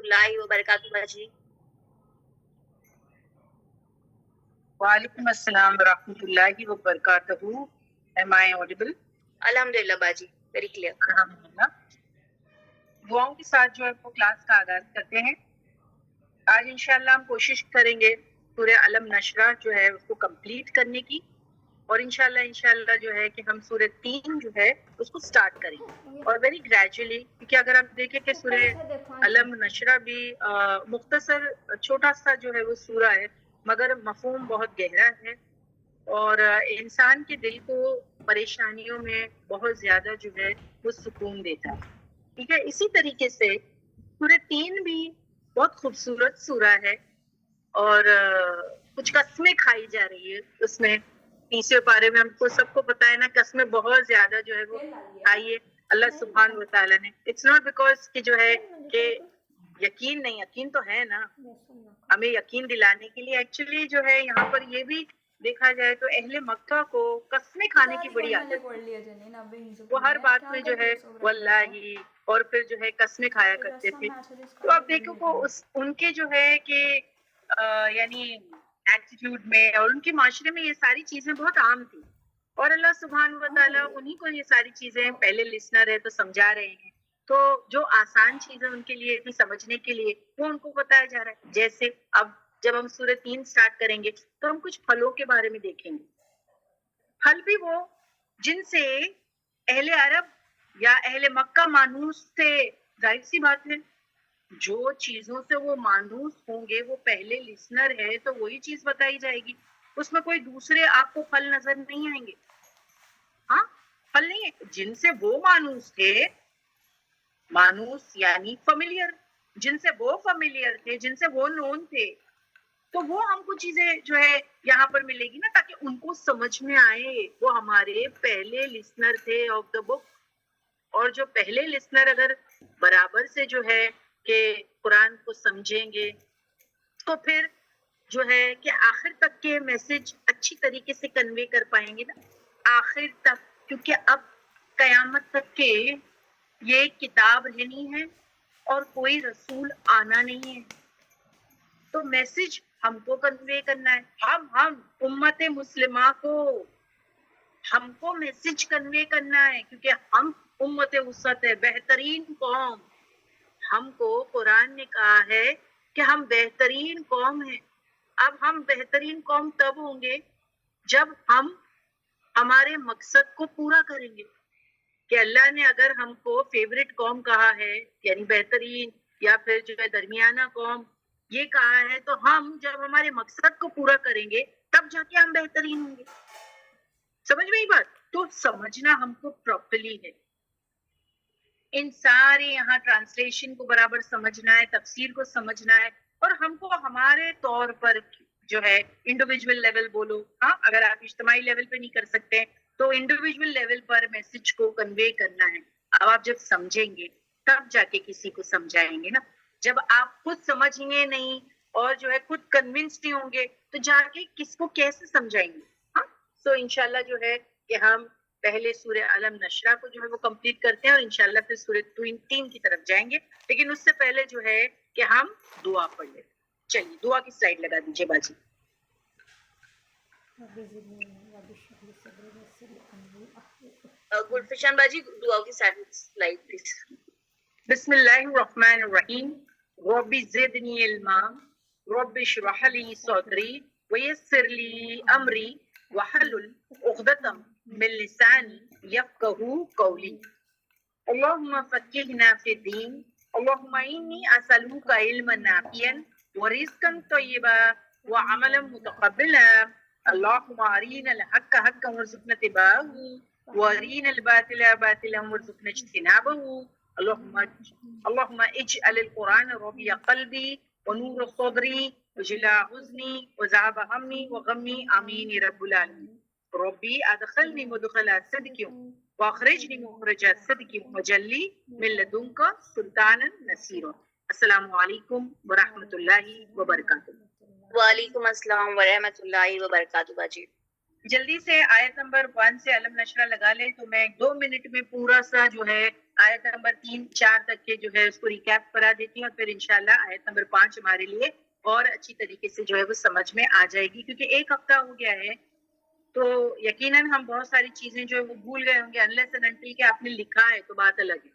اللہ وبرکاتہ باجی۔ وعلیکم السلام ورحمۃ اللہ وبرکاتہ۔ Am I audible؟ الحمدللہ باجی، ویری کلیئر۔ الحمدللہ۔ دعاؤں کے ساتھ جو ہے وہ کلاس کا آغاز کرتے ہیں۔ آج انشاءاللہ ہم کوشش کریں گے سورہ علم نشرہ جو ہے اس کو کمپلیٹ کرنے کی، اور انشاءاللہ جو ہے کہ ہم سورہ 3 جو ہے اس کو سٹارٹ کریں گے، اور ویری گریجولی، کیونکہ اگر آپ دیکھیں کہ سورہ علم نشرہ بھی مختصر چھوٹا سا جو ہے وہ سورہ ہے، مگر مفہوم بہت گہرا ہے اور انسان کے دل کو پریشانیوں میں بہت زیادہ جو ہے وہ سکون دیتا ہے۔ ٹھیک ہے، اسی طریقے سے سورہ 3 بھی بہت خوبصورت سورہ ہے، اور کچھ قسمیں کھائی جا رہی ہے اس میں۔ 30ویں پارے میں ہم کو سب کو پتا ہے نا، قسمیں بہت زیادہ جو ہے وہ کھائی ہے اللہ سبحانہ و تعالیٰ نے۔ اٹس ناٹ بیکاز کہ جو ہے کہ یقین نہیں، یقین تو ہے نا، ہمیں یقین دلانے کے لیے ایکچولی جو ہے یہاں پر یہ بھی دیکھا جائے تو اہل مکہ کو قسمیں کھانے کی بڑی عادت ہے۔ وہ ہر بات میں جو ہے واللہ اور پھر جو ہے قسمیں کھایا کرتے تھے۔ تو اب دیکھو کو ان کے جو ہے کہ یعنی ایٹیٹیوڈ میں اور ان کے معاشرے میں یہ ساری چیزیں بہت عام تھی، اور اللہ سبحانہ و تعالیٰ انہی کو یہ ساری چیزیں پہلے لسنر ہے تو سمجھا رہے ہیں، تو جو آسان چیزیں ان کے لیے تھی سمجھنے کے لیے وہ ان کو بتایا جا رہا ہے۔ جیسے اب جب ہم سورہ 3 سٹارٹ کریں گے تو ہم کچھ پھلوں کے بارے میں دیکھیں گے۔ پھل بھی وہ جن سے اہل عرب یا اہل مکہ مانوس تھے، ظاہر سی بات ہے جو چیزوں سے وہ مانوس ہوں گے وہ پہلے لسنر ہے تو وہی چیز بتائی جائے گی، اس میں کوئی دوسرے آپ کو پھل نظر نہیں آئیں گے۔ ہاں، پھل نہیں ہے جن سے وہ مانوس تھے، مانوس یعنی فیملیئر، جن سے وہ فیملیئر تھے، جن سے وہ نون تھے، تو وہ ہم کو چیزیں جو ہے یہاں پر ملے گی نا، تاکہ ان کو سمجھ میں آئے وہ ہمارے پہلے لسنر تھے آف دا بک۔ اور جو پہلے لسنر اگر برابر سے جو ہے کہ قرآن کو سمجھیں گے تو پھر جو ہے کہ آخر تک کے میسج اچھی طریقے سے کنوے کر پائیں گے نا، آخر تک، کیونکہ اب قیامت تک کے یہ کتاب رہنی ہے اور کوئی رسول آنا نہیں ہے، تو میسج ہم کو کنوے کرنا ہے۔ ہم امت مسلمہ کو ہم کو میسج کنوے کرنا ہے، کیونکہ ہم امت وسط ہے، بہترین قوم۔ ہم کو قرآن نے کہا ہے کہ ہم بہترین قوم ہیں۔ اب ہم بہترین قوم تب ہوں گے جب ہم ہمارے مقصد کو پورا کریں گے، کہ اللہ نے اگر ہم کو فیوریٹ قوم کہا ہے یعنی بہترین، یا پھر جو ہے درمیانہ قوم یہ کہا ہے، تو ہم جب ہمارے مقصد کو پورا کریں گے تب جا کے ہم بہترین ہوں گے۔ سمجھ میں ہی بات؟ تو سمجھنا ہم کو پراپرلی ہے، ان سارے یہاں ٹرانسلیشن کو برابر سمجھنا ہے، تفسیر کو سمجھنا ہے، اور ہم کو ہمارے طور پر جو ہے انڈیویجول لیول بولو، ہاں اگر آپ اجتماعی لیول پہ نہیں کر سکتے تو انڈیویجول لیول پر میسج کو کنوے کرنا ہے۔ اب آپ جب سمجھیں گے تب جا کے کسی کو سمجھائیں گے نا، جب آپ خود سمجھیں گے نہیں اور جو ہے خود کنونسڈ نہیں ہوں گے تو جا کے کس کو کیسے سمجھائیں گے؟ ہاں، سو انشاءاللہ جو ہے کہ ہم پہلے سورہ علم نشرہ کو جو ہے وہ کمپلیٹ کرتے ہیں، اور انشاءاللہ پھر سورہ 3 کی طرف جائیں گے، لیکن اس سے پہلے جو ہے کہ ہم دعا پڑھ لیں۔ چلیے دعا کی سلائیڈ لگا دیجیے باجی۔ گلفشان باجی دعا کی سلائیڈ پلیز۔ بسم اللہ الرحمن الرحیم، رب زدنی علما، رب اشرح لی صدری ویسر لی امری واحلل عقدۃ من لسانی یفقہوا قولی۔ اللہم فقہنا فی الدین، اللہم انی اسألک علما نافعا ورزقا طیبا وعملا متقبلا، اللہم ارنا الحق حقا وارزقنا اتباعہ وارنا الباطل باطلا وارزقنا اجتنابہ، اللہم اجعل القرآن ربیع قلبی ونور صدری وجلاء حزنی وذهاب ہمی وغمی، آمین یا رب العالمین۔ ربی ادخلنی مدخل صدق واخرجنی مخرج صدق وجلی من لدنک سلطانا نصیرا۔ السلام علیکم ورحمۃ اللہ وبرکاتہ۔ وعلیکم السلام ورحمۃ اللہ وبرکاتہ باجی۔ جلدی سے آیت نمبر 1 سے علم نشرہ لگا لیں تو میں 2 منٹ میں پورا سا جو ہے آیت نمبر 3-4 تک کے جو ہے اس کو ریکیپ کرا دیتی ہوں اور پھر انشاءاللہ آیت نمبر 5 ہمارے لیے اور اچھی طریقے سے جو ہے وہ سمجھ میں آ جائے گی، کیونکہ ایک ہفتہ ہو گیا ہے تو یقیناً ہم بہت ساری چیزیں جو ہے وہ بھول گئے ہوں گے، unless and until کہ آپ نے لکھا ہے تو بات الگ ہے،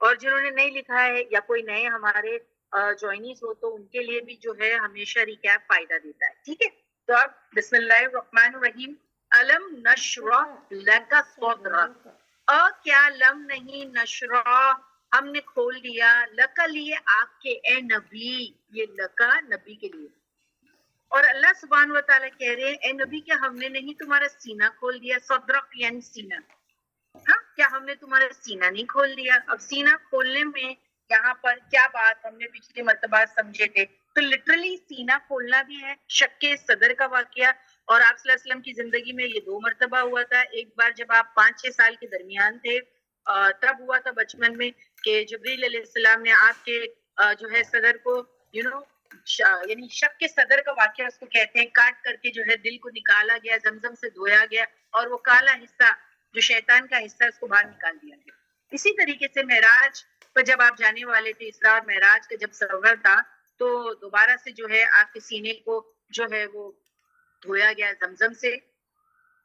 اور جنہوں نے نہیں لکھا ہے یا کوئی نئے ہمارے جوائنیز ہو تو ان کے لیے بھی جو ہے ہمیشہ ریکیپ فائدہ دیتا ہے. ٹھیک ہے، تو اب بسم اللہ الرحمن الرحیم. الم نشرح لک صدرک، کیا لم نہیں، نشرح ہم نے کھول دیا، لکا لیے آپ کے اے نبی، یہ لکا نبی کے لیے. اور اللہ سبحانہ و تعالیٰ کہہ رہے ہیں اے نبی کیا ہم نے نہیں تمہارا سینہ کھول دیا، صدرک یعنی سینہ. ہاں، کیا ہم نے تمہارا سینہ نہیں کھول دیا؟ اب سینہ کھولنے میں یہاں پر کیا بات ہم نے پچھلی مرتبہ سمجھے تھے، تو لٹرلی سینہ کھولنا بھی ہے. شک صدر کا واقعہ اور آپ صلی اللہ علیہ وسلم کی زندگی میں یہ 2 مرتبہ ہوا تھا. ایک بار جب آپ 5-6 سال کے درمیان تھے تب ہوا تھا بچپن میں کہ جبریل علیہ السلام نے آپ کے جو ہے صدر کو یعنی شک کے صدر کا واقعہ اس کو کہتے ہیں، کاٹ کر کے جو ہے دل کو نکالا گیا، زمزم سے دھویا گیا اور وہ کالا حصہ جو شیطان کا حصہ اس کو باہر نکال دیا گیا. اسی طریقے سے معراج پر جب آپ جانے والے تھے، اسراء اور معراج کا جب سفر تھا تو دوبارہ سے جو ہے آپ کے سینے کو جو ہے وہ دھویا گیا زمزم سے.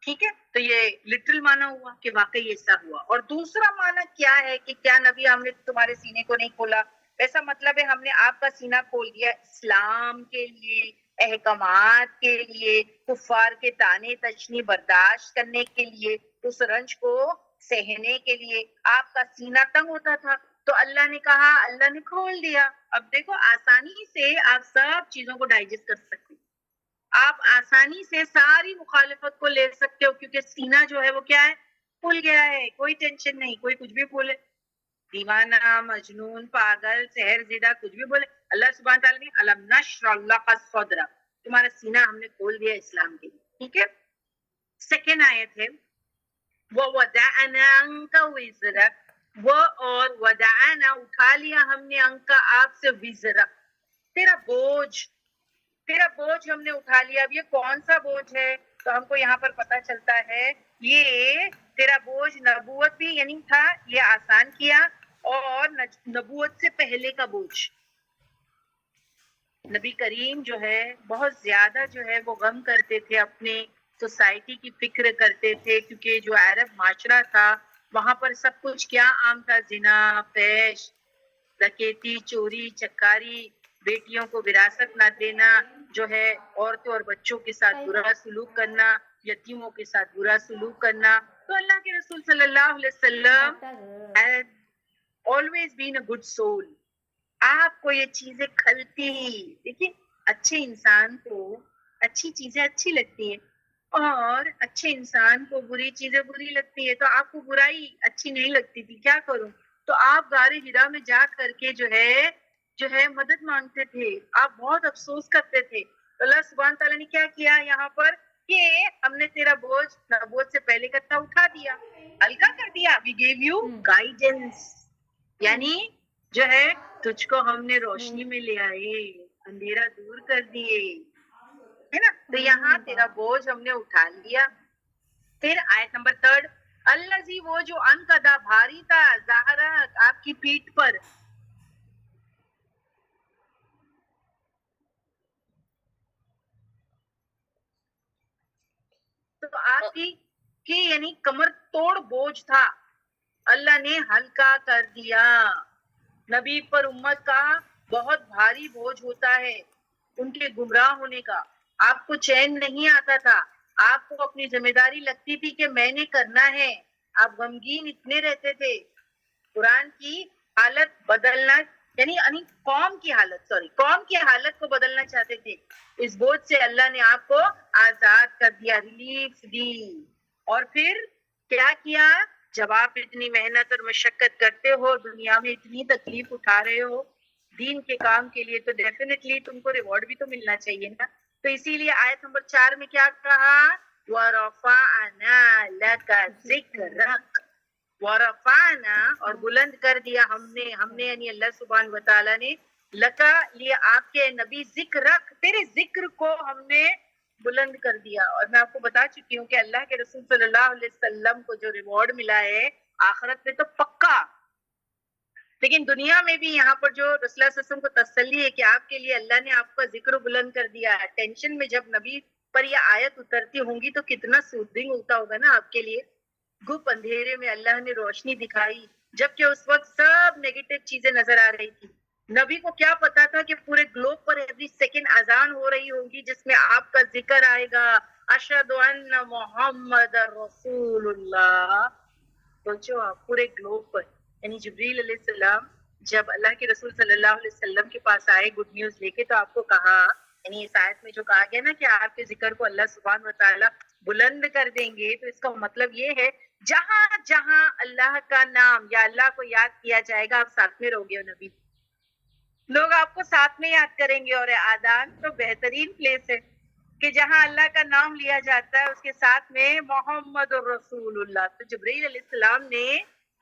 ٹھیک ہے، تو یہ لٹرل معنی ہوا کہ واقعی ایسا ہوا. اور دوسرا معنی کیا ہے کہ کیا نبی ہم نے تمہارے سینے کو نہیں کھولا، ایسا مطلب ہے ہم نے آپ کا سینہ کھول دیا اسلام کے لیے، احکامات کے لیے، کفار کے طعنے تشنی برداشت کرنے کے لیے، اس رنج کو سہنے کے لیے. آپ کا سینہ تنگ ہوتا تھا تو اللہ نے کہا، اللہ نے کھول دیا. اب دیکھو آسانی سے آپ سب چیزوں کو ڈائجسٹ کر سکتے ہیں، آپ آسانی سے ساری مخالفت کو لے سکتے ہو کیونکہ سینہ جو ہے وہ کیا ہے، کھل گیا ہے. کوئی ٹینشن نہیں، کوئی کچھ بھی بولے، دیوانہ، مجنون، پاگل، سحر زدہ، کچھ بھی بولے، اللہ سبحانہ تعالیٰ نے الم نشرح لک صدرک، تمہارا سینہ ہم نے کھول دیا اسلام کے لیے. ٹھیک ہے، سیکنڈ آیت ہے وَوَضَعْنَا عَنْكَ وِزْرَكَ، وہ اور وَضَعْنَا اٹھا لیا ہم نے عَنْكَ آپ سے وِزْرَكَ، تیرا بوجھ، تیرا بوجھ ہم نے اٹھا لیا. اب یہ کون سا بوجھ ہے؟ تو ہم کو یہاں پر پتہ چلتا ہے یہ تیرا بوجھ نبوت بھی یعنی تھا، یہ آسان کیا، اور نبوت سے پہلے کا بوجھ. نبی کریم جو ہے بہت زیادہ جو ہے وہ غم کرتے تھے، اپنے سوسائٹی کی فکر کرتے تھے، کیونکہ جو عرب معاشرہ تھا وہاں پر سب کچھ کیا عام تھا، زنا، فحش، ڈکیتی، چوری، چکاری، بیٹیوں کو وراثت نہ دینا، جو ہے عورتوں اور بچوں کے ساتھ برا سلوک کرنا، یتیموں کے ساتھ برا سلوک کرنا. تو اللہ کے رسول صلی اللہ علیہ وسلم had always been a good soul. آپ کو یہ چیزیں کھلتی ہی، دیکھیے اچھے انسان کو اچھی چیزیں اچھی لگتی ہیں اور اچھے انسان کو بری چیزیں بری لگتی ہے. تو آپ کو برائی اچھی نہیں لگتی تھی، کیا کروں؟ تو آپ غار حرا میں جا کر کے جو ہے مدد مانگتے تھے، آپ بہت افسوس کرتے تھے. اللہ سبحانہ تعالیٰ نے کیا کیا یہاں پر کہ ہم نے تیرا بوجھ نبوت سے پہلے کا اٹھا دیا، ہلکا کر دیا. We gave you guidance، یعنی جو ہے تجھ کو ہم نے روشنی میں لے آئے، اندھیرا دور کر دیے، ہے نا. تو یہاں تیرا بوجھ ہم نے اٹھا لیا. پھر آیت نمبر 3، الذی، وہ جو انقضا بھاری تھا، ظہرک آپ کی پیٹھ پر. تو آپ کی یعنی کمر توڑ بوجھ تھا، اللہ نے ہلکا کر دیا. نبی پر امت کا بہت بھاری بوجھ ہوتا ہے، ان کے گمراہ ہونے کا. آپ کو چین نہیں آتا تھا، آپ کو اپنی ذمہ داری لگتی تھی کہ میں نے کرنا ہے، آپ غمگین اتنے رہتے تھے. قرآن کی حالت بدلنا یعنی قوم کی حالت کو بدلنا چاہتے تھے. اس بوجھ سے اللہ نے آپ کو آزاد کر دیا، ریلیف دی. اور پھر کیا کیا؟ جب آپ اتنی محنت اور مشقت کرتے ہو، دنیا میں اتنی تکلیف اٹھا رہے ہو دین کے کام کے لیے، تو ڈیفینیٹلی تم کو ریوارڈ بھی تو ملنا چاہیے نا. تو اسی لیے آیت نمبر 4 میں کیا کہا؟ وَرَفَعْنَا لَكَ ذِكْرَكَ، وَرَفَعْنَا اور بلند کر دیا ہم نے یعنی اللہ سبحانہ و تعالیٰ نے، لکا لیے آپ کے نبی، ذکرک تیرے ذکر کو ہم نے بلند کر دیا. اور میں آپ کو بتا چکی ہوں کہ اللہ کے رسول صلی اللہ علیہ وسلم کو جو ریوارڈ ملا ہے آخرت میں تو پکا لیکن دنیا میں بھی یہاں پر جو رسول اللہ صلی اللہ علیہ وسلم کو تسلی ہے کہ آپ کے لیے اللہ نے آپ کا ذکر بلند کر دیا ہے. ٹینشن میں جب نبی پر یہ آیت اترتی ہوں گی تو کتنا سودنگ ہوتا ہوگا نا آپ کے لیے. گپ اندھیرے میں اللہ نے روشنی دکھائی جبکہ اس وقت سب نیگیٹو چیزیں نظر آ رہی تھی. نبی کو کیا پتا تھا کہ پورے گلوب پر ایوری سیکنڈ اذان ہو رہی ہوگی جس میں آپ کا ذکر آئے گا, اشہد ان محمد رسول اللہ. سوچو آپ, پورے گلوب پر. یعنی جبریل علیہ السلام جب اللہ کے رسول صلی اللہ علیہ وسلم کے پاس آئے گڈ نیوز لے کے, تو آپ کو کہا, یعنی اس آیت میں جو کہا گیا نا کہ آپ کے ذکر کو اللہ سبحانہ و تعالیٰ بلند کر دیں گے, تو اس کا مطلب یہ ہے جہاں جہاں اللہ کا نام یا اللہ کو یاد کیا جائے گا آپ ساتھ میں رہو گے. نبی لوگ آپ کو ساتھ میں یاد کریں گے. اور آدان تو بہترین پلیس ہے کہ جہاں اللہ کا نام لیا جاتا ہے اس کے ساتھ میں محمد رسول اللہ. تو جبرائیل علیہ السلام نے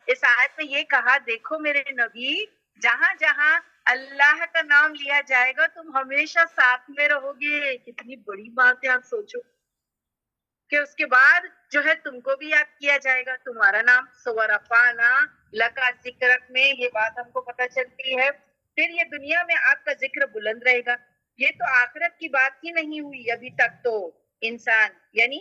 اس آیت میں یہ کہا, دیکھو میرے نبی, جہاں جہاں اللہ کا نام لیا جائے گا تم ہمیشہ ساتھ میں رہو گے. کتنی بڑی بات ہے, آپ سوچو کہ اس کے بعد جو ہے تم کو بھی یاد کیا جائے گا, تمہارا نام سورفانا لکا ذکرک میں یہ بات ہم کو پتہ چلتی ہے. پھر یہ دنیا میں آپ کا ذکر بلند رہے گا. یہ تو آخرت کی بات ہی نہیں ہوئی ابھی تک. تو انسان یعنی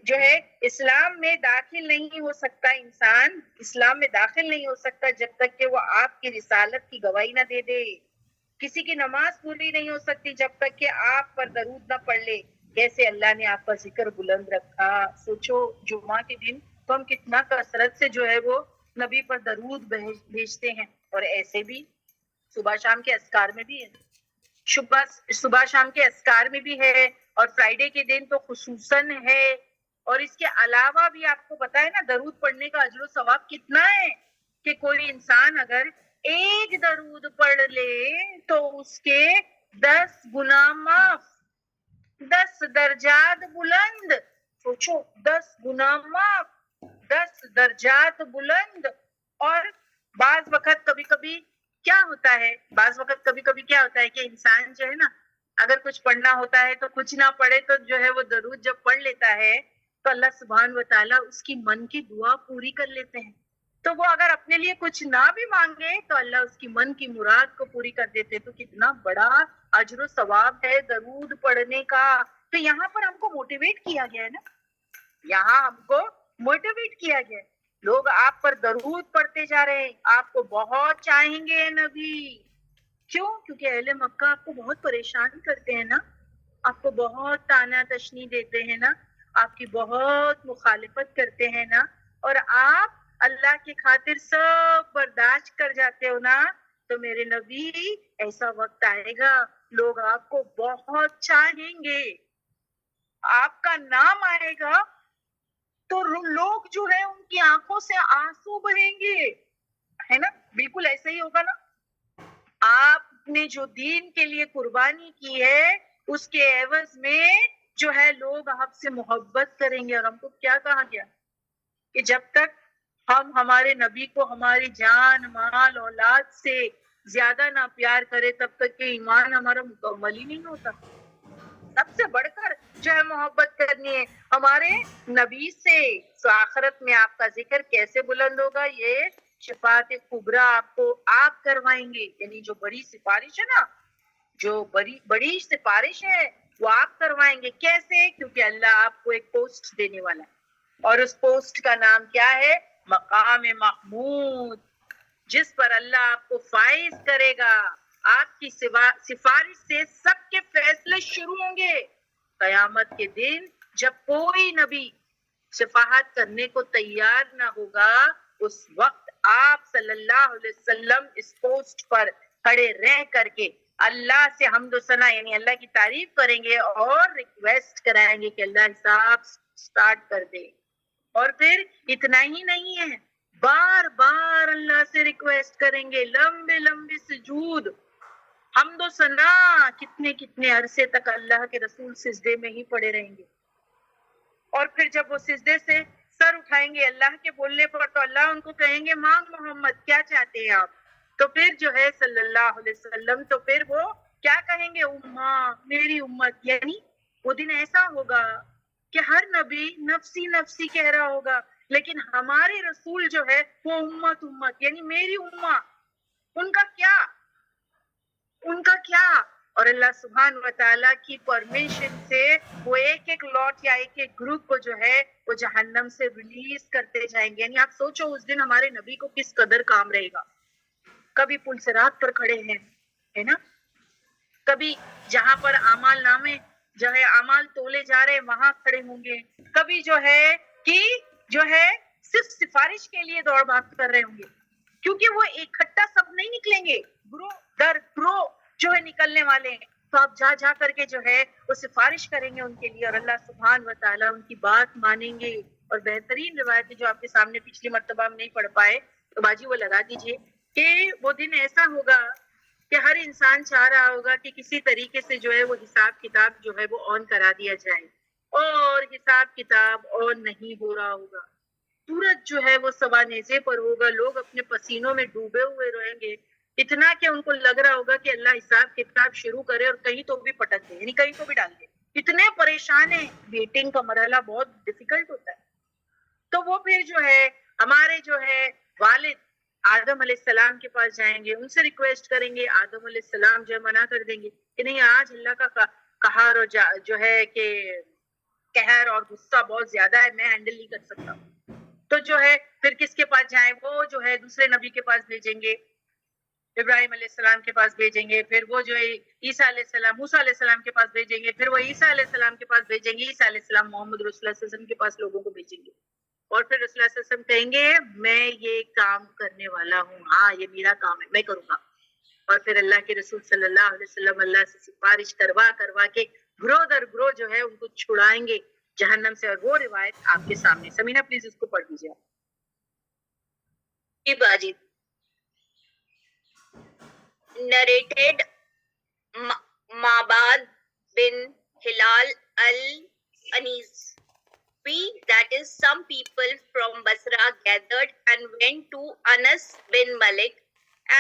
جو ہے اسلام میں داخل نہیں ہو سکتا, انسان اسلام میں داخل نہیں ہو سکتا جب تک کہ وہ آپ کی رسالت کی گواہی نہ دے دے. کسی کی نماز پوری نہیں ہو سکتی جب تک کہ آپ پر درود نہ پڑھ لے. کیسے اللہ نے آپ کا ذکر بلند رکھا. سوچو جمعہ کے دن تو ہم کتنا کثرت سے جو ہے وہ نبی پر درود بھیجتے ہیں, اور ایسے بھی صبح شام کے اذکار میں بھی ہے, صبح شام کے اذکار میں بھی ہے, اور فرائیڈے کے دن تو خصوصاً ہے. اور اس کے علاوہ بھی آپ کو پتا ہے نا درود پڑھنے کا اجر و ثواب کتنا ہے, کہ کوئی انسان اگر ایک درود پڑھ لے تو اس کے 10 گناہ معاف, 10 درجات بلند. سوچو 10 گناہ معاف, 10 درجات بلند. اور بعض وقت کبھی کبھی کیا ہوتا ہے کہ انسان جو ہے نا اگر کچھ پڑھنا ہوتا ہے تو کچھ نہ پڑھے تو جو ہے وہ درود جب پڑھ لیتا ہے تو اللہ سبحانہ و تعالیٰ اس کی من کی دعا پوری کر لیتے ہیں. تو وہ اگر اپنے لیے کچھ نہ بھی مانگے تو اللہ اس کی من کی مراد کو پوری کر دیتے. تو کتنا بڑا اجر و ثواب ہے درود پڑھنے کا. تو یہاں پر ہم کو موٹیویٹ کیا گیا ہے نا, یہاں ہم کو موٹیویٹ کیا گیا ہے. لوگ آپ پر درود پڑھتے جا رہے ہیں, آپ کو بہت چاہیں گے نبی. کیوں؟ کیونکہ اہل مکہ آپ کو بہت پریشان کرتے ہیں نا, آپ کو بہت طعنہ تشنی دیتے ہیں نا, آپ کی بہت مخالفت کرتے ہیں نا, اور آپ اللہ کی خاطر سب برداشت کر جاتے ہو نا. تو میرے نبی ایسا وقت آئے گا لوگ آپ کو بہت چاہیں گے, آپ کا نام آئے گا تو لوگ جو ہے ان کی آنکھوں سے آنسو بہیں گے, ہے نا. بالکل ایسا ہی ہوگا نا. آپ نے جو دین کے لیے قربانی کی ہے اس کے عوض میں جو ہے لوگ آپ سے محبت کریں گے. اور ہم کو کیا کہا گیا کہ جب تک ہم ہمارے نبی کو ہماری جان مال اولاد سے زیادہ نہ پیار کرے تب تک کہ ایمان ہمارا مکمل ہی نہیں ہوتا. سب سے بڑھ کر جو ہے محبت کرنی ہے ہمارے نبی سے. تو آخرت میں آپ کا ذکر کیسے بلند ہوگا, یہ شفاعت کبریٰ آپ کروائیں گے. یعنی جو بڑی سفارش ہے نا, جو بڑی سفارش ہے وہ آپ کروائیں گے. کیسے؟ کیونکہ اللہ آپ کو ایک پوسٹ دینے والا ہے, اور اس پوسٹ کا نام کیا ہے؟ مقام محمود, جس پر اللہ آپ کو فائز کرے گا. آپ کی سفارش سے سب کے فیصلے شروع ہوں گے. قیامت کے دن جب کوئی نبی شفاعت کرنے کو تیار نہ ہوگا, اس وقت آپ صلی اللہ علیہ وسلم اس پوسٹ پر کھڑے رہ کر کے اللہ سے حمد و ثنا یعنی اللہ کی تعریف کریں گے اور ریکویسٹ کرائیں گے کہ اللہ حساب سٹارٹ کر دے. اور پھر اتنا ہی نہیں ہے, بار بار اللہ سے ریکویسٹ کریں گے, لمبے لمبے سجود, حمد و ثنا, کتنے عرصے تک اللہ کے رسول سجدے میں ہی پڑے رہیں گے. اور پھر جب وہ سجدے سے سر اٹھائیں گے اللہ کے بولنے پر تو اللہ ان کو کہیں گے مانگ محمد کیا چاہتے ہیں آپ. تو پھر جو ہے صلی اللہ علیہ وسلم تو پھر وہ کیا کہیں گے؟ امہ, میری امت. یعنی وہ دن ایسا ہوگا کہ ہر نبی نفسی نفسی کہہ رہا ہوگا, لیکن ہمارے رسول جو ہے وہ امت یعنی میری امہ. ان کا کیا. اور اللہ سبحان و تعالیٰ کی پرمیشن سے وہ ایک ایک لاٹ یا ایک ایک گروپ کو جو ہے وہ جہنم سے ریلیز کرتے جائیں گے. یعنی آپ سوچو اس دن ہمارے نبی کو کس قدر کام رہے گا. کبھی پل صراط پر کھڑے ہیں, ہے نا, کبھی جہاں پر اعمال نامے جو ہے اعمال تولے جا رہے وہاں کھڑے ہوں گے, کبھی جو ہے صرف سفارش کے لیے دوڑ بھاگ کر رہے ہوں گے, کیونکہ وہ اکٹھا سب نہیں نکلیں گے, گروہ در گروہ جو ہے نکلنے والے ہیں. تو آپ جا کر کے جو ہے وہ سفارش کریں گے ان کے لیے, اور اللہ سبحان و تعالیٰ ان کی بات مانیں گے. اور بہترین روایت جو آپ کے سامنے پچھلی مرتبہ ہم نہیں پڑھ پائے تو باجی وہ لگا دیجئے کہ وہ دن ایسا ہوگا کہ ہر انسان چاہ رہا ہوگا کہ کسی طریقے سے جو ہے وہ حساب کتاب جو ہے وہ آن کرا دیا جائے, اور حساب کتاب آن نہیں ہو رہا ہوگا. سورج جو ہے وہ سوا نیزے پر ہوگا, لوگ اپنے پسینوں میں ڈوبے ہوئے رہیں گے, اتنا کہ ان کو لگ رہا ہوگا کہ اللہ حساب کتاب شروع کرے اور کہیں تو بھی پٹک دے, یعنی کہیں تو بھی ڈال دے. اتنے پریشان ہیں, ویٹنگ کا مرحلہ بہت ڈیفیکلٹ ہوتا ہے. تو وہ پھر جو ہے ہمارے جو ہے والد آدم علیہ السلام کے پاس جائیں گے, ان سے ریکویسٹ کریں گے. آدم علیہ السلام جو ہے منع کر دیں گے کہ نہیں, آج اللہ کا قہر اور جو ہے کہ قہر اور غصہ بہت زیادہ ہے, میں ہینڈل نہیں کر سکتا. تو جو ہے پھر کس کے پاس جائیں, وہ جو ہے دوسرے نبی کے پاس بھیجیں گے, ابراہیم علیہ السلام کے پاس بھیجیں گے. پھر وہ جو ہے عیسیٰ علیہ السلام, موسیٰ علیہ السلام کے پاس بھیجیں گے. پھر وہ عیسیٰ علیہ السلام کے پاس بھیجیں گے. عیسیٰ علیہ السلام محمد رسول اللہ صلی اللہ علیہ وسلم کے پاس لوگوں کو بھیجیں گے. اور پھر رسول اللہ صلی اللہ علیہ وسلم کہیں گے میں یہ کام کرنے والا ہوں, ہاں یہ میرا کام ہے, میں کروں گا. اور پھر اللہ کے رسول صلی اللہ علیہ وسلم اللہ سے سفارش کروا کے گروہ در گروہ جو ہے ان کو چھڑائیں گے جہنم سے. اور وہ روایت آپ کے سامنے. سمینہ پلیز اس کو پڑھ دیجیے. باجی narrated Mabad bin Hilal al-Anisbi, that is, some people from Basra gathered and went to Anas bin Malik,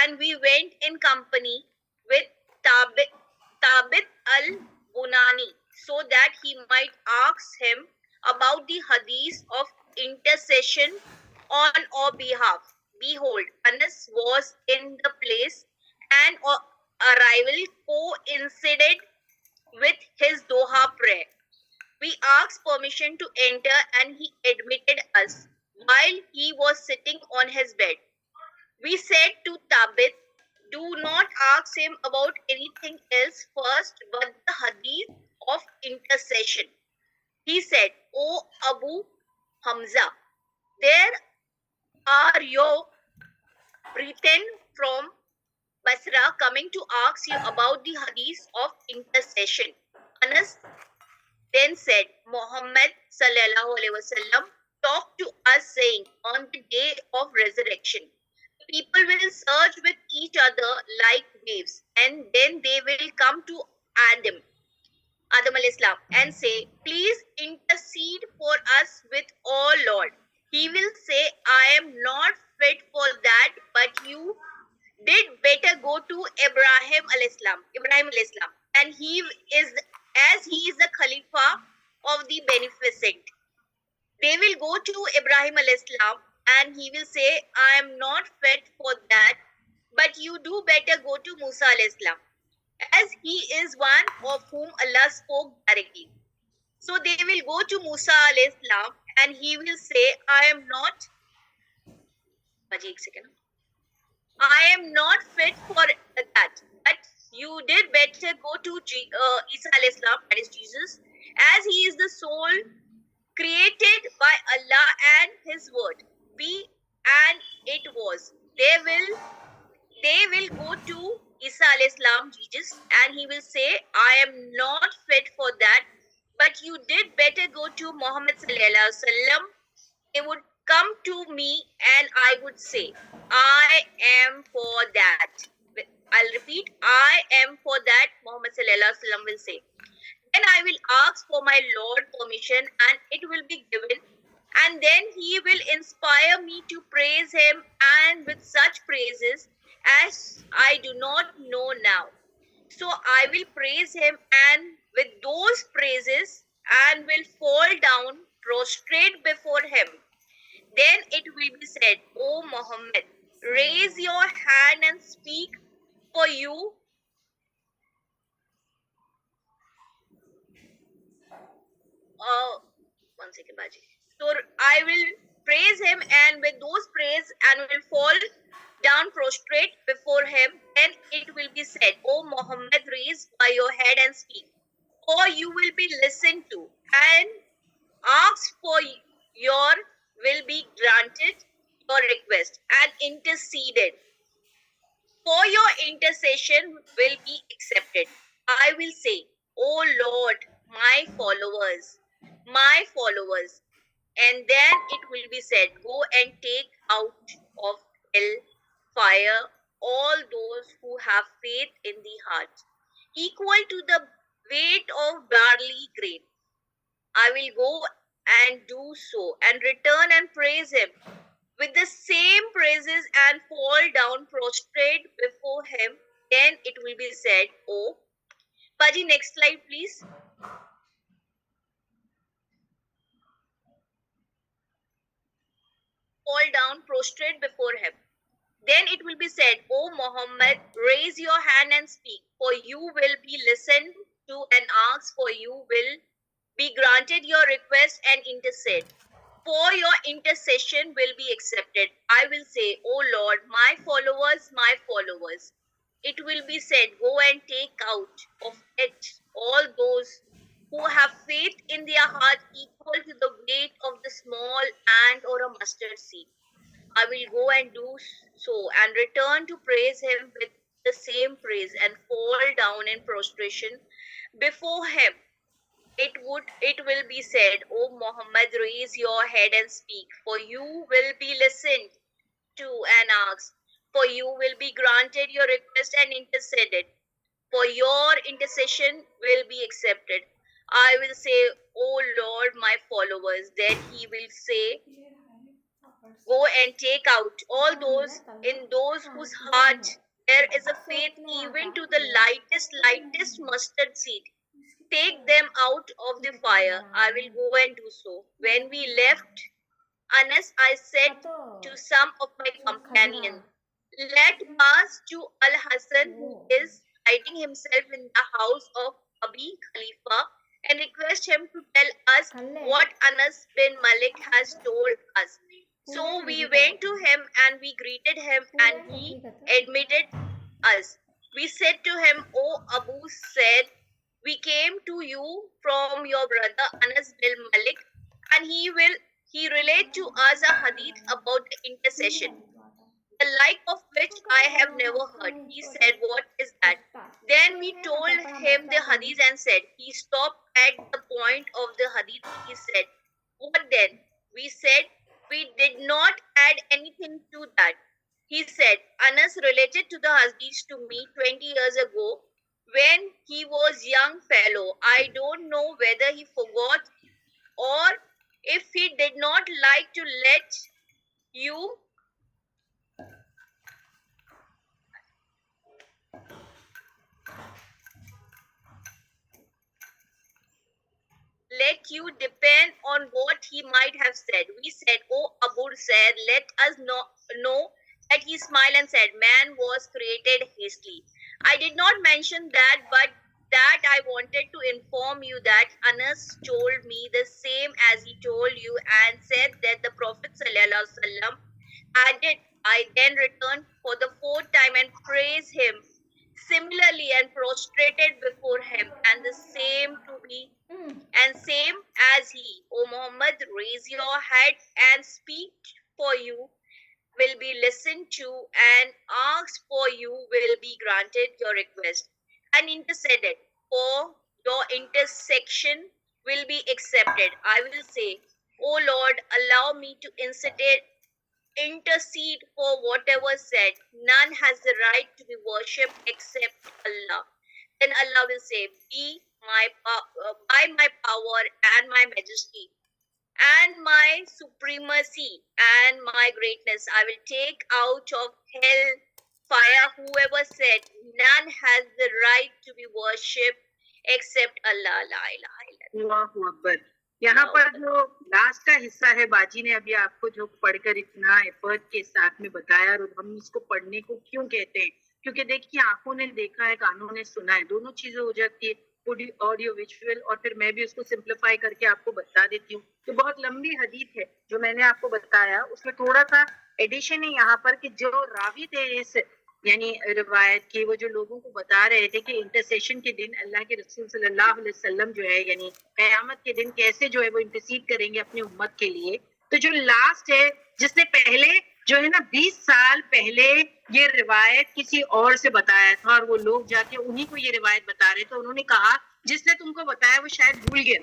and we went in company with Tabit al-Bunani, so that he might ask him about the hadith of intercession on our behalf. Behold, Anas was in the place, and our arrival coincided with his Doha prayer. We asked permission to enter, and he admitted us while he was sitting on his bed. We said to Tabit, do not ask him about anything else first but the hadith of intercession. He said, O Abu Hamza, there are your brethren from Basra coming to ask you about the hadith of intercession. Anas then said, Muhammad sallallahu alaihi wasallam talked to us saying, on the day of resurrection, people will surge with each other like waves, and then they will come to Adam alayhi salam, and say, please intercede for us with our Lord. He will say, I am not fit for that, but you did better go to Ibrahim alayhi salam, and he is the Khalifa of the beneficent. They will go to Ibrahim alayhi salam, and he will say, I am not fit for that, but you do better go to Musa alayhi salam, as he is one of whom Allah spoke directly. So they will go to Musa alayhi salam, and he will say, I am not fit for that, but you did better go to Isa alayhi salam, that is Jesus, as he is the soul created by Allah and his word. Be and it was. They will go to Isa alayhi salam, Jesus, and he will say, I am not fit for that, but you did better go to Muhammad sallallahu alaihi wasallam. They would come to me, and I would say, I am for that. I'll repeat, I am for that, Muhammad sallallahu alaihi wasallam will say. Then I will ask for my Lord permission, and it will be given, and then he will inspire me to praise him, and with such praises as I do not know now. So I will praise him, and with those praises, and will fall down prostrate before him. Then it will be said, O Muhammad, raise your hand and speak for you. One second, Baji. So I will praise him, and with those praise, and will fall down prostrate before him. Then it will be said, O Muhammad, raise by your head and speak, or you will be listened to, and asked for your will be granted your request and interceded. For your intercession will be accepted. I will say, O Lord, my followers, and then it will be said, go and take out of hell fire all those who have faith in the heart, equal to the weight of barley grain. I will go and do so, and return and praise him with the same praises, and fall down prostrate before him. Then it will be said, Oh, Paji, next slide, please. Fall down prostrate before him. Then it will be said, O Muhammad, raise your hand and speak, for you will be listened to, and ask for you will be granted your request, and intercede. For your intercession will be accepted. I will say, O Lord, my followers. It will be said, go and take out of it all those who have faith in their heart, equal to the weight of the small ant or a mustard seed. I will go and do so, and return to praise him with the same praise, and fall down in prostration before him. It will be said, O Muhammad, raise your head and speak, for you will be listened to, and asked, for you will be granted your request, and interceded. For your intercession will be accepted. I will say, O Lord, my followers. Then he will say, go and take out all those in those whose heart there is a faith, even to the lightest mustard seed. Take them out of the fire. I will go and do so. When we left Anas, I said to some of my companions, let pass to Al Hassan, who is hiding himself in the house of Abi Khalifa, and request him to tell us what Anas bin Malik has told us. So we went to him, and we greeted him, and he admitted us. We said to him, O Abu said, we came to you from your brother Anas bin Malik, and he relate to us a hadith about the intercession, the like of which I have never heard. He said, what is that? Then we told him the hadith, and said, he stopped at the point of the hadith. He said, what then? We said, we did not add anything to that. He said, Anas related to the hadith to me 20 years ago when he was young fellow. I don't know whether he forgot, or if he did not like to you let you depend on what he might have said. We said, Oh, Abu said, let us know that he smiled and said, man was created hastily. I did not mention that, but that I wanted to inform you that Anas told me the same as he told you, and said that the Prophet ﷺ added, I then returned for the fourth time and praised him similarly, and prostrated before him, and the same to be and same as he. O Muhammad, raise your head and speak, for you will be listened to, and asked for you will be granted your request, and interceded, for your intercession will be accepted. I will say, O Lord, allow me to intercede for whatever said. None has the right to be worshipped except Allah. Then Allah will say, by my power and my majesty and my supremacy and my greatness, I will take out of hell fire whoever said, none has the right to be worshipped except Allah. La ilaha illallah. Allahu Akbar. یہاں پر جو last کا حصہ ہے باجی نے ابھی آپ کو جو پڑھ کر اتنا ایفرٹ کے ساتھ میں بتایا، اور ہم اس کو پڑھنے کو کیوں کہتے ہیں، کیونکہ دیکھیے آنکھوں نے دیکھا ہے، کانوں نے سنا ہے، دونوں چیزیں ہو جاتی ہے، آڈیو ویژول، اور پھر میں بھی اس کو سمپلیفائی کر کے آپ کو بتا دیتی ہوں. تو بہت لمبی حدیث ہے جو میں نے آپ کو بتایا، اس میں تھوڑا سا ایڈیشن ہے یہاں پر کہ جو راوی تھے اس یعنی روایت کی، وہ جو لوگوں کو بتا رہے تھے کہ انٹرسیشن کے دن اللہ کے رسول صلی اللہ علیہ وسلم جو ہے یعنی قیامت کے دن کیسے جو ہے وہ انٹرسیڈ کریں گے اپنی امت کے لیے. تو جو لاسٹ ہے جس نے پہلے جو ہے نا 20 سال پہلے یہ روایت کسی اور سے بتایا تھا، اور وہ لوگ جا کے انہیں کو یہ روایت بتا رہے تھے، انہوں نے کہا جس نے تم کو بتایا وہ شاید بھول گیا.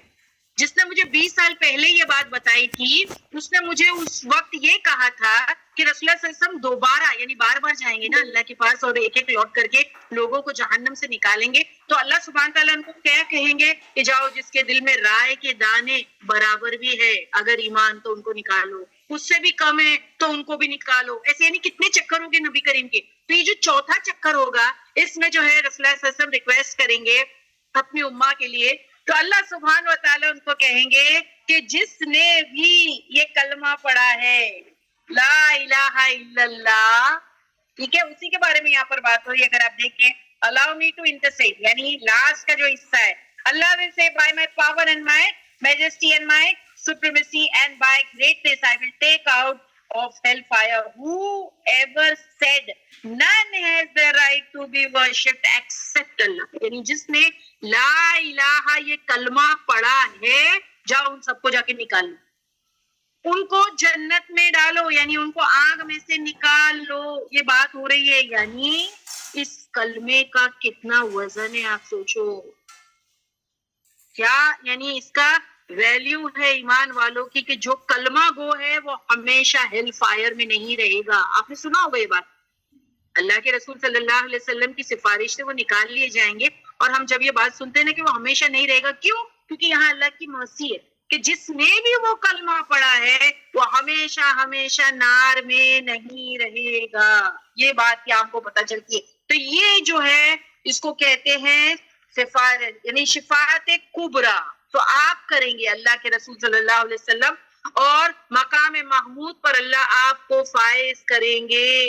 جس نے مجھے 20 سال پہلے یہ بات بتائی تھی اس نے مجھے اس وقت یہ کہا تھا کہ رسول اللہ صلی اللہ علیہ وسلم دوبارہ یعنی بار بار جائیں گے نا اللہ کے پاس، اور ایک ایک لوٹ کر کے لوگوں کو جہنم سے نکالیں گے، تو اللہ سبحانہ تعالیٰ ان کو کیا کہیں گے کہ جاؤ جس کے دل میں رائے کے دانے برابر بھی ہے اگر ایمان تو ان کو نکالو، اس سے بھی کم ہے تو ان کو بھی نکالو. ایسے یعنی کتنے چکر ہوں گے نبی کریم کے. تو یہ جو چوتھا چکر ہوگا اس میں جو ہے رسول اللہ صلی اللہ علیہ وسلم ریکویسٹ کریں گے اپنی امہ کے لیے، تو اللہ سبحانہ و تعالیٰ ان کو کہیں گے کہ جس نے بھی یہ کلمہ پڑھا ہے لا الہ الا اللہ، ٹھیک ہے، اسی کے بارے میں یہاں پر بات ہو رہی ہے. اگر آپ دیکھیں allow me to intercede یعنی لاسٹ کا جو حصہ ہے، اللہ will say by my power and my majesty and my supremacy and by greatness I will take out of hellfire whoever said none has the right to be worshipped except Allah. یعنی جس نے لا الہ یہ کلمہ پڑھا ہے جاؤ ان سب کو جا کے نکال لو، ان کو جنت میں ڈالو، یعنی ان کو آگ میں سے نکال لو. یہ بات ہو رہی ہے یعنی اس کلمے کا کتنا وزن ہے آپ سوچو، کیا یعنی اس کا ویلیو ہے ایمان والوں کی کہ جو کلمہ گو ہے وہ ہمیشہ ہیل فائر میں نہیں رہے گا. آپ نے سنا ہوگا یہ بات، اللہ کے رسول صلی اللہ علیہ وسلم کی سفارش سے وہ نکال لیے جائیں گے، اور ہم جب یہ بات سنتے ہیں نا کہ وہ ہمیشہ نہیں رہے گا، کیوں؟ کیونکہ یہاں اللہ کی مرضی ہے کہ جس نے بھی وہ کلمہ پڑھا ہے وہ ہمیشہ ہمیشہ نار میں نہیں رہے گا. یہ بات کیا آپ کو پتہ چلتی ہے. تو یہ جو ہے اس کو کہتے ہیں سفارت یعنی شفاعت کبریٰ. تو آپ کریں گے اللہ کے رسول صلی اللہ علیہ وسلم، اور مقام محمود پر اللہ آپ کو فائز کریں گے.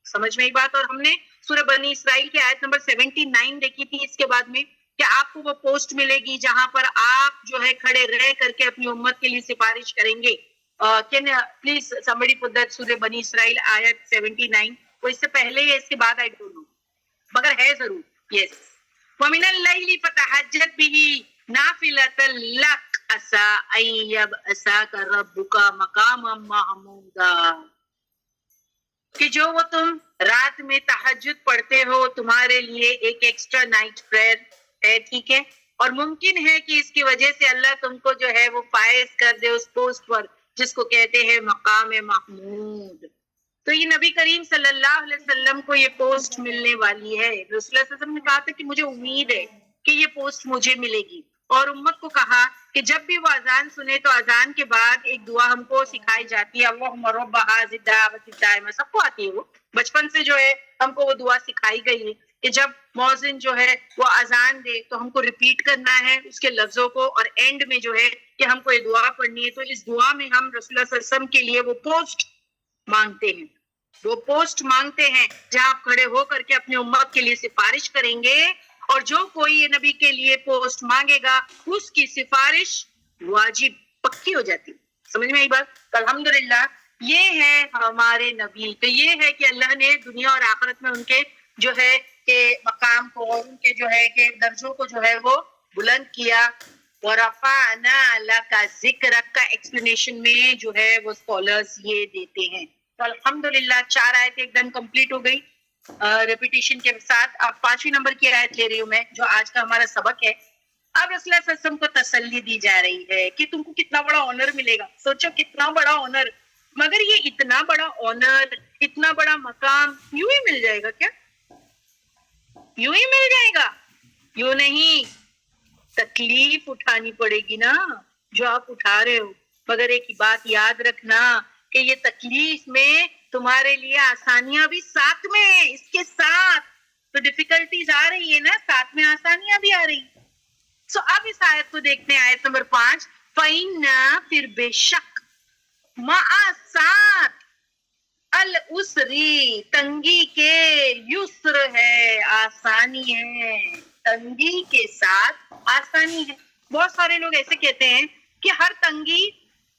سمجھ میں ایک بات. اور ہم نے سورہ بنی اسرائیل کی آیت نمبر 79 دیکھی تھی اس کے بعد میں کہ آپ کو وہ پوسٹ ملے گی جہاں پر آپ جو ہے کھڑے رہ کر کے اپنی امت کے لیے سفارش کریں گے. Can please somebody put that سورہ بنی اسرائیل آیت 79. وہ اس سے پہلے ہے اس کے بعد I don't know مگر ہے ضرور. یس وَمِنَ اللَّيْلِ فَتَهَجَّدْ بِهِ نَافِلَةً لَكَ عَسَىٰ أَن يَبْعَثَكَ رَبُّكَ مَقَامًا مَحْمُودًا. کہ جو وہ تم رات میں تہجد پڑھتے ہو تمہارے لیے ایک ایکسٹرا نائٹ پریئر ہے، ٹھیک ہے، اور ممکن ہے کہ اس کی وجہ سے اللہ تم کو جو ہے وہ فائز کر دے اس پوسٹ پر جس کو کہتے ہیں مقام محمود. تو یہ نبی کریم صلی اللہ علیہ وسلم کو یہ پوسٹ ملنے والی ہے. رسول اللہ صلی اللہ علیہ وسلم نے کہا تھا کہ مجھے امید ہے کہ یہ پوسٹ مجھے ملے گی، اور امت کو کہا کہ جب بھی وہ اذان سنے تو اذان کے بعد ایک دعا ہم کو سکھائی جاتی ہے، اللہم رب ھذی الدعوۃ التامہ. سب کو آتی ہے، وہ بچپن سے جو ہے ہم کو وہ دعا سکھائی گئی ہے کہ جب مؤذن جو ہے وہ اذان دے تو ہم کو ریپیٹ کرنا ہے اس کے لفظوں کو، اور اینڈ میں جو ہے کہ ہم کو یہ دعا پڑھنی ہے. تو اس دعا میں ہم رسول اللہ صلی اللہ علیہ وسلم کے لیے وہ پوسٹ مانگتے ہیں، وہ پوسٹ مانگتے ہیں جہاں آپ کھڑے ہو کر کے اپنی امت کے لیے سفارش کریں گے، اور جو کوئی یہ نبی کے لیے پوسٹ مانگے گا اس کی سفارش واجب پکی ہو جاتی. سمجھ میں آئی بات؟ الحمدللہ یہ ہے ہمارے نبی. تو یہ ہے کہ اللہ نے دنیا اور آخرت میں ان کے جو ہے کہ مقام کو اور ان کے جو ہے کہ درجوں کو جو ہے وہ بلند کیا. وَرَفَعْنَا لَكَ ذِكْرَكَ کا ایکسپلینیشن میں جو ہے وہ اسکالرز یہ دیتے ہیں. تو الحمدللہ 4 آیتیں ایک دم کمپلیٹ ہو گئی ریپیٹیشن کے ساتھ. اب 5ویں نمبر کی آیت لے رہی ہوں میں جو آج کا ہمارا سبق ہے. اب رسول اللہ صلی اللہ علیہ وسلم کو تسلی دی جا رہی ہے کہ تم کو کتنا بڑا آنر ملے گا. سوچو کتنا بڑا آنر، مگر یہ اتنا بڑا آنر اتنا بڑا مقام یوں ہی مل جائے گا کیا؟ یوں ہی مل جائے گا؟ یوں نہیں، تکلیف اٹھانی پڑے گی نا جو آپ اٹھا رہے ہو. مگر ایک بات یاد رکھنا کہ یہ تکلیف میں تمہارے لیے آسانیاں بھی ساتھ میں ہیں. اس کے ساتھ تو ڈیفیکلٹیز آ رہی ہے نا، ساتھ میں آسانیاں بھی آ رہی. سو اب اس آیت کو دیکھتے ہیں، آیت نمبر 5. فَإِنَّ پھر بے شک مع ساتھ العسری تنگی کے یسر ہے آسانی ہے. تنگی کے ساتھ آسانی ہے. بہت سارے لوگ ایسے کہتے ہیں کہ ہر تنگی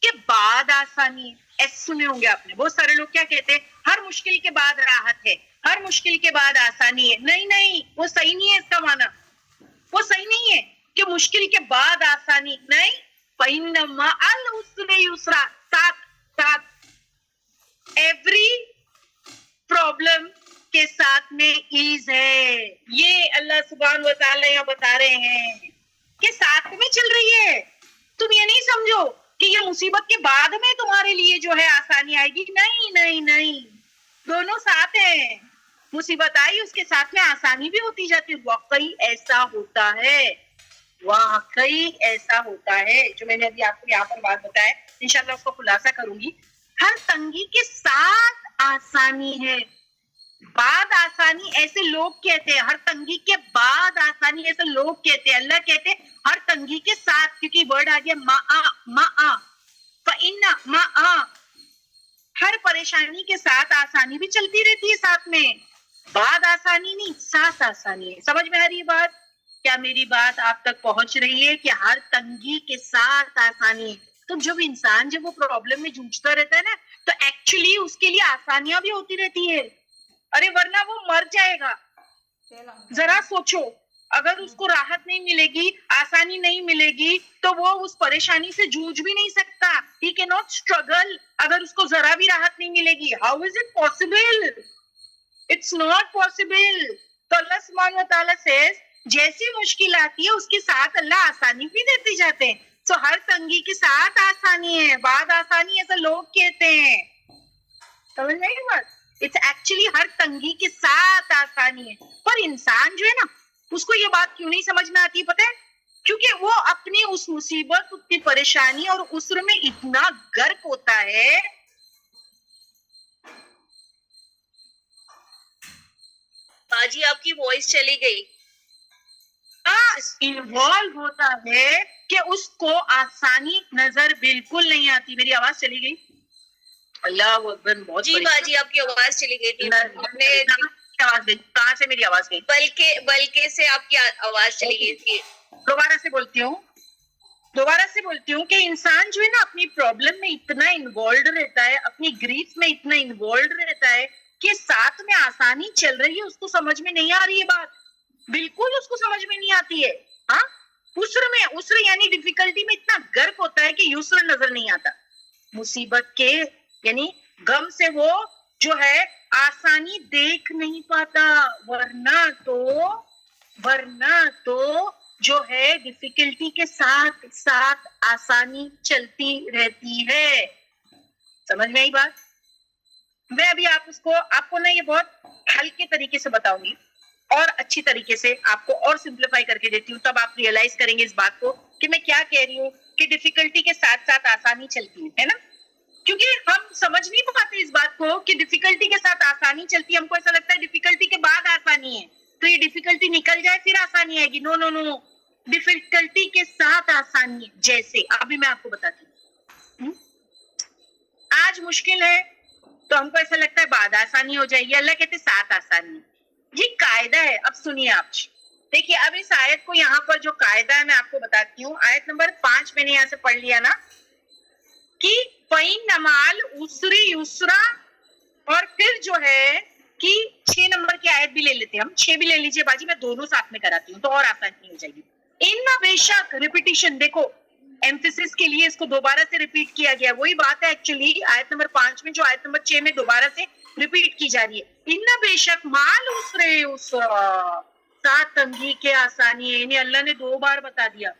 کے بعد آسانی ہے. ایسے سنے ہوں گے آپ نے. بہت سارے لوگ کیا کہتے ہیں؟ ہر مشکل کے بعد راحت ہے, ہر مشکل کے بعد آسانی ہے. نہیں نہیں, وہ صحیح نہیں ہے. اس کا معنی وہ صحیح نہیں ہے کہ مشکل کے بعد آسانی. نہیں, فَإِنَّ مَعَ الْعُسْرِ يُسْرًا, ساتھ ایوری پرابلم کے ساتھ میں ایز ہے. یہ اللہ سبحانہ و تعالیٰ یہاں بتا رہے ہیں کہ ساتھ میں چل رہی ہے. تم یہ نہیں سمجھو کہ یہ مصیبت کے بعد میں تمہارے لیے جو ہے آسانی آئے گی. نہیں نہیں نہیں, دونوں ساتھ ہیں. مصیبت آئی, اس کے ساتھ میں آسانی بھی ہوتی جاتی ہے. واقعی ایسا ہوتا ہے, واقعی ایسا ہوتا ہے. جو میں نے ابھی آپ کو یہاں پر بات بتایا, انشاءاللہ اس کو خلاصہ کروں گی. ہر تنگی کے ساتھ آسانی ہے. بعد آسانی ایسے لوگ کہتے ہیں, ہر تنگی کے بعد آسانی ایسے لوگ کہتے ہیں. اللہ کہتے ہیں ہر تنگی کے ساتھ, کیونکہ ورڈ آ گیا مَعَ فَإِنَّ مَعَ, ہر پریشانی کے ساتھ آسانی بھی چلتی رہتی ہے ساتھ میں. بعد آسانی نہیں, ساتھ آسانی ہے. سمجھ میں آ رہی ہے بات؟ کیا میری بات آپ تک پہنچ رہی ہے کہ ہر تنگی کے ساتھ آسانی ہے؟ تو جب انسان جب وہ پرابلم میں جوجھتا رہتا ہے نا, تو ایکچولی اس کے لیے آسانیاں بھی ہوتی رہتی ہے. ارے ورنہ وہ مر جائے گا. ذرا سوچو, اگر اس کو راحت نہیں ملے گی, آسانی نہیں ملے گی, تو وہ اس پریشانی سے جوجھ بھی نہیں سکتا. He cannot struggle اگر اس کو ذرا بھی راحت نہیں ملے گی. How is it possible? It's not possible. تو اللہ سبحانہ و تعالیٰ says جیسی مشکل آتی ہے اس کے ساتھ اللہ آسانی بھی دیتے جاتے ہیں. تو ہر تنگی کے ساتھ آسانی ہے, بعد آسانی ایسا لوگ کہتے ہیں. سمجھ میں آئی بات؟ اٹس ایکچولی ہر تنگی کے ساتھ آسانی ہے. پر انسان جو ہے نا, اس کو یہ بات کیوں نہیں سمجھ میں آتی پتہ ہے؟ کیونکہ وہ اپنی اس مصیبت, اتنی پریشانی اور عسر میں اتنا غرق ہوتا ہے. باجی آپ کی وائس چلی گئی. انوالو ہوتا ہے کہ اس کو آسانی نظر بالکل نہیں آتی. میری آواز چلی گئی؟ اللہ اکبر, بہت جی باجی آپ کی آواز چلی گئی تھی. آواز گئی کہاں سے؟ میری آواز گئی بلکہ سے آپ کی آواز چلی گئی تھی. دوبارہ سے بولتی ہوں کہ انسان جو ہے نا اپنی پرابلم میں اتنا انوالوڈ رہتا ہے, اپنی گریف میں اتنا انوالوڈ رہتا ہے کہ ساتھ میں آسانی چل رہی ہے, اس کو سمجھ میں نہیں آ رہی ہے بات. بالکل اس کو سمجھ میں نہیں آتی ہے. ہاں, عسر یعنی ڈیفیکلٹی میں اتنا غرق ہوتا ہے کہ یسر نظر نہیں آتا. مصیبت کے یعنی غم سے وہ جو ہے آسانی دیکھ نہیں پاتا. ورنہ تو جو ہے ڈیفیکلٹی کے ساتھ ساتھ آسانی چلتی رہتی ہے. سمجھ میں آئی بات؟ میں ابھی آپ کو نا یہ بہت ہلکے طریقے سے بتاؤں گی, اور اچھی طریقے سے آپ کو اور سمپلیفائی کر کے دیتی ہوں. تب آپ ریئلائز کریں گے اس بات کو کہ میں کیا کہہ رہی ہوں, کہ ڈیفیکلٹی کے ساتھ ساتھ آسانی چلتی ہے نا. کیونکہ ہم سمجھ نہیں پاتے اس بات کو کہ ڈیفیکلٹی کے ساتھ آسانی چلتی ہے. ہم کو ایسا لگتا ہے ڈیفیکلٹی کے بعد آسانی ہے, تو یہ ڈیفیکلٹی نکل جائے پھر آسانی آئے گی. نو نو نو, ڈیفیکلٹی کے ساتھ آسانی ہے. جیسے ابھی میں آپ کو بتاتی ہوں, آج مشکل ہے تو ہم کو ایسا لگتا ہے بعد آسانی ہو جائے گی. اللہ کہتے ساتھ آسانی. یہ قاعدہ ہے. اب سنیے آپ, دیکھیے اب اس آیت کو یہاں پر جو قاعدہ ہے میں آپ کو بتاتی ہوں. آیت نمبر 5 میں نے یہاں سے پڑھ لیا نا کہ فَإِنَّ مَعَ الْعُسْرِ يُسْرًا, اور پھر جو ہے کہ 6 نمبر کی آیت بھی لے لیتے ہیں ہم. 6 بھی لے لیجیے باجی, میں دونوں ساتھ میں کراتی ہوں تو اور آسانی ہو جائے گی. ان بے شک, ریپیٹیشن دیکھو, ایمفیسس کے لیے اس کو دوبارہ سے ریپیٹ کیا گیا. وہی بات ہے ایکچولی آیت نمبر 5 میں جو آیت نمبر 6 میں دوبارہ سے ریپیٹ کی جا رہی ہے. ان بے شک مال عسر یسرا, ساتھ تنگی کے آسانی ہے. یعنی اللہ نے 2 بار بتا دیا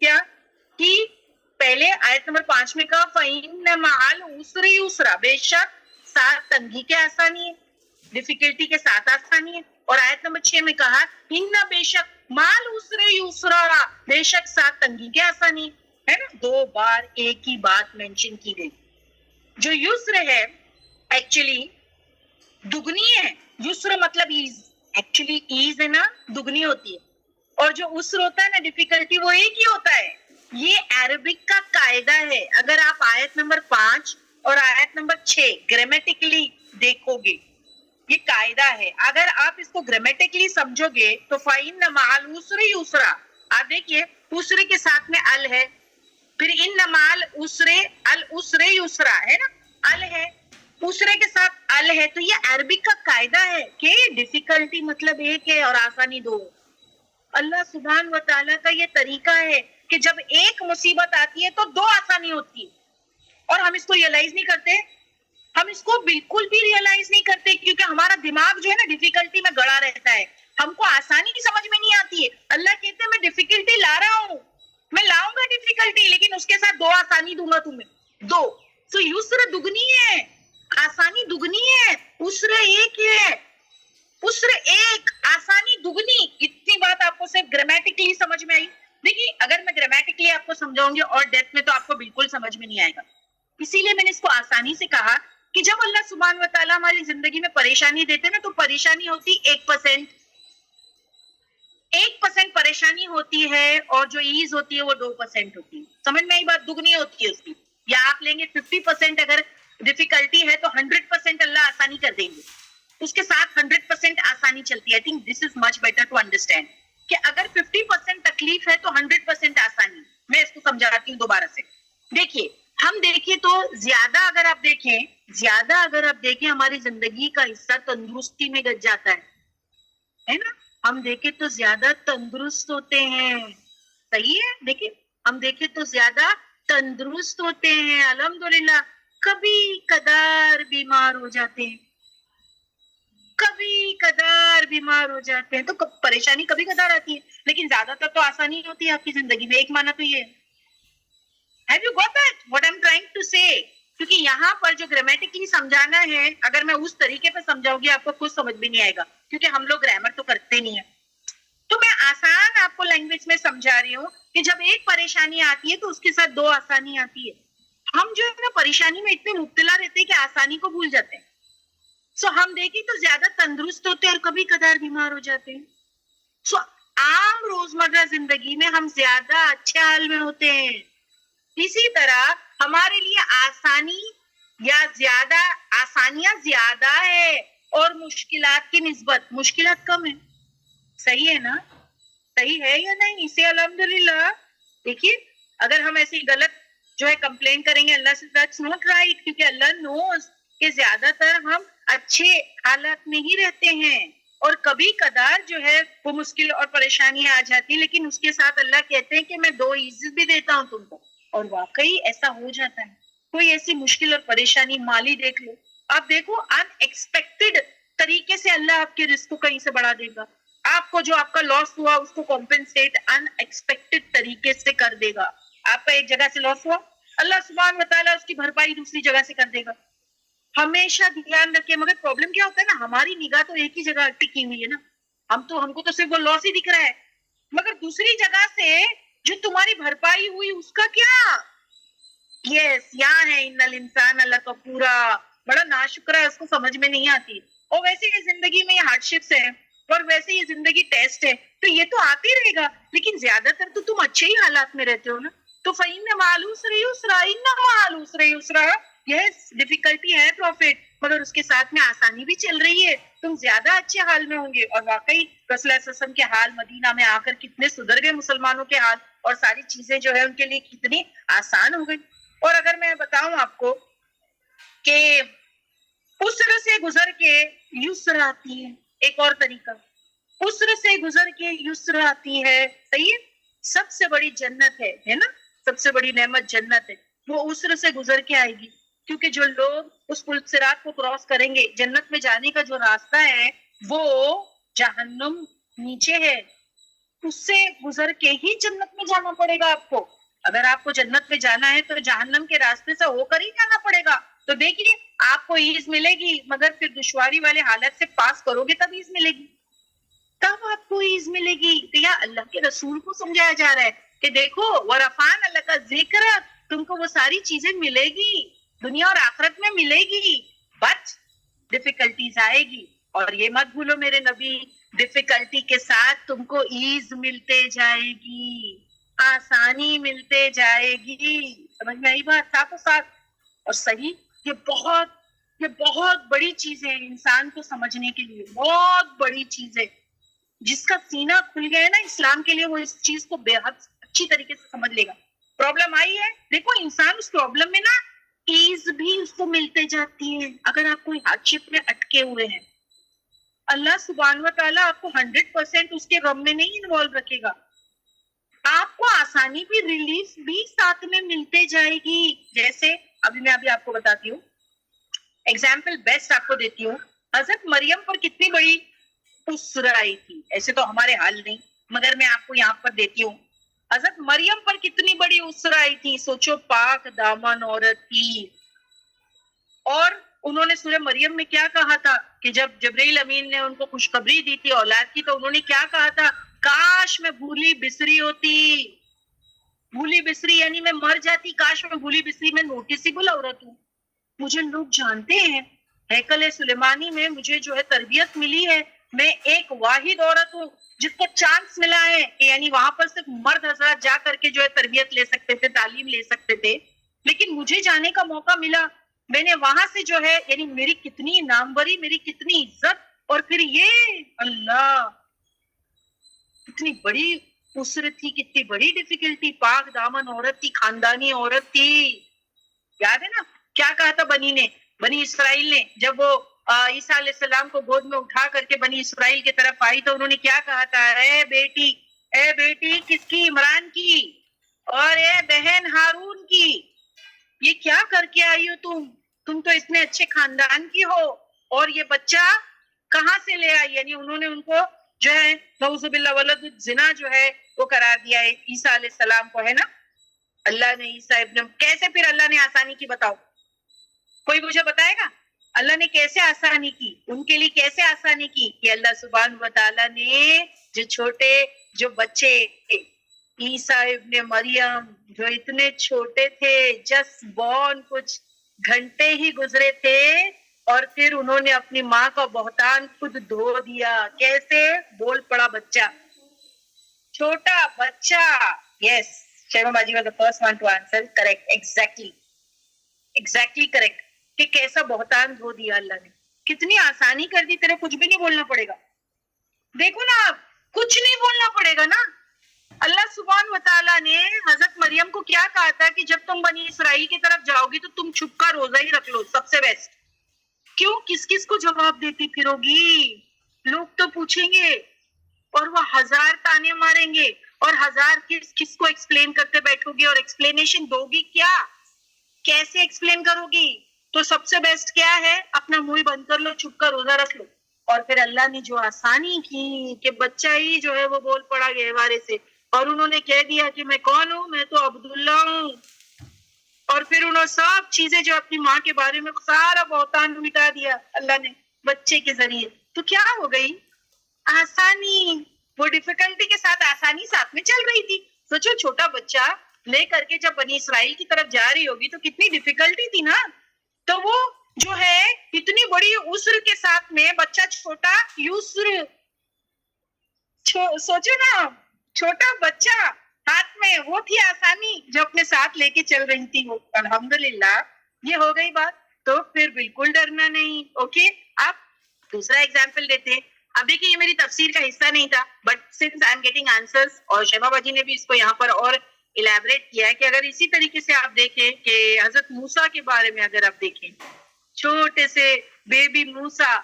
کیا, کہ پہلے آیت نمبر 5 میں کہا فَإِنَّ مَعَ الْعُسْرِ يُسْرًا, بے شک ساتھ تنگی کے آسانی ہے, ڈیفیکلٹی کے ساتھ آسانی ہے. اور آیت نمبر 6 میں کہا ان بے شک مال عسر یسرا, بے شک ساتھ تنگی کے آسانی ہے نا. 2 بار ایک ہی بات مینشن کی گئی. جو یسر ہے ایکچولی دگنی ہے. یسر مطلب ایز, ایکچولی ایز ہے نا دگنی ہوتی ہے, اور جو عسر ہوتا ہے نا ڈیفیکلٹی, وہ ایک ہی ہوتا ہے. یہ عربک کا قاعدہ ہے. اگر آپ آیت نمبر 5 اور آیت نمبر 6 گرامیٹیکلی دیکھو گے، یہ قاعدہ ہے. اگر آپ اس کو گرامیٹیکلی سمجھو گے تو فَإِنَّ مَعَ الْعُسْرِ يُسْرًا. آپ دیکھیے عسر کے ساتھ میں ال ہے، پھر ان مال العسر یسرا ہے نا، ال ہے، اسرے کے ساتھ ال ہے. تو یہ عربک کا قاعدہ ہے کہ ڈیفیکلٹی مطلب ایک ہے اور آسانی دو. اللہ سبحان و تعالیٰ کا یہ طریقہ ہے کہ جب ایک مصیبت آتی ہے تو دو آسانی ہوتی ہے، اور ہم اس کو ریئلائز نہیں کرتے. ہم اس کو بالکل بھی ریئلائز نہیں کرتے کیونکہ ہمارا دماغ جو ہے نا ڈیفیکلٹی میں گڑا رہتا ہے. ہم کو آسانی سمجھ میں نہیں آتی ہے. اللہ کہتے ہیں میں ڈیفیکلٹی لا رہا ہوں، میں لاؤں گا ڈیفیکلٹی، لیکن اس کے ساتھ دو آسانی دوں گا تمہیں. دو تو یسر دگنی ہے، آسانی دگنی ہے، اسر ایک ہے، اسر ایک آسانی دگنی. اتنی بات آپ کو صرف گرامیٹکلی سمجھ میں آئی. دیکھیے اگر میں گرامیٹکلی آپ کو سمجھاؤں گی اور ڈیپتھ میں تو آپ کو بالکل سمجھ میں نہیں آئے گا. اسی لیے میں نے اس کو آسانی سے کہا کہ جب اللہ سبحانہ و تعالیٰ ہماری زندگی میں پریشانی دیتے نا تو پریشانی ہوتی 1%، 1% پریشانی ہوتی ہے، اور جو ایز ہوتی ہے وہ 2% ہوتی ہے. سمجھ میں آئی بات؟ دگنی ہوتی ہے اس کی. یا آپ لیں گے 50% اگر ڈیفیکلٹی ہے تو 100% اللہ آسانی کر دیں گے، اس کے ساتھ 100% آسانی چلتی ہے. I think this is much better to understand کہ اگر 50% تکلیف ہے تو 100% آسانی. میں اس کو سمجھاتی ہوں دوبارہ سے. دیکھیے ہم دیکھیں تو زیادہ اگر آپ دیکھیں ہماری زندگی کا حصہ تندرستی میں گچ جاتا ہے نا. ہم دیکھیں تو زیادہ تندرست ہوتے ہیں. صحیح ہے؟ دیکھیں ہم دیکھیں تو زیادہ تندرست ہوتے ہیں الحمدللہ. کبھی کدار بیمار ہو جاتے ہیں، کبھی کدار بیمار ہو جاتے ہیں. تو پریشانی کبھی کدار آتی ہے، لیکن زیادہ تر تو آسانی ہوتی ہے آپ کی زندگی میں. ایک معنی تو یہ ہے. Have you got that? What I'm trying to say? کیونکہ یہاں پر جو گرامیٹکلی سمجھانا ہے اگر میں اس طریقے پہ سمجھاؤں گی آپ کو کچھ سمجھ بھی نہیں آئے گا، کیونکہ ہم لوگ گرامر تو کرتے نہیں ہیں. تو میں آسان آپ کو لینگویج میں سمجھا رہی ہوں کہ جب ایک پریشانی آتی ہے تو اس کے ساتھ دو آسانی آتی ہے. ہم جو ہے نا پریشانی میں اتنے مبتلا رہتے ہیں کہ آسانی کو بھول جاتے ہیں. سو ہم دیکھیں تو زیادہ تندرست ہوتے ہیں اور کبھی کدار بیمار ہو جاتے ہیں. سو عام روزمرہ زندگی میں ہم زیادہ اچھے حال میں ہوتے ہیں. اسی طرح ہمارے لیے آسانیاں زیادہ ہے اور مشکلات کی نسبت مشکلات کم ہے. صحیح ہے نا؟ صحیح ہے یا نہیں؟ اسے الحمدللہ. دیکھیے اگر ہم ایسی غلط جو ہے کمپلین کریں گے اللہ سے that's not right، کیونکہ اللہ knows کہ زیادہ تر ہم اچھے حالات میں ہی رہتے ہیں اور کبھی کدار جو ہے وہ مشکل اور پریشانیاں آ جاتی، لیکن اس کے ساتھ اللہ کہتے ہیں کہ میں 2 عزت بھی دیتا ہوں تم کو. اور واقعی ایسا ہو جاتا ہے. کوئی ایسی مشکل اور پریشانی مالی دیکھ لو، آپ دیکھو ان ایکسپیکٹڈ طریقے سے اللہ آپ کے رزق کو کہیں سے بڑھا دے گا. آپ کو جو آپ کا لاس ہوا اس کو کمپنسیٹ ان ایکسپیکٹڈ طریقے سے کر دے گا. آپ کا ایک جگہ سے لاس ہوا، اللہ سبحانہ و تعالیٰ اس کی بھرپائی دوسری جگہ سے کر دے گا. ہمیشہ دھیان رکھے. مگر پرابلم کیا ہوتا ہے نا، ہماری نگاہ تو ایک ہی جگہ ٹکی ہوئی ہے نا. ہم کو تو صرف وہ لاس ہی دکھ رہا ہے، مگر دوسری جگہ سے جو تمہاری بھرپائی ہوئی اس کا کیا؟ یس یہاں ہے ان الانسان اللہ کا پورا بڑا ناشکرا ہے، اس کو سمجھ میں نہیں آتی. اور ویسے یہ زندگی میں یہ ہارڈ شپس ہے اور ویسے یہ زندگی ٹیسٹ ہے، تو یہ تو آتے رہے گا، لیکن زیادہ تر تو تم اچھے ہی حالات میں رہتے ہو نا. تو فَإِنَّ مَعَ الْعُسْرِ يُسْرًا، إِنَّ مَعَ الْعُسْرِ يُسْرًا. یس ڈیفیکلٹی ہے پروفٹ، مگر اس کے ساتھ میں آسانی بھی چل رہی ہے. تم زیادہ اچھے حال میں ہوں گے. اور واقعی رسول اللہ صلی اللہ علیہ وسلم کے حال مدینہ میں آ کر کتنے سدھر گئے مسلمانوں کے حال، اور ساری چیزیں جو ہے ان کے لیے کتنی آسان ہو گئی. اور اگر میں بتاؤں آپ کو کہ اسر سے گزر کے یسر آتی ہے، ایک اور طریقہ، اسر سے گزر کے یسر آتی ہے. صحیح ہے؟ سب سے بڑی جنت ہے نا، سب سے بڑی نعمت جنت ہے، وہ اسر سے گزر کے آئے گی. کیونکہ جو لوگ اس پل صراط کو کراس کریں گے، جنت میں جانے کا جو راستہ ہے وہ جہنم نیچے ہے، اس سے گزر کے ہی جنت میں جانا پڑے گا آپ کو. اگر آپ کو جنت میں جانا ہے تو جہنم کے راستے سے ہو کر ہی جانا پڑے گا. تو دیکھیے آپ کو ایز ملے گی، مگر پھر دشواری والے حالت سے پاس کرو گے تب ایز ملے گی، تب آپ کو ایز ملے گی. تو یا اللہ کے رسول کو سمجھایا جا رہا ہے کہ دیکھو ورفان اللہ کا ذکر، تم کو وہ ساری چیزیں ملے گی، دنیا اور آخرت میں ملے گی، بٹ ڈیفیکلٹیز آئے گی. اور یہ مت بھولو میرے نبی، ڈیفیکلٹی کے ساتھ تم کو ایز ملتے جائے گی. آسانی ملتے جائے گی. سمجھ میں آئی بات؟ ساتھ ساتھ اور صحیح. یہ بہت بڑی چیز ہے انسان کو سمجھنے کے لیے, بہت بڑی چیز ہے. جس کا سینہ کھل گیا ہے نا اسلام کے لیے, وہ اس چیز کو بے حد اچھی طریقے سے سمجھ لے گا. پرابلم آئی ہے, دیکھو انسان اس پرابلم میں نا ایز بھی اس کو ملتے جاتی ہے. اگر آپ کوئی ہارڈ شپ میں اٹکے ہوئے ہیں, اللہ سبحانہ و تعالیٰ آپ کو 100% اس کے غم میں نہیں انوالو رکھے گا. آپ کو آسانی بھی, ریلیف بھی ساتھ میں ملتے جائے گی. جیسے میں آپ کو بتاتی ہوں, ایگزامپل بیسٹ آپ کو دیتی ہوں. حضرت مریم پر کتنی بڑی اسر آئی تھی. ایسے تو ہمارے حال نہیں, مگر میں آپ کو یہاں پر دیتی ہوں. حضرت مریم پر کتنی بڑی اسر آئی تھی. سوچو, پاک دامن عورت تھی. اور انہوں نے سورہ مریم میں کیا کہا تھا کہ جب جبرائیل امین نے ان کو خوشخبری دی تھی اولاد کی, تو انہوں نے کیا کہا تھا, کاش میں بھولی بسری ہوتی. بھولی بسری یعنی میں مر جاتی, کاش میں بھولی بسری, میں نوٹسیبل عورت ہوں. مجھے لوگ جانتے ہیں, ہیکل سلیمانی میں مجھے جو ہے تربیت ملی ہے. میں ایک واحد عورت ہوں جس کو چانس ملا ہے کہ یعنی وہاں پر صرف مرد حضرات جا کر کے جو ہے تربیت لے سکتے تھے, تعلیم لے سکتے تھے. لیکن مجھے جانے کا موقع ملا. میں نے وہاں سے جو ہے یعنی میری کتنی ناموری, میری کتنی عزت, اور پھر یہ اللہ کتنی بڑی اسرت تھی, کتنی بڑی ڈیفیکلٹی. پاک دامن عورت تھی, خاندانی عورت تھی. یاد ہے نا کیا کہا تھا بنی اسرائیل نے جب وہ عیسیٰ علیہ السلام کو گود میں اٹھا کر کے بنی اسرائیل کی طرف آئی, تو انہوں نے کیا کہا تھا, اے بیٹی کس کی, عمران کی, اور اے بہن ہارون کی, یہ کیا کر کے آئی ہو تم تو اتنے اچھے خاندان کی ہو, اور یہ بچہ کہاں سے لے آئی. یعنی انہوں نے ان کو جو ہے نعوذ باللہ ولد الزنا جو ہے وہ قرار دیا ہے عیسیٰ علیہ السلام کو, ہے نا. اللہ نے عیسیٰ ابن, کیسے پھر اللہ نے آسانی کی, بتاؤ کوئی مجھے بتائے گا اللہ نے کیسے آسانی کی, ان کے لیے کیسے آسانی کی. کہ اللہ سبحانہ و تعالیٰ نے جو بچے عیسیٰ ابن مریم جو اتنے چھوٹے تھے, جسٹ بورن, کچھ گھنٹے ہی گزرے تھے, اور پھر انہوں نے اپنی ماں کا بہتان خود دھو دیا. کیسے, بول پڑا بچہ, چھوٹا بچہ. یس, شیما باجی was the first one to answer. Correct, exactly correct. کہ کیسا بہتان دھو دیا اللہ نے, کتنی آسانی کر دی, تیرے کچھ بھی نہیں بولنا پڑے گا. دیکھو نا, آپ کچھ نہیں بولنا پڑے گا نا. اللہ سبحانہ و تعالیٰ نے حضرت مریم کو کیا کہا تھا کہ جب تم بنی اسرائیل کی طرف جاؤ گی تو تم چھپ کا روزہ ہی رکھ لو, سب سے بیسٹ. کیوں, کس کو جواب دیتی پھرو گی, لوگ تو پوچھیں گے, اور وہ 1000 تانے ماریں گے, اور 1000 کس کو ایکسپلین کرتے بیٹھو گی, اور ایکسپلینیشن دو گی کیا, کیسے ایکسپلین کرو گی. تو سب سے بیسٹ کیا ہے, اپنا منہ بند کر لو, چھپ کر روزہ رکھ لو. اور پھر اللہ نے جو آسانی کی کہ بچہ ہی جو ہے وہ بول پڑا گہوارے سے, اور انہوں نے کہہ دیا کہ میں کون ہوں, میں تو عبداللہ ہوں. اور پھر انہوں سب چیزیں جو اپنی ماں کے بارے میں سارا بہتان مٹا دیا اللہ نے بچے کے ذریعے. تو کیا ہو گئی, آسانی. وہ ڈیفیکلٹی کے ساتھ آسانی ساتھ میں چل رہی تھی. سوچو, چھوٹا بچہ لے کر کے جب بنی اسرائیل کی طرف جا رہی ہوگی تو کتنی ڈیفیکلٹی تھی نا. تو وہ جو ہے اتنی بڑی اسر کے ساتھ میں بچہ چھوٹا یسر, سوچو نا, چھوٹا بچہ ہاتھ میں, وہ تھی آسانی جو اپنے ساتھ لے کے چل رہی تھی وہ. الحمدللہ یہ ہو گئی بات. تو پھر بالکل ڈرنا نہیں. اوکے, آپ دوسرا ایگزامپل دیتے ہیں. اب دیکھیے, یہ میری تفسیر کا حصہ نہیں تھا, but since I am getting answers, اور شیما باجی نے بھی اس کو یہاں پر اور الیبریٹ کیا ہے کہ اگر اسی طریقے سے آپ دیکھیں کہ حضرت موسیٰ کے بارے میں اگر آپ دیکھیں, چھوٹے سے بیبی موسیٰ,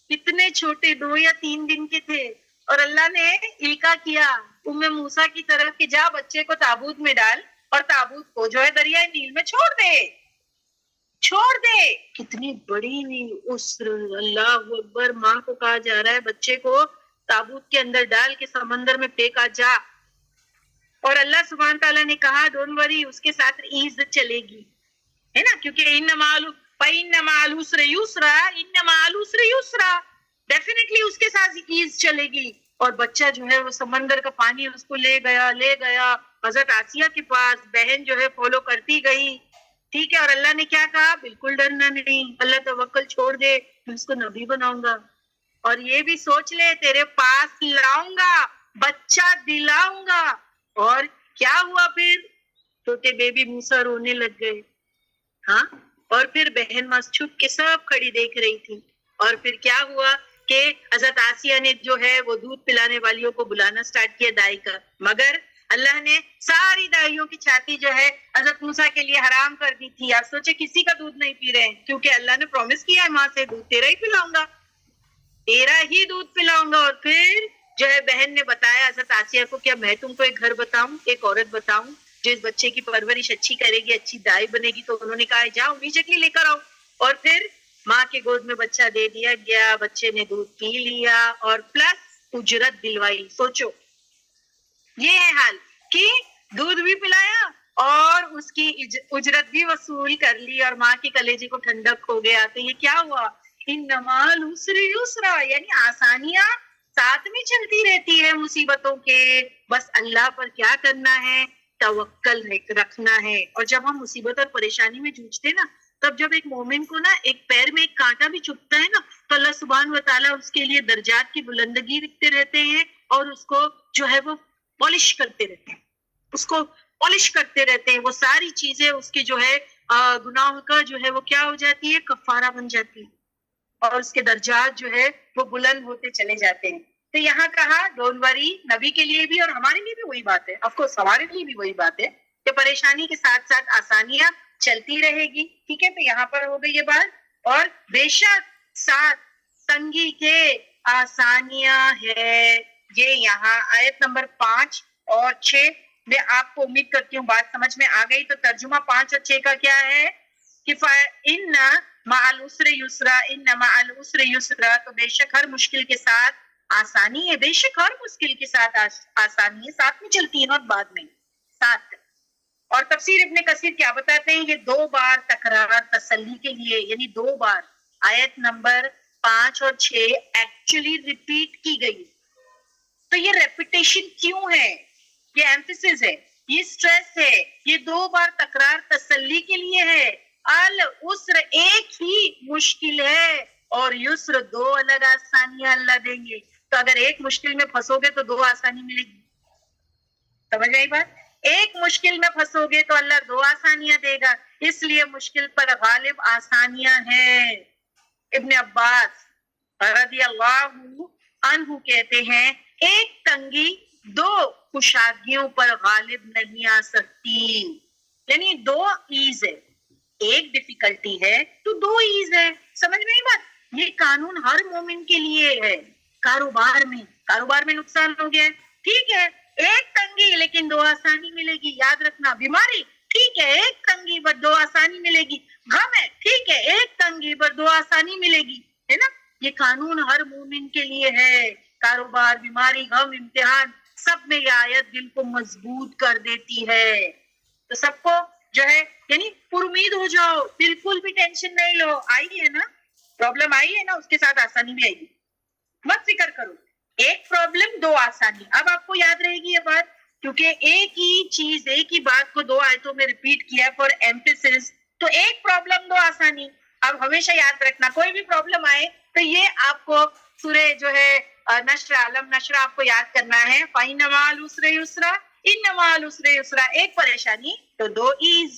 کتنے چھوٹے, 2 یا 3 دن کے تھے, اور اللہ نے القا کیا موسیٰ کی طرف کہ جا بچے کو تابوت میں ڈال, اور تابوت کو جو ہے دریائے نیل میں چھوڑ دے. کتنی بڑی اسر, اللہ اکبر. ماں کو کہا جا رہا ہے بچے کو تابوت کے اندر ڈال کے سمندر میں پھینکا جا, اور اللہ سبحانہ تعالیٰ نے کہا ڈونٹ وری, اس کے ساتھ ایز چلے گی, ہے نا, کیونکہ ان مع العسر یسرا, ان مع العسر یسرا, ڈیفینیٹلی اس کے ساتھ ایز چلے گی. اور بچہ جو ہے وہ سمندر کا پانی اس کو لے گیا حضرت آسیہ کے پاس, بہن جو ہے فالو کرتی گئی, ٹھیک ہے. اور اللہ نے کیا کہا, بالکل ڈرنا نہیں, اللہ توکل چھوڑ دے, میں اس کو نبی بناؤں گا, اور یہ بھی سوچ لے تیرے پاس لاؤں گا, بچہ دلاؤں گا, اور کیا ہوا پھر؟ چھوٹے بیبی موسیٰ رونے لگ گئے. ہاں، اور پھر بہن ماں چھپ کے سب کھڑی دیکھ رہی تھی. اور پھر کیا ہوا کہ حضرت آسیہ نے جو ہے وہ دودھ پلانے والیوں کو بلانا سٹارٹ کیا دائی کا، مگر اللہ نے ساری دائیوں کی چھاتی جو ہے حضرت موسیٰ کے لیے حرام کر دی تھی. آپ سوچے کسی کا دودھ نہیں پی رہے ہیں، کیونکہ اللہ نے پرومس کیا ہے ماں سے دودھ تیرا ہی پلاؤں گا، تیرا ہی دودھ پلاؤں گا. اور پھر جو ہے بہن نے بتایا حضرت آسیہ کو، کیا میں تم کو ایک گھر بتاؤں، ایک عورت بتاؤں جو اس بچے کی پرورش اچھی کرے گی، اچھی دائی بنے گی. تو انہوں نے کہا جاؤ امیڈیٹلی لے کر آؤ. اور پھر ماں کے گود میں بچہ دے دیا گیا، بچے نے دودھ پی لیا اور پلس اجرت دلوائی. سوچو یہ ہے حال کہ دودھ بھی پلایا اور اس کی اجرت بھی وصول کر لی، اور ماں کی کلیجے کو ٹھنڈک ہو گیا. تو یہ کیا ہوا؟ انما العسر یسرا، یعنی آسانیاں ساتھ میں چلتی رہتی ہے مصیبتوں کے. بس اللہ پر کیا کرنا ہے؟ توکل رکھنا ہے. اور جب ہم مصیبت اور پریشانی میں جوجھتے نا، تب جب ایک مومن کو نا ایک پیر میں ایک کانٹا بھی چبھتا ہے نا، تو اللہ سبحانہ و تعالیٰ اس کے لیے درجات کی بلندگی رکھتے رہتے ہیں اور اس کو جو ہے وہ پالش کرتے رہتے ہیں، اس کو پالش کرتے رہتے ہیں. وہ ساری چیزیں اس کی جو ہے گناہوں کا جو ہے وہ کیا ہو جاتی ہے؟ کفارہ بن جاتی ہے، اور اس کے درجات جو ہے وہ بلند ہوتے چلے جاتے ہیں. تو یہاں کہا ڈونٹ وری، نبی کے لیے بھی اور ہمارے لیے بھی وہی بات ہے، آف کورس ہمارے لیے بھی وہی بات ہے کہ پریشانی کے ساتھ ساتھ آسانیاں چلتی رہے گی. ٹھیک ہے، تو یہاں پر ہو گئی یہ بات. اور بے شک ساتھ تنگی کے آسانیاں ہے. یہ یہاں آیت نمبر 5 اور 6 میں آپ کو امید کرتی ہوں بات سمجھ میں آ گئی. تو ترجمہ 5 اور 6 کا کیا ہے کہ ان مع العسر یسرا، ان مع العسر یسرا، تو بے شک ہر مشکل کے ساتھ آسانی ہے. بے شک ہر مشکل کے ساتھ آسانی ہے، ساتھ میں چلتی ہے، اور بعد میں ساتھ. اور تفسیر ابن کثیر کیا بتاتے ہیں؟ یہ 2 بار تکرار تسلی کے لیے، یعنی 2 بار آیت نمبر 5 اور 6 ایکچولی ریپیٹ کی گئی. تو یہ ریپیٹیشن کیوں ہے؟ یہ ایمفیسس ہے، یہ سٹریس ہے. یہ 2 بار تکرار تسلی کے لیے ہے. العسر ایک ہی مشکل ہے، اور یسر 2 الگ آسانیاں اللہ دیں گے. تو اگر ایک مشکل میں پھنسو گے تو 2 آسانی ملے گی. سمجھ آئی بات؟ ایک مشکل میں پھنسو گے تو اللہ 2 آسانیاں دے گا. اس لیے مشکل پر غالب آسانیاں ہیں. ابن عباس رضی اللہ عنہ کہتے ہیں ایک تنگی 2 کشادگیوں پر غالب نہیں آ سکتی. یعنی 2 ایز ہے، ایک ڈیفیکلٹی ہے تو 2 ایز ہے. سمجھ میں بات؟ یہ قانون ہر مومن کے لیے ہے. کاروبار میں نقصان ہو گیا، ٹھیک ہے، ایک تنگی لیکن 2 آسانی ملے گی. یاد رکھنا، بیماری ٹھیک ہے، ایک تنگی پر 2 آسانی ملے گی. غم ہے ٹھیک ہے، ایک تنگی پر 2 آسانی ملے گی، ہے نا. یہ قانون ہر مومن کے لیے ہے. کاروبار، بیماری، غم، امتحان، سب میں یہ آیت دل کو مضبوط کر دیتی ہے. تو سب کو جو ہے یعنی پرامید ہو جاؤ، بالکل بھی ٹینشن نہیں لو. آئی ہے نا پرابلم، آئی ہے نا، اس کے ساتھ آسانی بھی آئے گی، مت فکر کرو. ایک پرابلم 2 آسانی. اب آپ کو یاد رہے گی یہ بات، کیونکہ ایک ہی چیز، ایک ہی بات کو 2 آیتوں میں ریپیٹ کیا فار ایمفیسس. تو ایک پرابلم 2 آسانی. اب ہمیشہ یاد رکھنا، کوئی بھی پرابلم آئے تو یہ آپ کو سورہ جو ہے نشر، عالم نشر آپ کو یاد کرنا ہے. فَإِنَّ مَعَ الْعُسْرِ يُسْرًا، إِنَّ مَعَ الْعُسْرِ يُسْرًا. ایک پریشانی تو 2 ایز،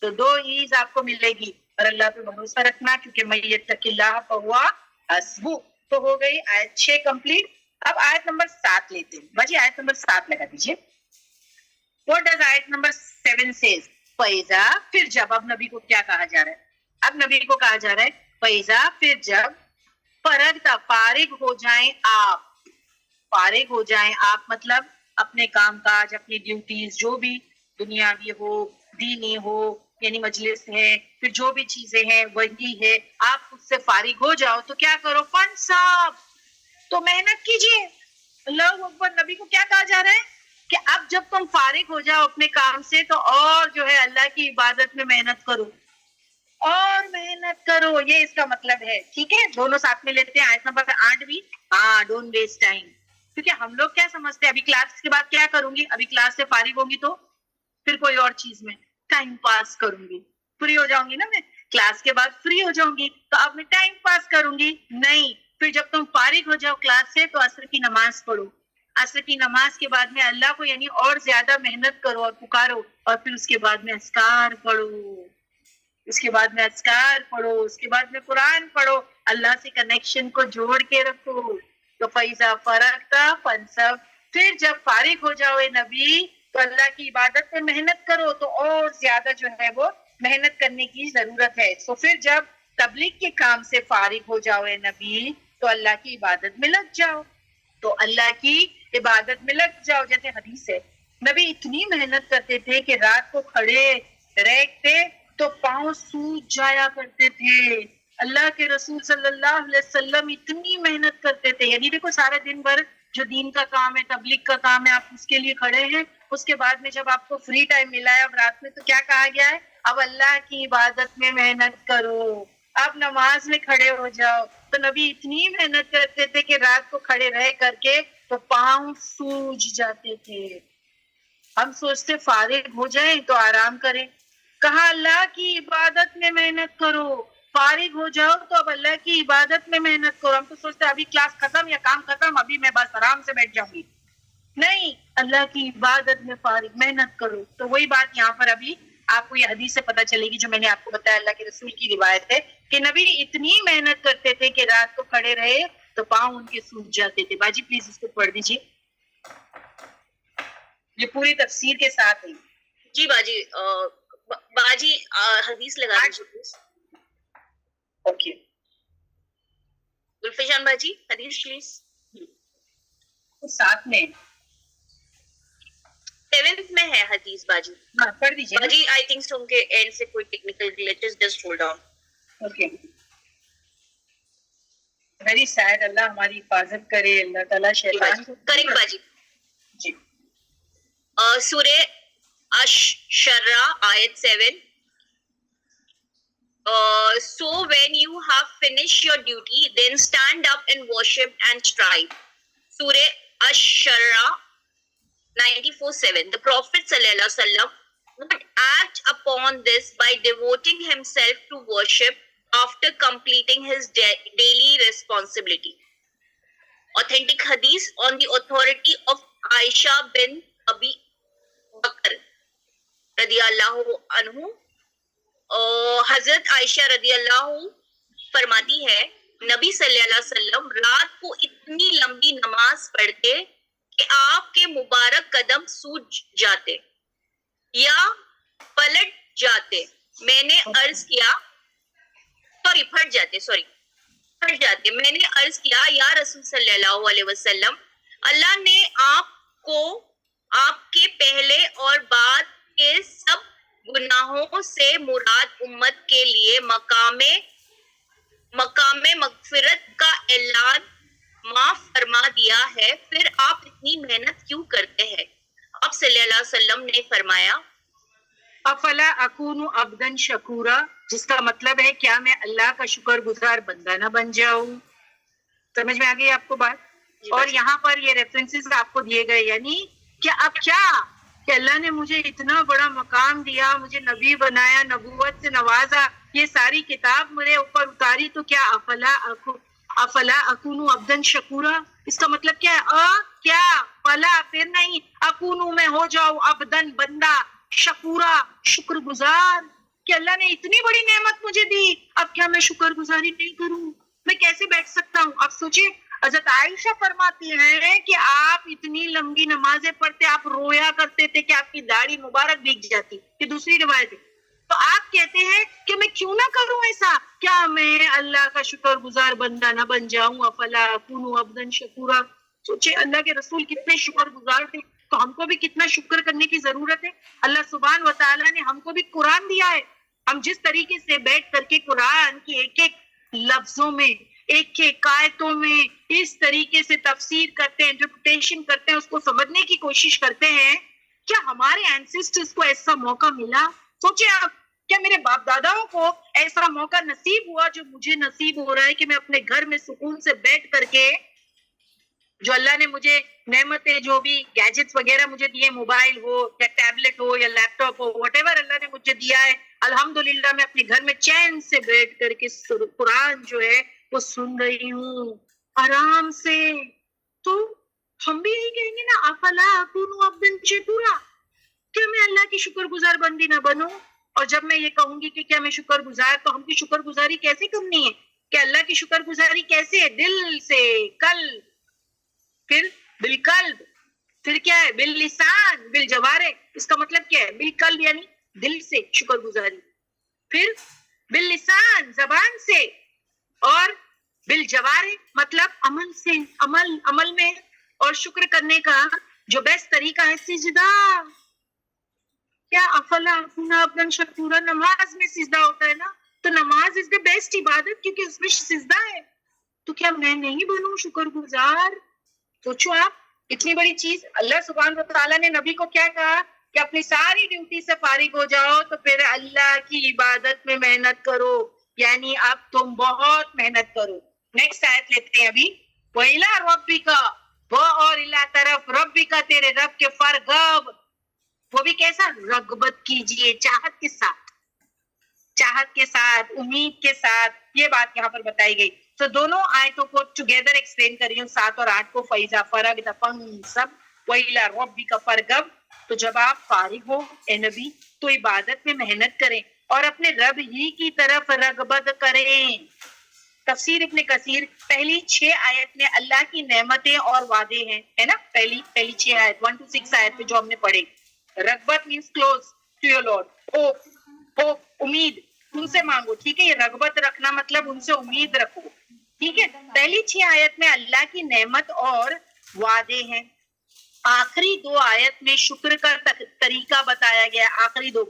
تو 2 ایز آپ کو ملے گی. اور اللہ پہ بھروسہ رکھنا، کیونکہ مَن يَتَّقِ اللَّهَ فَهُوَ حَسْبُهُ. تو ہو گئی آیت 6 کمپلیٹ. اب آیت نمبر 7 لیتے ہیں. باجی آیت نمبر 7 لگا دیجیے. What does آیت نمبر 7 says؟ فَإِذَا، پھر جب. اب نبی کو کیا کہا جا رہا ہے؟ اب نبی کو کہا جا رہا ہے فَإِذَا، پھر جب فرغت، فارغ ہو جائیں آپ. فارغ ہو جائیں آپ مطلب اپنے کام کاج، اپنی ڈیوٹیز، جو بھی دنیاوی ہو، دینی ہو، یعنی مجلس ہے، پھر جو بھی چیزیں ہیں وہی ہے، آپ اس سے فارغ ہو جاؤ تو کیا کرو؟ فَانْصَبْ، تو محنت کیجیے. اللہ اکبر. نبی کو کیا کہا جا رہا ہے کہ اب جب تم فارغ ہو جاؤ اپنے کام سے تو اور جو ہے اللہ کی عبادت میں محنت کرو، اور محنت کرو. یہ اس کا مطلب ہے. ٹھیک ہے، دونوں ساتھ میں لیتے ہیں. آیت نمبر 8 بھی. ہاں، ڈونٹ ویسٹ ٹائم. کیونکہ ہم لوگ کیا سمجھتے ہیں، ابھی کلاس کے بعد کیا کروں گی، ابھی کلاس سے فارغ ہوگی تو پھر کوئی اور چیز میں ٹائم پاس کروں گی، فری ہو جاؤں گی نا. میں کلاس کے بعد فری ہو جاؤں گی تو اب میں ٹائم پاس کروں گی. نہیں، پھر جب تم فارغ ہو جاؤ کلاس سے تو عصر کی نماز پڑھو. عصر کی نماز کے بعد میں اللہ کو یعنی اور زیادہ محنت کرو اور پکارو, اور پھر اس کے بعد میں اذکار پڑھو, اس کے بعد میں اذکار پڑھو, اس کے بعد میں قرآن پڑھو, اللہ سے کنیکشن کو جوڑ کے رکھو. تو فیضا فرغت فانصب, پھر جب فارغ ہو جاؤ اے نبی تو اللہ کی عبادت پہ محنت کرو. تو اور زیادہ جو ہے وہ محنت کرنے کی ضرورت ہے. تو پھر جب تبلیغ کے کام سے فارغ ہو جاؤ اے نبی تو اللہ کی عبادت میں لگ جاؤ. تو اللہ کی عبادت میں لگ جاؤ. جیسے حدیث ہے, نبی اتنی محنت کرتے تھے کہ رات کو کھڑے رہتے تو پاؤں سوج جایا کرتے تھے. اللہ کے رسول صلی اللہ علیہ وسلم اتنی محنت کرتے تھے. یعنی دیکھو سارا دن بھر جو دین کا کام ہے, تبلیغ کا کام ہے, آپ اس کے لیے کھڑے ہیں. اس کے بعد میں جب آپ کو فری ٹائم ملا ہے اب رات میں, تو کیا کہا گیا ہے, اب اللہ کی عبادت میں محنت کرو, اب نماز میں کھڑے ہو جاؤ. تو نبی اتنی محنت کرتے تھے کہ رات کو کھڑے رہ کر کے تو پاؤں سوج جاتے تھے. ہم سوچتے فارغ ہو جائیں تو آرام کریں. کہا اللہ کی عبادت میں محنت کرو. فارغ ہو جاؤ تو اب اللہ کی عبادت میں محنت کرو. ہم تو سوچتے ابھی کلاس ختم یا کام ختم, ابھی میں بس آرام سے بیٹھ جاؤں گی. نہیں, اللہ کی عبادت میں فارغ محنت کرو. تو وہی بات یہاں پر ابھی آپ کو یہ حدیث سے پتہ چلے گی جو میں نے آپ کو بتایا. اللہ کے رسول کی روایت ہے کہ نبی اتنی محنت کرتے تھے کہ رات کو کھڑے رہے تو پاؤں ان کے سوج جاتے تھے. باجی پلیز اس کو پڑھ دیجیے, یہ پوری تفسیر کے ساتھ ہے. جی باجی, باجی حدیث لگا دیجیے پلیز. اوکے, گلفشان باجی حدیث پلیز. ساتھ میں 7th میں ہے حدیث باجی. ہاں پڑھ دیجیے. باجی آئی تھنک سو کے اینڈ سے کوئی technical glitches, just hold on. Okay, very sad. اللہ ہماری حفاظت کرے, اللہ تعالیٰ شیطان کو. کریکٹ باجی. جی, سورہ الشرع آیت 7. So when you have finished your duty, then stand up and worship and strive. Surah Ash-Shara 94:7. The Prophet sallallahu alaihi wasallam would act upon this by devoting himself to worship after completing his daily responsibility. Authentic hadith on the authority of Aisha bin Abi Bakr radiyallahu anhu. حضرت عائشہ رضی اللہ فرماتی ہے نبی صلی اللہ علیہ وسلم رات کو اتنی لمبی نماز پڑھتے کہ آپ کے مبارک قدم سوج جاتے یا پلٹ جاتے. میں نے عرض کیا پھٹ جاتے. میں نے عرض کیا یا رسول صلی اللہ علیہ وسلم, اللہ نے آپ کو آپ کے پہلے اور بعد کے سب گناہوں سے مراد امت کے لیے مقام مغفرت کا اعلان معاف فرما دیا ہے, پھر آپ اتنی محنت کیوں کرتے ہیں؟ آپ صلی اللہ علیہ وسلم نے فرمایا افلا اکون عبدا شکورا, جس کا مطلب ہے کیا میں اللہ کا شکر گزار بندہ نہ بن جاؤں. سمجھ میں آ گئی آپ کو بات؟ اور یہاں پر یہ ریفرنسز آپ کو دیے گئے, یعنی کہ اب کیا کہ اللہ نے مجھے اتنا بڑا مقام دیا, مجھے نبی بنایا, نبوت سے نوازا, یہ ساری کتاب میرے اوپر اتاری, تو کیا افلا اکون عبدا شکورا, اس کا مطلب کیا ہے؟ کیا فلا پھر نہیں, اکون میں ہو جاؤ عبدن بندہ, شکورا شکر گزار, کہ اللہ نے اتنی بڑی نعمت مجھے دی, اب کیا میں شکر گزاری نہیں کروں؟ میں کیسے بیٹھ سکتا ہوں؟ آپ سوچیں, حضرت عائشہ فرماتی ہیں کہ آپ اتنی لمبی نمازیں پڑھتے, آپ رویا کرتے تھے کہ آپ کی داڑھی مبارک بھیگ جاتی. یہ دوسری روایت ہے. تو آپ کہتے ہیں کہ میں کیوں نہ کروں ایسا, کیا میں اللہ کا شکر گزار بندہ نہ بن جاؤں؟ افلا اکون عبدا شکورا. سوچے اللہ کے رسول کتنے شکر گزار تھے, تو ہم کو بھی کتنا شکر کرنے کی ضرورت ہے. اللہ سبحانہ و تعالیٰ نے ہم کو بھی قرآن دیا ہے, ہم جس طریقے سے بیٹھ کر کے قرآن کی ایک ایک لفظوں میں, ایک ایک آیتوں میں اس طریقے سے تفسیر کرتے ہیں, انٹرپریٹیشن کرتے ہیں, اس کو سمجھنے کی کوشش کرتے ہیں, کیا ہمارے اینسسٹرز کو ایسا موقع ملا؟ سوچیں آپ, کیا میرے باپ داداؤں کو ایسا موقع نصیب ہوا جو مجھے نصیب ہو رہا ہے کہ میں اپنے گھر میں سکون سے بیٹھ کر کے جو اللہ نے مجھے نعمتیں, جو بھی گیجٹس وغیرہ مجھے دیے, موبائل ہو یا ٹیبلٹ ہو یا لیپ ٹاپ ہو, واٹ ایور اللہ نے مجھے دیا ہے, الحمدللہ میں اپنے گھر میں چین سے بیٹھ کر کے قرآن جو ہے وہ سن رہی ہوں آرام سے. تو ہم بھی یہی کہیں گے نا افلا اکون عبدا شکورا, کیا میں اللہ کی شکر گزار بندی نہ بنوں؟ اور جب میں یہ کہوں گی کہ کیا میں شکر گزار, تو ہم کی شکر گزاری کیسے کرنی ہے, کہ اللہ کی شکر گزاری کیسے ہے؟ دل سے, قلب, پھر بالقلب, پھر کیا ہے باللسان, بالجوارح. اس کا مطلب کیا ہے؟ بالقلب یعنی دل سے شکر گزاری, پھر باللسان زبان سے, اور بالجوارح مطلب عمل سے, عمل میں. اور شکر کرنے کا جو بیسٹ طریقہ ہے سجدہ. کیا افلا اکون عبدا شکورا, نماز میں سجدہ ہوتا ہے نا, تو نماز از دا بیسٹ عبادت کیونکہ اس میں سجدہ ہے. تو کیا میں نہیں بنوں شکر گزار؟ سوچو آپ, اتنی بڑی چیز. اللہ سبحانہ وتعالیٰ نے نبی کو کیا کہا کہ اپنی ساری ڈیوٹی سے فارغ ہو جاؤ تو پھر اللہ کی عبادت میں محنت کرو, یعنی اب تم بہت محنت کرو. نیکسٹ آیت لیتے ہیں ابھی. وَإِلَىٰ رَبِّكَ, وہ اور اللہ طرف, ربک تیرے رب کے, فرغب, وہ بھی کیسا؟ رغبت کیجئے, چاہت کے ساتھ, چاہت کے ساتھ, امید کے ساتھ. یہ بات یہاں پر بتائی گئی. تو دونوں آیتوں کو ٹوگیدر ایکسپلین کر رہی ہوں, 7 اور 8 کو. فَإِذَا فَرَغْتَ فَانصَبْ وَإِلَىٰ رَبِّكَ فَارْغَب. تو جب آپ فارغ ہو اے نبی تو عبادت میں محنت کریں اور اپنے رب ہی کی طرف رغبت کریں. تفسیر ابن کثیر, پہلی 6 آیت میں اللہ کی نعمتیں اور وعدے ہیں, ہے نا, پہلی 6 آیت 1 to 6 آیت میں جو ہم نے پڑھے. رغبت means close to your Lord. hope, امید, ان سے مانگو, ٹھیک ہے. یہ رغبت رکھنا مطلب ان سے امید رکھو, ٹھیک ہے. پہلی 6 آیت میں اللہ کی نعمت اور وعدے ہیں. آخری 2 آیت میں شکر کا طریقہ بتایا گیا. آخری 2,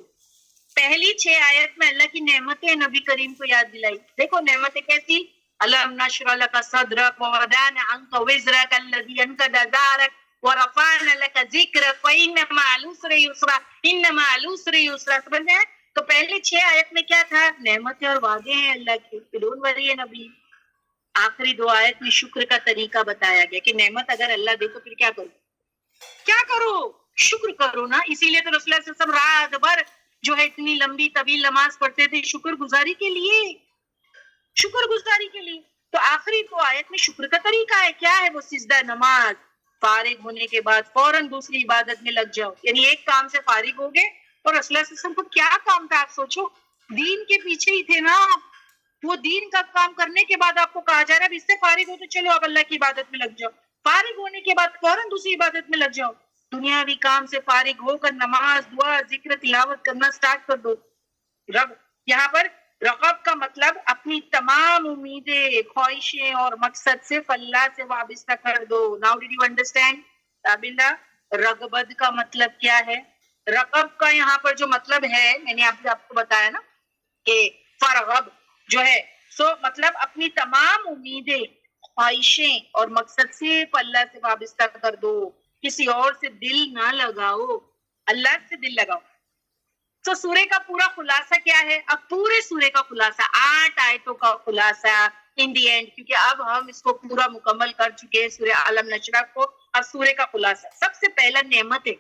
پہلی 6 آیت میں اللہ کی نعمتیں نبی کریم کو یاد دلائی. دیکھو نعمتیں کیسی. الم نشرح لک صدرک ووضعنا عنک وزرک الذی انقض ظہرک ورفعنا لک ذکرک فإن مع العسر یسرا ان مع العسر یسرا. سمجھ میں؟ تو پہلے 6 آیت میں کیا تھا؟ نعمتیں اور وعدے ہیں اللہ کے, ڈونٹ وری نبی. آخری 2 آیت میں شکر کا طریقہ بتایا گیا کہ نعمت اگر اللہ دے تو پھر کیا کرو, کیا کرو, شکر کرو نا. اسی لیے تو رسول اللہ صلی اللہ علیہ وسلم رات بھر جو ہے اتنی لمبی طویل نماز پڑھتے تھے, شکر گزاری کے لیے, شکر گزاری کے لیے. تو آخری 2 آیت میں شکر کا طریقہ ہے. کیا ہے وہ؟ سجدہ نماز. فارغ ہونے کے بعد فوراً دوسری عبادت میں لگ جاؤ, یعنی ایک کام سے فارغ ہو گئے. اور رسول اللہ صلی اللہ علیہ وسلم کو کیا کام تھا آپ سوچو, دین کے پیچھے ہی تھے نا. وہ دین کا کام کرنے کے بعد آپ کو کہا جا رہا ہے اب اس سے فارغ ہو تو چلو اب اللہ کی عبادت میں لگ جاؤ. فارغ ہونے کے بعد فوراً دوسری عبادت میں لگ جاؤ. دنیاوی کام سے فارغ ہو کر نماز, دعا, ذکر, تلاوت کرنا سٹارٹ کر دو. رب یہاں پر رغب کا مطلب اپنی تمام امیدیں, خواہشیں اور مقصد صرف اللہ سے وابستہ کر دو. ناؤ ڈیڈ یو انڈرسٹینڈ تابلہ؟ رغبت کا مطلب کیا ہے؟ رغب کا یہاں پر جو مطلب ہے, میں نے آپ کو بتایا نا کہ فرغب جو ہے سو مطلب اپنی تمام امیدیں, خواہشیں اور مقصد صرف اللہ سے وابستہ کر دو. کسی اور سے دل نہ لگاؤ, اللہ سے دل لگاؤ. تو سورے کا پورا خلاصہ کیا ہے؟ اب پورے سورے کا خلاصہ 8 آیتوں کا خلاصہ ان دی اینڈ, کیونکہ اب ہم اس کو پورا مکمل کر چکے ہیں سورہ علم نشرح کو. اب سورے کا خلاصہ, سب سے پہلا نعمت ہے.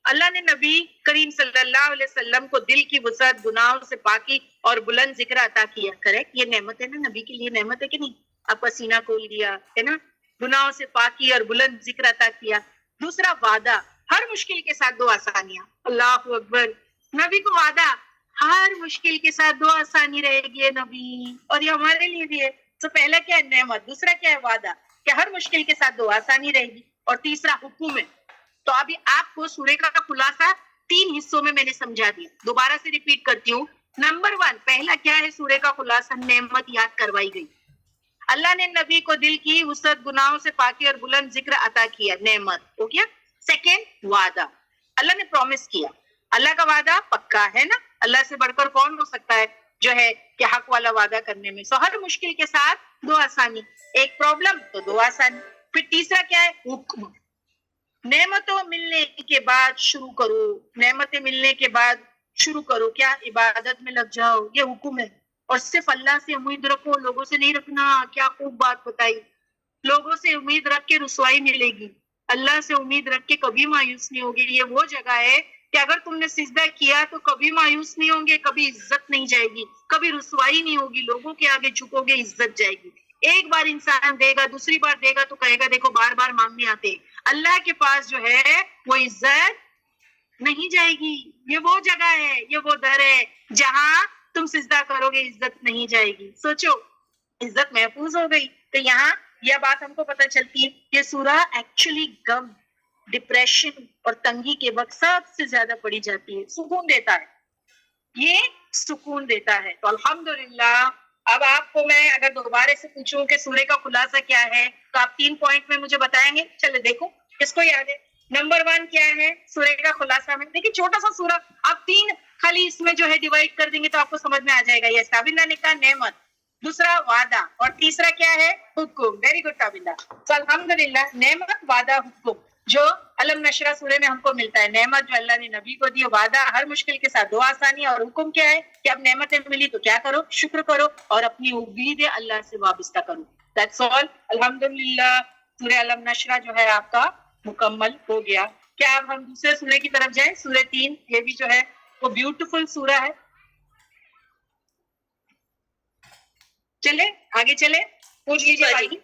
اللہ نے نبی کریم صلی اللہ علیہ وسلم کو دل کی وسعت, گناہوں سے پاکی اور بلند ذکر عطا کیا. کریکٹ, یہ نعمت ہے نا, نبی کے لیے نعمت ہے کہ نہیں؟ آپ کا سینہ کھول دیا ہے نا, گناہوں سے پاکی اور بلند ذکر عطا کیا. دوسرا وعدہ, ہر مشکل کے ساتھ 2 آسانیاں. اللہ اکبر, نبی کو وعدہ ہر مشکل کے ساتھ 2 آسانی رہے گی نبی, اور یہ ہمارے لیے بھی ہے. تو پہلا کیا ہے؟ نعمت. دوسرا کیا ہے؟ وعدہ کہ ہر مشکل کے ساتھ 2 آسانی رہے گی. اور تیسرا حکم ہے. تو ابھی آپ کو سورے کا خلاصہ 3 حصوں میں نے سمجھا دیا. دوبارہ سے ریپیٹ کرتی ہوں. نمبر 1, پہلا کیا ہے سورے کا خلاصہ؟ نعمت یاد کروائی گئی. اللہ نے نبی کو دل کی وسعت, گناہوں سے پاکی اور بلند ذکر عطا کیا, نعمت ہو گیا. سیکنڈ, وعدہ, اللہ نے پرومس کیا. اللہ کا وعدہ پکا ہے نا, اللہ سے بڑھ کر کون ہو سکتا ہے جو ہے کہ حق والا وعدہ کرنے میں. سو ہر مشکل کے ساتھ 2 آسانی, ایک پرابلم تو 2 آسانی. پھر تیسرا کیا ہے؟ حکم. نعمتوں ملنے کے بعد شروع کرو, نعمتیں ملنے کے بعد شروع کرو. کیا؟ عبادت میں لگ جاؤ, یہ حکم ہے. اور صرف اللہ سے امید رکھو, لوگوں سے نہیں رکھنا. کیا خوب بات بتائی. لوگوں سے امید رکھ کے رسوائی ملے گی, اللہ سے امید رکھ کے کبھی مایوس نہیں ہوگی. یہ وہ جگہ ہے کہ اگر تم نے سجدہ کیا تو کبھی مایوس نہیں ہوں گے, کبھی عزت نہیں جائے گی, کبھی رسوائی نہیں ہوگی, لوگوں کے آگے جھکو گے, عزت جائے گی. ایک بار انسان دے گا, دوسری بار دے گا تو کہے گا دیکھو بار بار مانگنے آتے. اللہ کے پاس جو ہے وہ عزت نہیں جائے گی. یہ وہ جگہ ہے, یہ وہ در ہے جہاں تم سجدہ کرو گے عزت نہیں جائے گی. سوچو عزت محفوظ ہو گئی. تو یہاں یہ بات ہم کو پتہ چلتی ہے کہ سورہ ایکچولی غم, ڈپریشن اور تنگی کے وقت سب سے زیادہ پڑھی جاتی ہے. سکون دیتا ہے, یہ سکون دیتا ہے. تو الحمدللہ اب آپ کو میں اگر دوبارہ سے پوچھوں کہ سورہ کا خلاصہ کیا ہے تو آپ 3 پوائنٹ میں مجھے بتائیں گے. چلے دیکھو کس کو یاد ہے. نمبر 1 کیا ہے سورہ کا خلاصہ میں؟ دیکھیں چھوٹا سا سورہ, آپ 3 خالی اس میں جو ہے ڈیوائڈ کر دیں گے تو آپ کو سمجھ میں آ جائے گا. یہ تابندہ نے کہا نعمت, دوسرا وعدہ, اور تیسرا کیا ہے حکم. Very good Tabinda. تو الحمدللہ نعمت, وعدہ, حکم جو علم نشرہ سورہ میں ہم کو ملتا ہے. نعمت جو اللہ نے نبی کو دی, وعدہ ہر مشکل کے ساتھ 2 آسانی, اور حکم کیا ہے کہ اب نعمتیں ملی تو کیا کرو, شکر کرو اور اپنی امید اللہ سے وابستہ کرو. That's all. الحمدللہ سورہ علم نشرہ جو ہے آپ کا مکمل ہو گیا. کیا اب ہم دوسرے سورہ کی طرف جائیں؟ سورہ 3, یہ بھی جو ہے وہ بیوٹیفل سورہ ہے. چلے آگے چلے, پوچھ لیجیے باقی.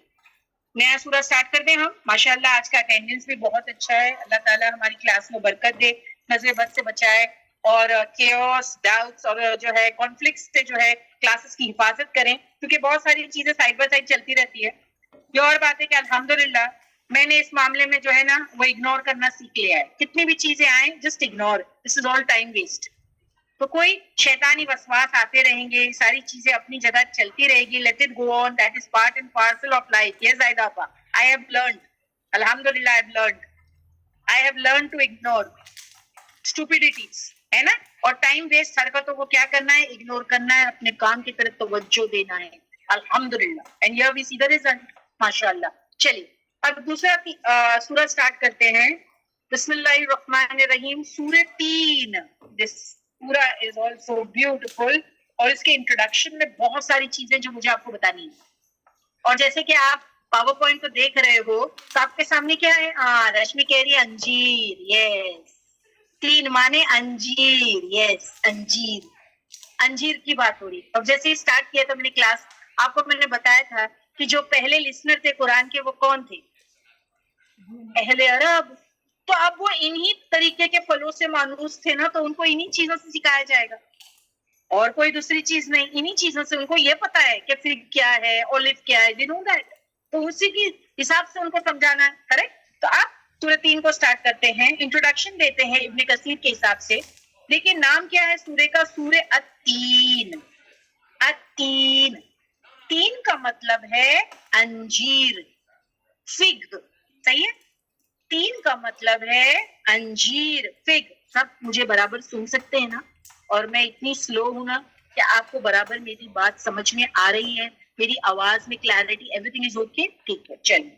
نیا سورہ سٹارٹ کر دیں ہم. ماشاءاللہ آج کا اٹینڈنس بھی بہت اچھا ہے. اللہ تعالیٰ ہماری کلاس میں برکت دے, نظر بد سے بچائے, اور کیوس, ڈاؤٹس اور جو ہے کانفلکٹس سے جو ہے کلاسز کی حفاظت کریں, کیونکہ بہت ساری چیزیں سائڈ بائی سائڈ چلتی رہتی ہے. یہ اور بات ہے کہ الحمدللہ میں نے اس معاملے میں جو ہے نا وہ اگنور کرنا سیکھ لیا ہے. کتنی بھی چیزیں آئیں جسٹ اگنور, دس از آل ٹائم ویسٹ. تو کوئی شیطانی وسواس آتے رہیں گے, ساری چیزیں اپنی جگہ چلتی رہے گی. Late it go on, that is part and parcel of life. یہ زائدہ آپا, I have learned, الحمدللہ I have learned to ignore stupidities, ہے نا. اور ٹائم ویسٹ حرکتوں کو کیا کرنا ہے, اگنور کرنا ہے, اپنے کام کی طرف توجہ دینا ہے. الحمدللہ. And here we see the result, ماشاءاللہ. چلیے اب دوسرا سورہ سٹارٹ کرتے ہیں. بسم اللہ الرحمن الرحیم. سورہ 3. This سورہ is also beautiful, اور اس کے انٹروڈکشن میں بہت ساری چیزیں جو مجھے آپ کو بتانی ہے. اور جیسے کہ آپ پاور پوائنٹ کو دیکھ رہے ہو تو آپ کے سامنے کیا ہے, رشمی کہہ رہی ہے انجیر. یس, 3 مانے انجیر. یس انجیر, انجیر کی بات ہو رہی. اب جیسے ہی اسٹارٹ کیا تھا میں نے کلاس, آپ کو میں نے بتایا تھا کہ جو پہلے لسنر تھے قرآن کے وہ کون تھے, اہل عرب. تو اب وہ انہی طریقے کے پھلوں سے مانوس تھے نا, تو ان کو انہی چیزوں سے سکھایا جائے گا, اور کوئی دوسری چیز نہیں. انہی چیزوں سے ان کو یہ پتا ہے کہ فگ کیا ہے, اولیو کیا ہے, دنوں کا ہے, تو اسی کی حساب سے ان کو سمجھانا ہے. کریکٹ. تو آپ سورہ 3 کو سٹارٹ کرتے ہیں, انٹروڈکشن دیتے ہیں ابن کثیر کے حساب سے. دیکھیں نام کیا ہے سورہ کا, سورہ التین. التین, 3 کا مطلب ہے انجیر, فگ. صحیح ہے, 3 کا مطلب ہے انجیر, فگ. سب مجھے برابر سن سکتے ہیں نا, اور میں اتنی سلو ہوں نا کہ آپ کو برابر میری بات سمجھ میں آ رہی ہے, میری آواز میں clarity, every thing is okay. ٹھیک ہے چلیے.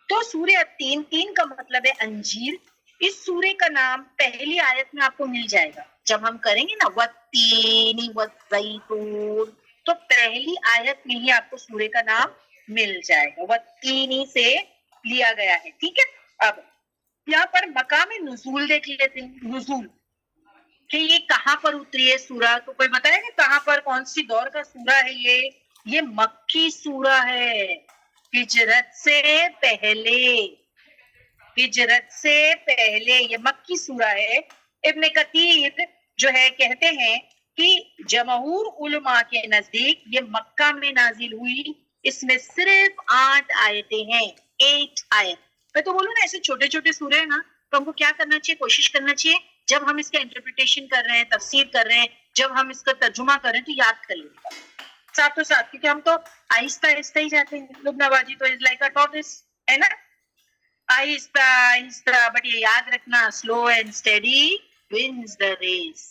تو سورہ التین, 3 کا مطلب ہے انجیر. اس سورے کا نام پہلی آیت میں آپ کو مل جائے گا. جب ہم کریں گے نا والتین والزیتون, تو پہلی آیت میں ہی آپ کو سورے کا نام مل جائے گا. والتین سے لیا گیا ہے. ٹھیک ہے. اب یہاں پر مقام نزول دیکھ لیتے ہیں. نزول کہ یہ کہاں پر اتری ہے سورہ, تو کوئی بتائے گا کہاں پر, کون سی دور کا سورہ ہے یہ مکی سورہ ہے, ہجرت سے پہلے. ہجرت سے پہلے یہ مکی سورہ ہے. ابن کثیر جو ہے کہتے ہیں کہ جمہور علماء کے نزدیک یہ مکہ میں نازل ہوئی. اس میں صرف 8 آیتیں ہیں. 8 آیت. میں تو بولوں نا ایسے چھوٹے چھوٹے سورے ہیں نا, تو ہم کو کیا کرنا چاہیے, کوشش کرنا چاہیے جب ہم اس کا انٹرپریٹیشن کر رہے ہیں, تفسیر کر رہے ہیں, جب ہم اس کا ترجمہ کر رہے ہیں تو یاد کر لیں ساتھ ساتھ, کیونکہ ہم تو آہستہ آہستہ ہی جاتے ہیں. لبنہ باجی تو از لائک اے ٹارٹس, ہے نا, آہستہ آہستہ. بٹ یہ یاد رکھنا, slow and steady wins the race,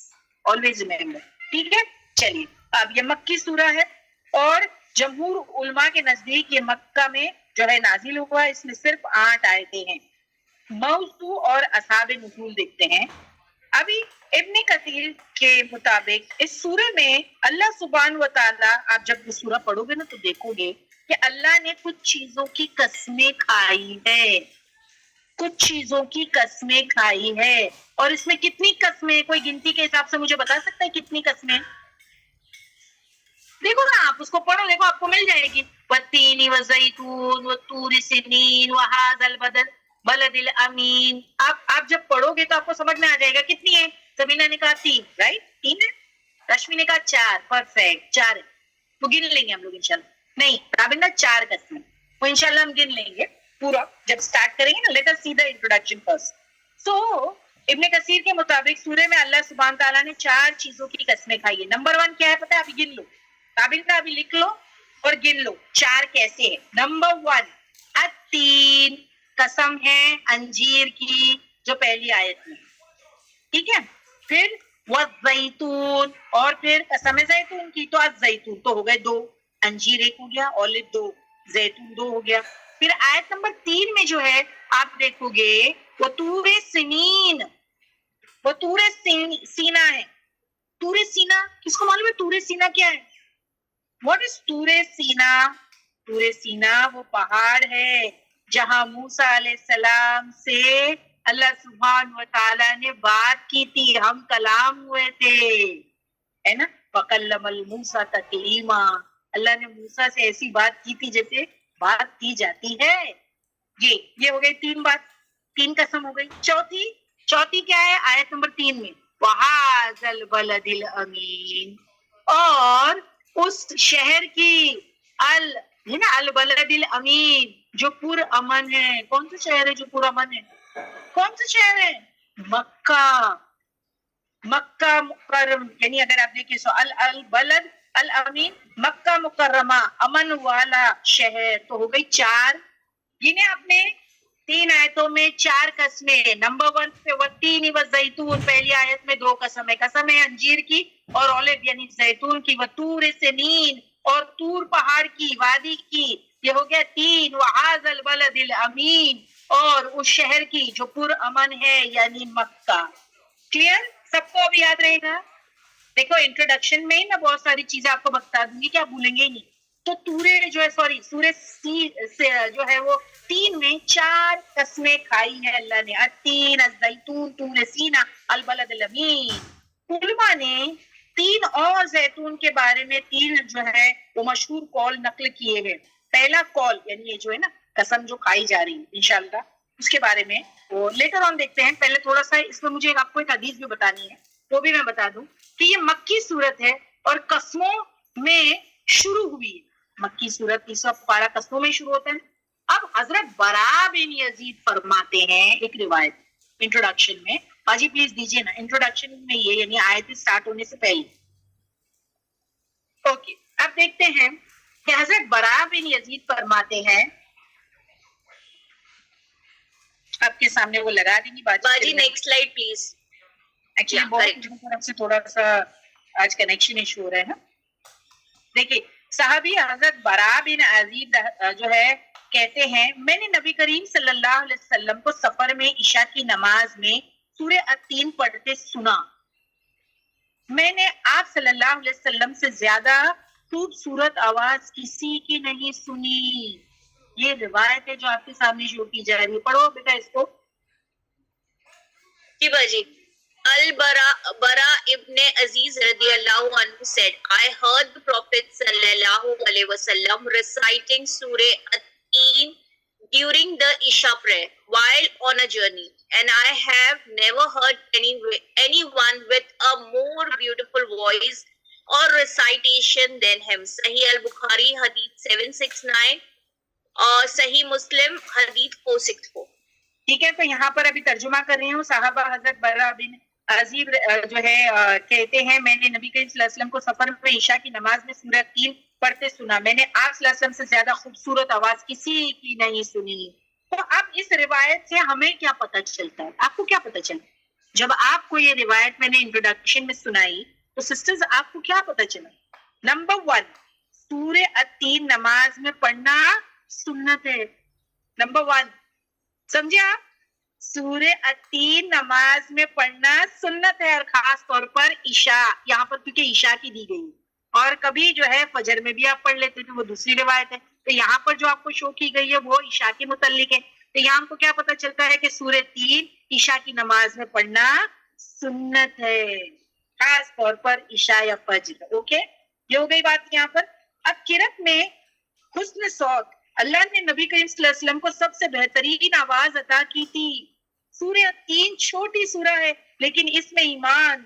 always remember. ٹھیک ہے. چلیے اب یہ مکی سورہ ہے, اور جمہور علماء کے نزدیک یہ مکہ میں جو ہے نازل ہوا. اس میں صرف 8 آیتیں ہیں. موضوع اور اصحاب نزول دیکھتے ہیں. ابھی ابن کثیر کے مطابق اس سورہ میں اللہ سبحانہ و تعالیٰ, آپ جب یہ سورہ پڑھو گے نا تو دیکھو گے کہ اللہ نے کچھ چیزوں کی قسمیں کھائی ہے. کچھ چیزوں کی قسمیں کھائی ہے. اور اس میں کتنی قسمیں, کوئی گنتی کے حساب سے مجھے بتا سکتا ہے کتنی قسمیں؟ دیکھو نا آپ اس کو پڑھو, دیکھو آپ کو مل جائے گی. والتین والزیتون والطور سنین وہذا البلد الامین. آپ جب پڑھو گے تو آپ کو سمجھ میں آ جائے گا. کتنی ہے؟ سبینہ نے کہا 3, رائٹ, 3 ہے. رشمی نے کہا 4, پرفیکٹ, 4 ہے. وہ گن لیں گے ہم لوگ انشاءاللہ. نہیں رابندہ 4 قسمیں, وہ انشاءاللہ ہم گن لیں گے پورا جب سٹارٹ کریں گے نا. Let us see the introduction first. So ابن کثیر کے مطابق سورہ میں اللہ سبحانہ تعالیٰ نے 4 چیزوں کی قسمیں کھائی ہے. نمبر 1 کیا ہے پتہ ہے؟ ابھی گن لو رابندہ, ابھی لکھ لو اور گن لو 4 کیسے ہے. نمبر 1 التین, قسم ہے انجیر کی جو پہلی آیت میں, ٹھیک ہے. پھر والزیتون, اور پھر قسم ہے زیتون کی, تو الزیتون تو ہو گئے 2, انجیر 1 ہو گیا, اولیو 2, زیتون 2 ہو گیا. پھر آیت نمبر 3 میں جو ہے آپ دیکھو گے وہ طور سنین, وہ طور سینا ہے. طور سینا کس کو معلوم ہے؟ طور سینا کیا ہے؟ واٹ از طور سینا؟ طور سینا وہ پہاڑ ہے جہاں موسیٰ علیہ السلام سے اللہ سبحانہ و تعالیٰ نے بات کی تھی, ہم کلام ہوئے تھے, ہے نا. وَكَلَّمَ الْمُوسَىٰ تَكْلِيمًا, اللہ نے موسیٰ سے ایسی بات کی تھی جیسے بات کی جاتی ہے. یہ ہو گئی 3 بات, 3 قسم ہو گئی. چوتھی کیا ہے آیت نمبر 3 میں؟ وَهَٰذَا الْبَلَدِ الْأَمِينَ, اور اس شہر کی ہے نا البلد الامین جو پر امن ہے. کون سا شہر ہے جو پر امن ہے؟ کون سا شہر ہے؟ مکہ مکرم, یعنی اگر آپ دیکھیں سو البلد الامین, مکہ مکرمہ, امن والا شہر. تو ہو گئی 4. جنہیں آپ نے 3 آیتوں میں 4 قسمیں. نمبر 1 پہ والتین والزیتون, پہلی آیت میں 2 قسم ہے, قسم ہے انجیر کی اور اولیو یعنی زیتون کی. وطور سنین, اور طور پہاڑ کی, وادی کی, یہ ہو گیا 3. وہذا البلد الامین, اور اس شہر کی جو پر امن ہے یعنی مکہ. کلیئر؟ سب کو اب یاد رہے گا. دیکھو انٹروڈکشن میں ہی میں بہت ساری چیزیں آپ کو بتا دوں گی کہ آپ بھولیں گے ہی نہیں. تو تورے جو ہے سورہ جو ہے وہ 3 میں 4 قسمیں کھائی ہیں اللہ نے. التین, الزیتون, طور سینا, البلد الامین. علماء نے 3 اور زیتون کے بارے میں 3 جو ہے وہ مشہور قول نقل کیے ہیں. پہلا قول یعنی یہ جو ہے نا قسم جو کھائی جا رہی ہے انشاءاللہ اس کے بارے میں وہ لیٹر آن دیکھتے ہیں. پہلے تھوڑا سا اس میں مجھے آپ کو ایک حدیث بھی بتانی ہے, وہ بھی میں بتا دوں کہ یہ مکی صورت ہے اور قسموں میں شروع ہوئی ہے. مکی صورت 30 پارہ قسموں میں شروع ہوتا ہے. اب حضرت براء بن یزید فرماتے ہیں ایک روایت انٹروڈکشن میں, باجی پلیز دیجیے نا انٹروڈکشن میں یہ یعنی آیت سٹارٹ ہونے سے پہلے. اوکے, اب دیکھتے ہیں کہ حضرت براء بن یزید فرماتے ہیں, آپ کے سامنے وہ لگا دیں گی باجی نیکسٹ سلائیڈ پلیز. ایکچولی بہت طرف سے تھوڑا سا آج کنیکشن ایشو ہو رہا ہے نا. دیکھیے صحابی حضرت براء بن عازب جو ہے کہتے ہیں میں نے نبی کریم صلی اللہ علیہ وسلم کو سفر میں عشاء کی نماز میں سورہ التین پڑھتے سنا. میں نے آپ صلی اللہ علیہ وسلم سے زیادہ خوبصورت آواز کسی کی نہیں سنی. یہ روایت ہے جو آپ کے سامنے شو کی جا رہی ہے. پڑھو بیٹا اس کو. جی باجی. Al-Bara ibn Aziz radiallahu anhu said, I heard the Prophet sallallahu alaihi wasallam reciting Surah At-Teen during the Isha prayer while on a journey, and I have never heard anyone with a more beautiful voice or recitation than him. Sahih al-Bukhari Hadith 769 اور صحیح مسلم حدیث 464. ٹھیک ہے, تو یہاں پر ابھی ترجمہ کر رہی ہوں. صحابہ حضرت براء بن عازب جو ہے کہتے ہیں میں نے نبی کریم صلی اللہ علیہ وسلم کو سفر میں عشاء کی نماز میں سورہ 3 پڑھتے سنا. میں نے آپ صلی اللہ علیہ وسلم سے زیادہ خوبصورت آواز کسی کی نہیں سنی. تو اب اس روایت سے ہمیں کیا پتہ چلتا ہے؟ آپ کو کیا پتہ چلتا ہے جب آپ کو یہ روایت میں نے انٹروڈکشن میں سنائی؟ تو سسٹرز آپ کو کیا پتہ چلا؟ نمبر 1 سورہ التین نماز میں پڑھنا سنت ہے. نمبر 1 سمجھے آپ؟ سورہ التین نماز میں پڑھنا سنت ہے, اور خاص طور پر عشاء, یہاں پر کیونکہ عشاء کی دی گئی, اور کبھی جو ہے فجر میں بھی آپ پڑھ لیتے تھے, وہ دوسری روایت ہے. تو یہاں پر جو آپ کو شو کی گئی ہے وہ عشاء کے متعلق ہے. تو یہاں ہم کو کیا پتہ چلتا ہے کہ سورہ 3 عشاء کی نماز میں پڑھنا سنت ہے, خاص طور پر عشاء یا فجر. اوکے, یہ ہو گئی بات یہاں پر. اب قرات میں حسن صوت, اللہ نے نبی کریم صلی اللہ علیہ وسلم کو سب سے بہترین آواز عطا کی تھی. سورہ 3 چھوٹی سورہ ہے لیکن اس میں ایمان,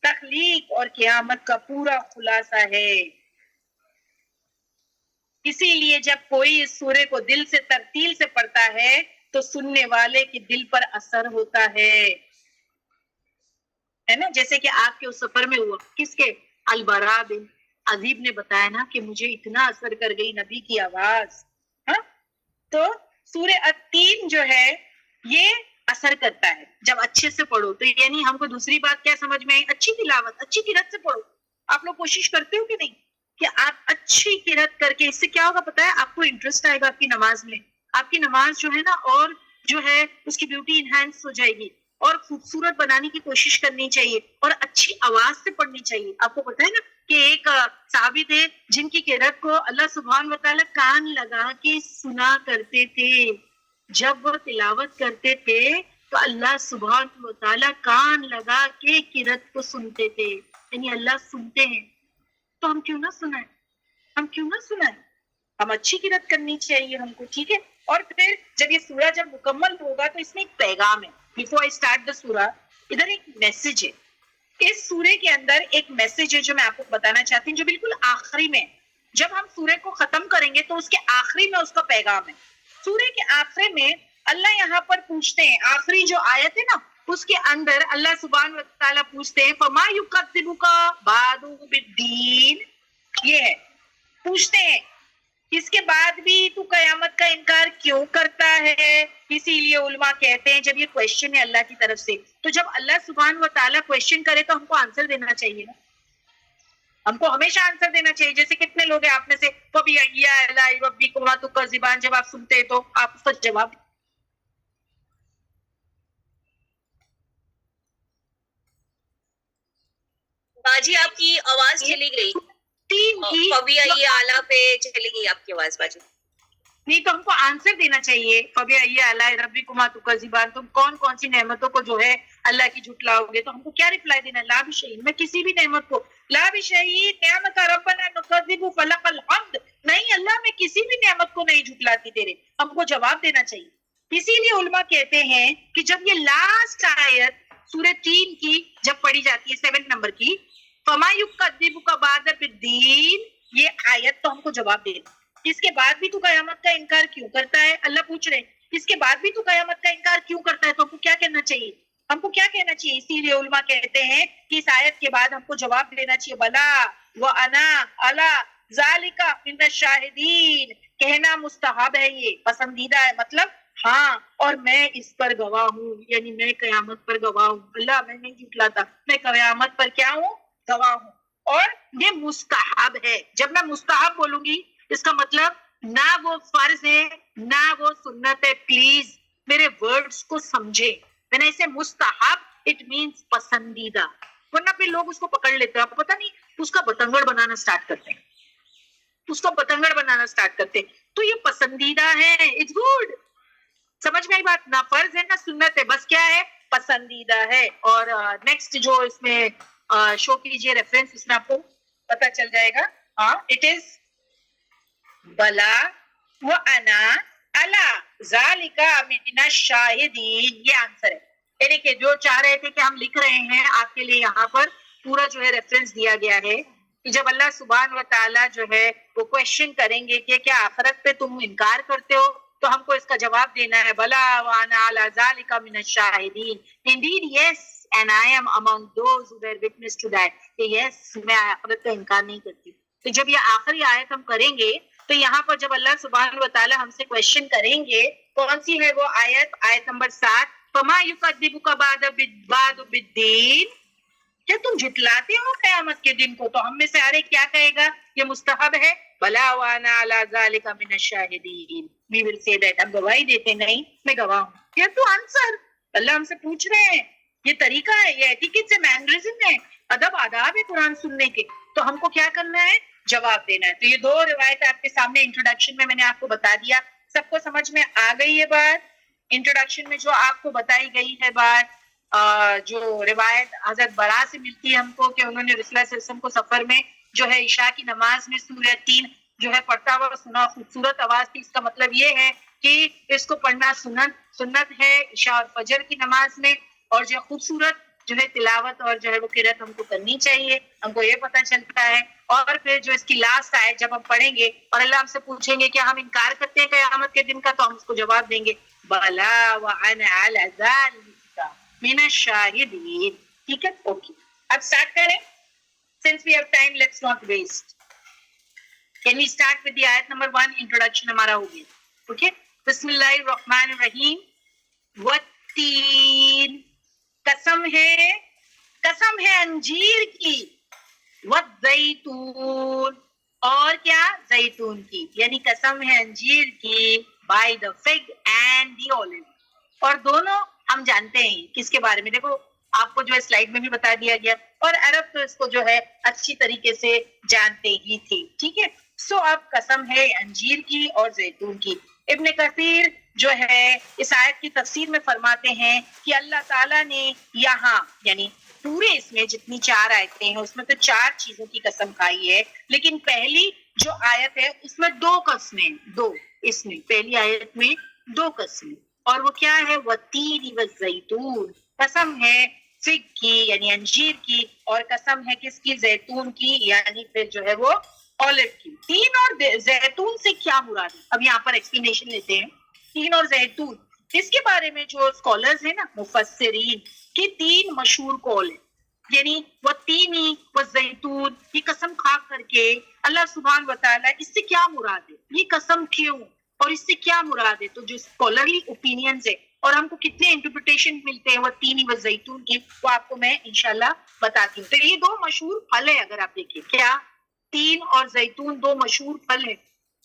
تخلیق اور قیامت کا پورا خلاصہ ہے. اسی لیے جب کوئی اس سورے کو دل سے ترتیل سے پڑھتا ہے تو سننے والے کے دل پر اثر ہوتا ہے نا, جیسے کہ آپ کے اس سفر میں ہوا. کس کے؟ البراء بن عازب نے بتایا نا کہ مجھے اتنا اثر کر گئی نبی کی آواز. ہاں, تو سورہ التین جو ہے یہ اثر کرتا ہے جب اچھے سے پڑھو. تو یعنی ہم کو دوسری بات کیا سمجھ میں آئی؟ اچھی تلاوت, اچھی قرات سے پڑھو. آپ لوگ کوشش کرتے ہو کہ نہیں کہ آپ اچھی قرات کر کے, اس سے کیا ہوگا پتا ہے, آپ کو انٹرسٹ آئے گا آپ کی نماز میں. آپ کی نماز جو ہے نا اور جو ہے اس کی بیوٹی انہینس ہو جائے گی, اور خوبصورت بنانے کی کوشش کرنی چاہیے, اور اچھی آواز سے پڑھنی چاہیے. آپ کو پتا ہے نا کہ ایک صحابی تھے جن کی قرات کو اللہ سبحانہ و تعالیٰ کان لگا کے سنا کرتے تھے. جب وہ تلاوت کرتے تھے تو اللہ سبحانہ و تعالیٰ کان لگا کے قرات کو سنتے تھے. یعنی اللہ سنتے ہیں تو ہم کیوں نہ سنائیں, ہم کیوں نہ سنائیں, ہم اچھی قرات کرنی چاہیے ہم کو. ٹھیک ہے, اور پھر جب یہ سورہ جب مکمل ہوگا تو اس میں ایک پیغام ہے. بیفور آئی اسٹارٹ دا سورہ, ادھر ایک میسج ہے. اس سورے کے اندر ایک میسج ہے جو میں آپ کو بتانا چاہتی ہوں, جو بالکل آخری میں, جب ہم سورے کو ختم کریں گے تو اس کے آخری میں اس کا پیغام ہے. سورے کے آخری میں اللہ یہاں پر پوچھتے ہیں, آخری جو آیت ہے نا اس کے اندر اللہ سبحانہ و تعالیٰ پوچھتے ہیں فما یکذبک بعد بالدین. یہ ہے, پوچھتے ہیں اس کے بعد بھی تو قیامت کا انکار کیوں کرتا ہے. اسی لیے علماء کہتے ہیں جب یہ کوشچن ہے اللہ کی طرف سے, تو جب اللہ سبحانہ و تعالیٰ کوشچن کرے تو ہم کو آنسر دینا چاہیے نا, ہم کو ہمیشہ آنسر دینا چاہیے. جیسے کتنے لوگ ہیں آپ میں سے فَبِأَيِّ آلَاءِ رَبِّكُمَا تُكَذِّبَانِ, جب آپ سنتے ہیں تو آپ اس کا جواب. باجی آپ کی آواز چلی گئی, تین کی فبی اعلیٰ پہ چلی گئی آپ کی آواز باجی. نہیں تو ہم کو آنسر دینا چاہیے. فَبِأَيِّ آلَاءِ رَبِّكُمَا تُكَذِّبَانِ, تم کون کون سی نعمتوں کو جو ہے اللہ کی جھٹلاؤ گے, تو ہم کو کیا رپلائی دینا ہے؟ لا بشیء, میں کسی بھی نعمت کو, لا بشیء نعمت ربنا نکذب فلق الحمد, نہیں اللہ میں کسی بھی نعمت کو نہیں جھٹلاتی تیرے, ہم کو جواب دینا چاہیے. اسی لیے علماء کہتے ہیں کہ جب یہ لاسٹ آیت سورہ 3 کی جب پڑھی جاتی ہے 7 نمبر کی, فما یکذبک بعد بالدین, یہ آیت تو ہم کو جواب دے دی. اس کے بعد بھی تو قیامت کا انکار کیوں کرتا ہے, اللہ پوچھ رہے ہیں اس کے بعد بھی تو قیامت کا انکار کیوں کرتا ہے, تو ہم کو کیا کہنا چاہیے, ہم کو کیا کہنا چاہیے. اسی لیے علماء کہتے ہیں کہ اس آیت کے بعد ہم کو جواب دینا چاہیے بلا وانا علی ذالک من الشاہدین, کہنا مستحب ہے, یہ پسندیدہ ہے, مطلب ہاں اور میں اس پر گواہ ہوں, یعنی میں قیامت پر گواہ ہوں. اللہ میں نہیں جھٹلاتا, میں قیامت پر کیا ہوں, گواہ ہوں. اور یہ مستحب ہے. جب میں مستحب بولوں گی اس کا مطلب نہ وہ فرض ہے نہ وہ سنت ہے. پلیز میرے ورڈز کو سمجھے, میں نے اسے مستحب اٹ مینس پسندیدہ, ورنہ پھر لوگ اس کو پکڑ لیتے ہیں, آپ کو پتا نہیں, اس کا بتنگڑ بنانا سٹارٹ کرتے ہیں, اس کو بتنگڑ بنانا سٹارٹ کرتے ہیں. تو یہ پسندیدہ ہے, اٹس گڈ. سمجھ میں آئی بات, نہ فرض ہے نہ سنت ہے, بس کیا ہے, پسندیدہ ہے. اور نیکسٹ جو اس میں شو کیجیے ریفرنس, اس میں آپ کو پتا چل جائے گا. ہاں, اٹ از بلا وانا علی ذالک من الشاہدین, یہ آنسر ہے. یعنی کہ جو چاہ رہے تھے کہ ہم لکھ رہے ہیں آپ کے لیے, یہاں پر پورا جو ہے ریفرنس دیا گیا ہے کہ جب اللہ سبحانہ و تعالیٰ جو ہے وہ کوشچن کریں گے کہ کیا آخرت پہ تم انکار کرتے ہو, تو ہم کو اس کا جواب دینا ہے بلا وانا علی ذالک من الشاہدین. Indeed yes, and I am among those who bear witness to that. کہ yes, میں آخرت کا انکار نہیں کرتی. تو جب یہ آخری آیت ہم کریں گے تو یہاں پر جب اللہ سبحانہ و تعالیٰ ہم سے کوشچن کریں گے, کون سی ہے وہ آیت, آیت نمبر 7, فما یکذبک بعد بالدین, کیا تم جھٹلاتے ہو قیامت کے دن کو. تو ہم میں سے ہر ایک کیا کہے گا, یہ مستحب ہے, بلا وانا علی ذالک من الشاہدین, we will say that. ہم گواہی دیتے نہیں, میں گواہ ہوں. یہ تو آنسر اللہ ہم سے پوچھ رہے ہیں, یہ طریقہ ہے, یہ ایٹیکیٹس ہے, مینرزم ہے, ادب آداب ہے قرآن سننے کے. تو ہم کو کیا کرنا ہے, جواب دینا ہے. تو یہ 2 روایت آپ کے سامنے انٹروڈکشن میں نے آپ کو بتا دیا. سب کو سمجھ میں آ گئی ہے بات. انٹروڈکشن میں جو آپ کو بتائی گئی ہے بات, جو روایت حضرت برا سے ملتی ہے ہم کو کہ انہوں نے رسول اللہ صلی اللہ علیہ وسلم کو سفر میں جو ہے عشاء کی نماز میں سورہ تین جو ہے پڑھتا ہوا سنا, خوبصورت آواز تھی. اس کا مطلب یہ ہے کہ اس کو پڑھنا سنت ہے عشاء اور فجر کی نماز میں, اور جو خوبصورت جو ہے تلاوت اور جو ہے وہ قرات ہم کو کرنی چاہیے. ہم کو یہ پتہ چلتا ہے. اور پھر جو اس کی لاسٹ آیت جب ہم پڑھیں گے اور اللہ ہم سے پوچھیں گے کیا ہم انکار کرتے ہیں قیامت کے دن کا, تو ہم اس کو جواب دیں گے بلا وانا علی ذلک من الشاہدین. ٹھیک ہے, اوکے. اب سٹارٹ کریں. Since we have time, let's not waste. Can we start with the ayat number 1? Introduction ہمارا ہو گیا. Okay. بسم اللہ الرحمن الرحیم. والتین, قسم ہے انجیر کی. والزیتون, اور کیا, زیتون کی. یعنی قسم ہے انجیر کی by the fig and the olive. اور دونوں ہم جانتے ہیں کس کے بارے میں. دیکھو آپ کو جو ہے سلائیڈ میں بھی بتا دیا گیا, اور عرب تو اس کو جو ہے اچھی طریقے سے جانتے ہی تھے. ٹھیک ہے. سو اب قسم ہے انجیر کی اور زیتون کی. ابن کثیر جو ہے اس آیت کی تفسیر میں فرماتے ہیں کہ اللہ تعالیٰ نے یہاں یعنی پورے اس میں جتنی 4 آیتیں ہیں اس میں تو 4 چیزوں کی قسم کھائی ہے, لیکن پہلی جو آیت ہے اس میں 2 قسمیں, 2 اس میں پہلی آیت میں 2 قسمیں, اور وہ کیا ہے, والتین والزیتون. قسم ہے فگ کی یعنی انجیر کی, اور قسم ہے کس کی, زیتون کی یعنی پھر جو ہے وہ اولیو کی. تین اور زیتون سے کیا مراد ہے, اب یہاں پر ایکسپلینیشن لیتے ہیں. تین اور زیتون اس کے بارے میں جو اسکالرز ہیں نا مفسرین کی 3 مشہور قول ہیں. یعنی وہ تینی وہ زیتون, یہ قسم کھا کر کے اللہ سبحان و تعالیٰ اس سے کیا مراد ہے, یہ قسم کیوں اور اس سے کیا مراد ہے. تو جو اسکالرلی اوپینینز ہے اور ہم کو کتنے انٹرپریٹیشن ملتے ہیں وہ تینی و زیتون کی, وہ آپ کو میں انشاءاللہ بتاتی ہوں. تو یہ 2 مشہور پھل ہے. اگر آپ دیکھیں کیا, تین اور زیتون 2 مشہور پھل ہیں.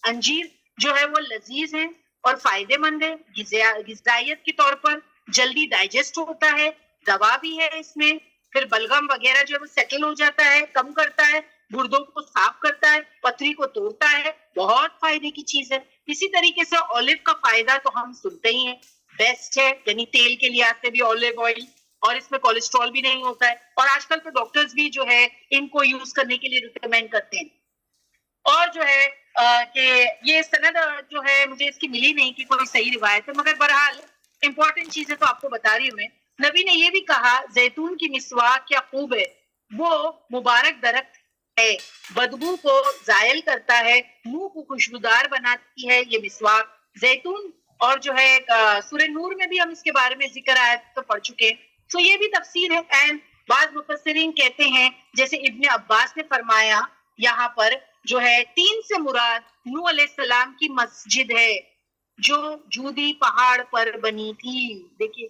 انجیر جو ہے وہ لذیذ ہے اور فائدے مند ہے, غذائیت کے طور پر جلدی ڈائجسٹ ہوتا ہے, دوا بھی ہے اس میں, پھر بلغم وغیرہ جو ہے وہ سیٹل ہو جاتا ہے, کم کرتا ہے, گردوں کو صاف کرتا ہے, پتھری کو توڑتا ہے, بہت فائدے کی چیز ہے. اسی طریقے سے اولیو کا فائدہ تو ہم سنتے ہی ہیں, بیسٹ ہے, یعنی تیل کے لحاظ سے بھی اولیو آئل, اور اس میں کولیسٹرول بھی نہیں ہوتا ہے, اور آج کل تو ڈاکٹرز بھی جو ہے ان کو یوز کرنے کے لیے ریکمینڈ کرتے ہیں. اور جو ہے کہ یہ سند جو ہے مجھے اس کی ملی نہیں کہ کوئی صحیح روایت ہے, مگر بہرحال امپورٹنٹ چیزیں تو آپ کو بتا رہی ہوں میں. نبی نے یہ بھی کہا زیتون کی مسواک کیا خوب ہے, وہ مبارک درخت ہے, بدبو کو زائل کرتا ہے, منہ کو خوشبودار بناتی ہے یہ مسواک. زیتون اور جو ہے سورہ نور میں بھی ہم اس کے بارے میں ذکر آیا تو پڑھ چکے ہیں. تو یہ بھی تفسیر ہے. اینڈ بعض مفسرین کہتے ہیں جیسے ابن عباس نے فرمایا یہاں پر جو ہے 3 سے مراد نوح علیہ السلام کی مسجد ہے جو جودی پہاڑ پر بنی تھی. دیکھیے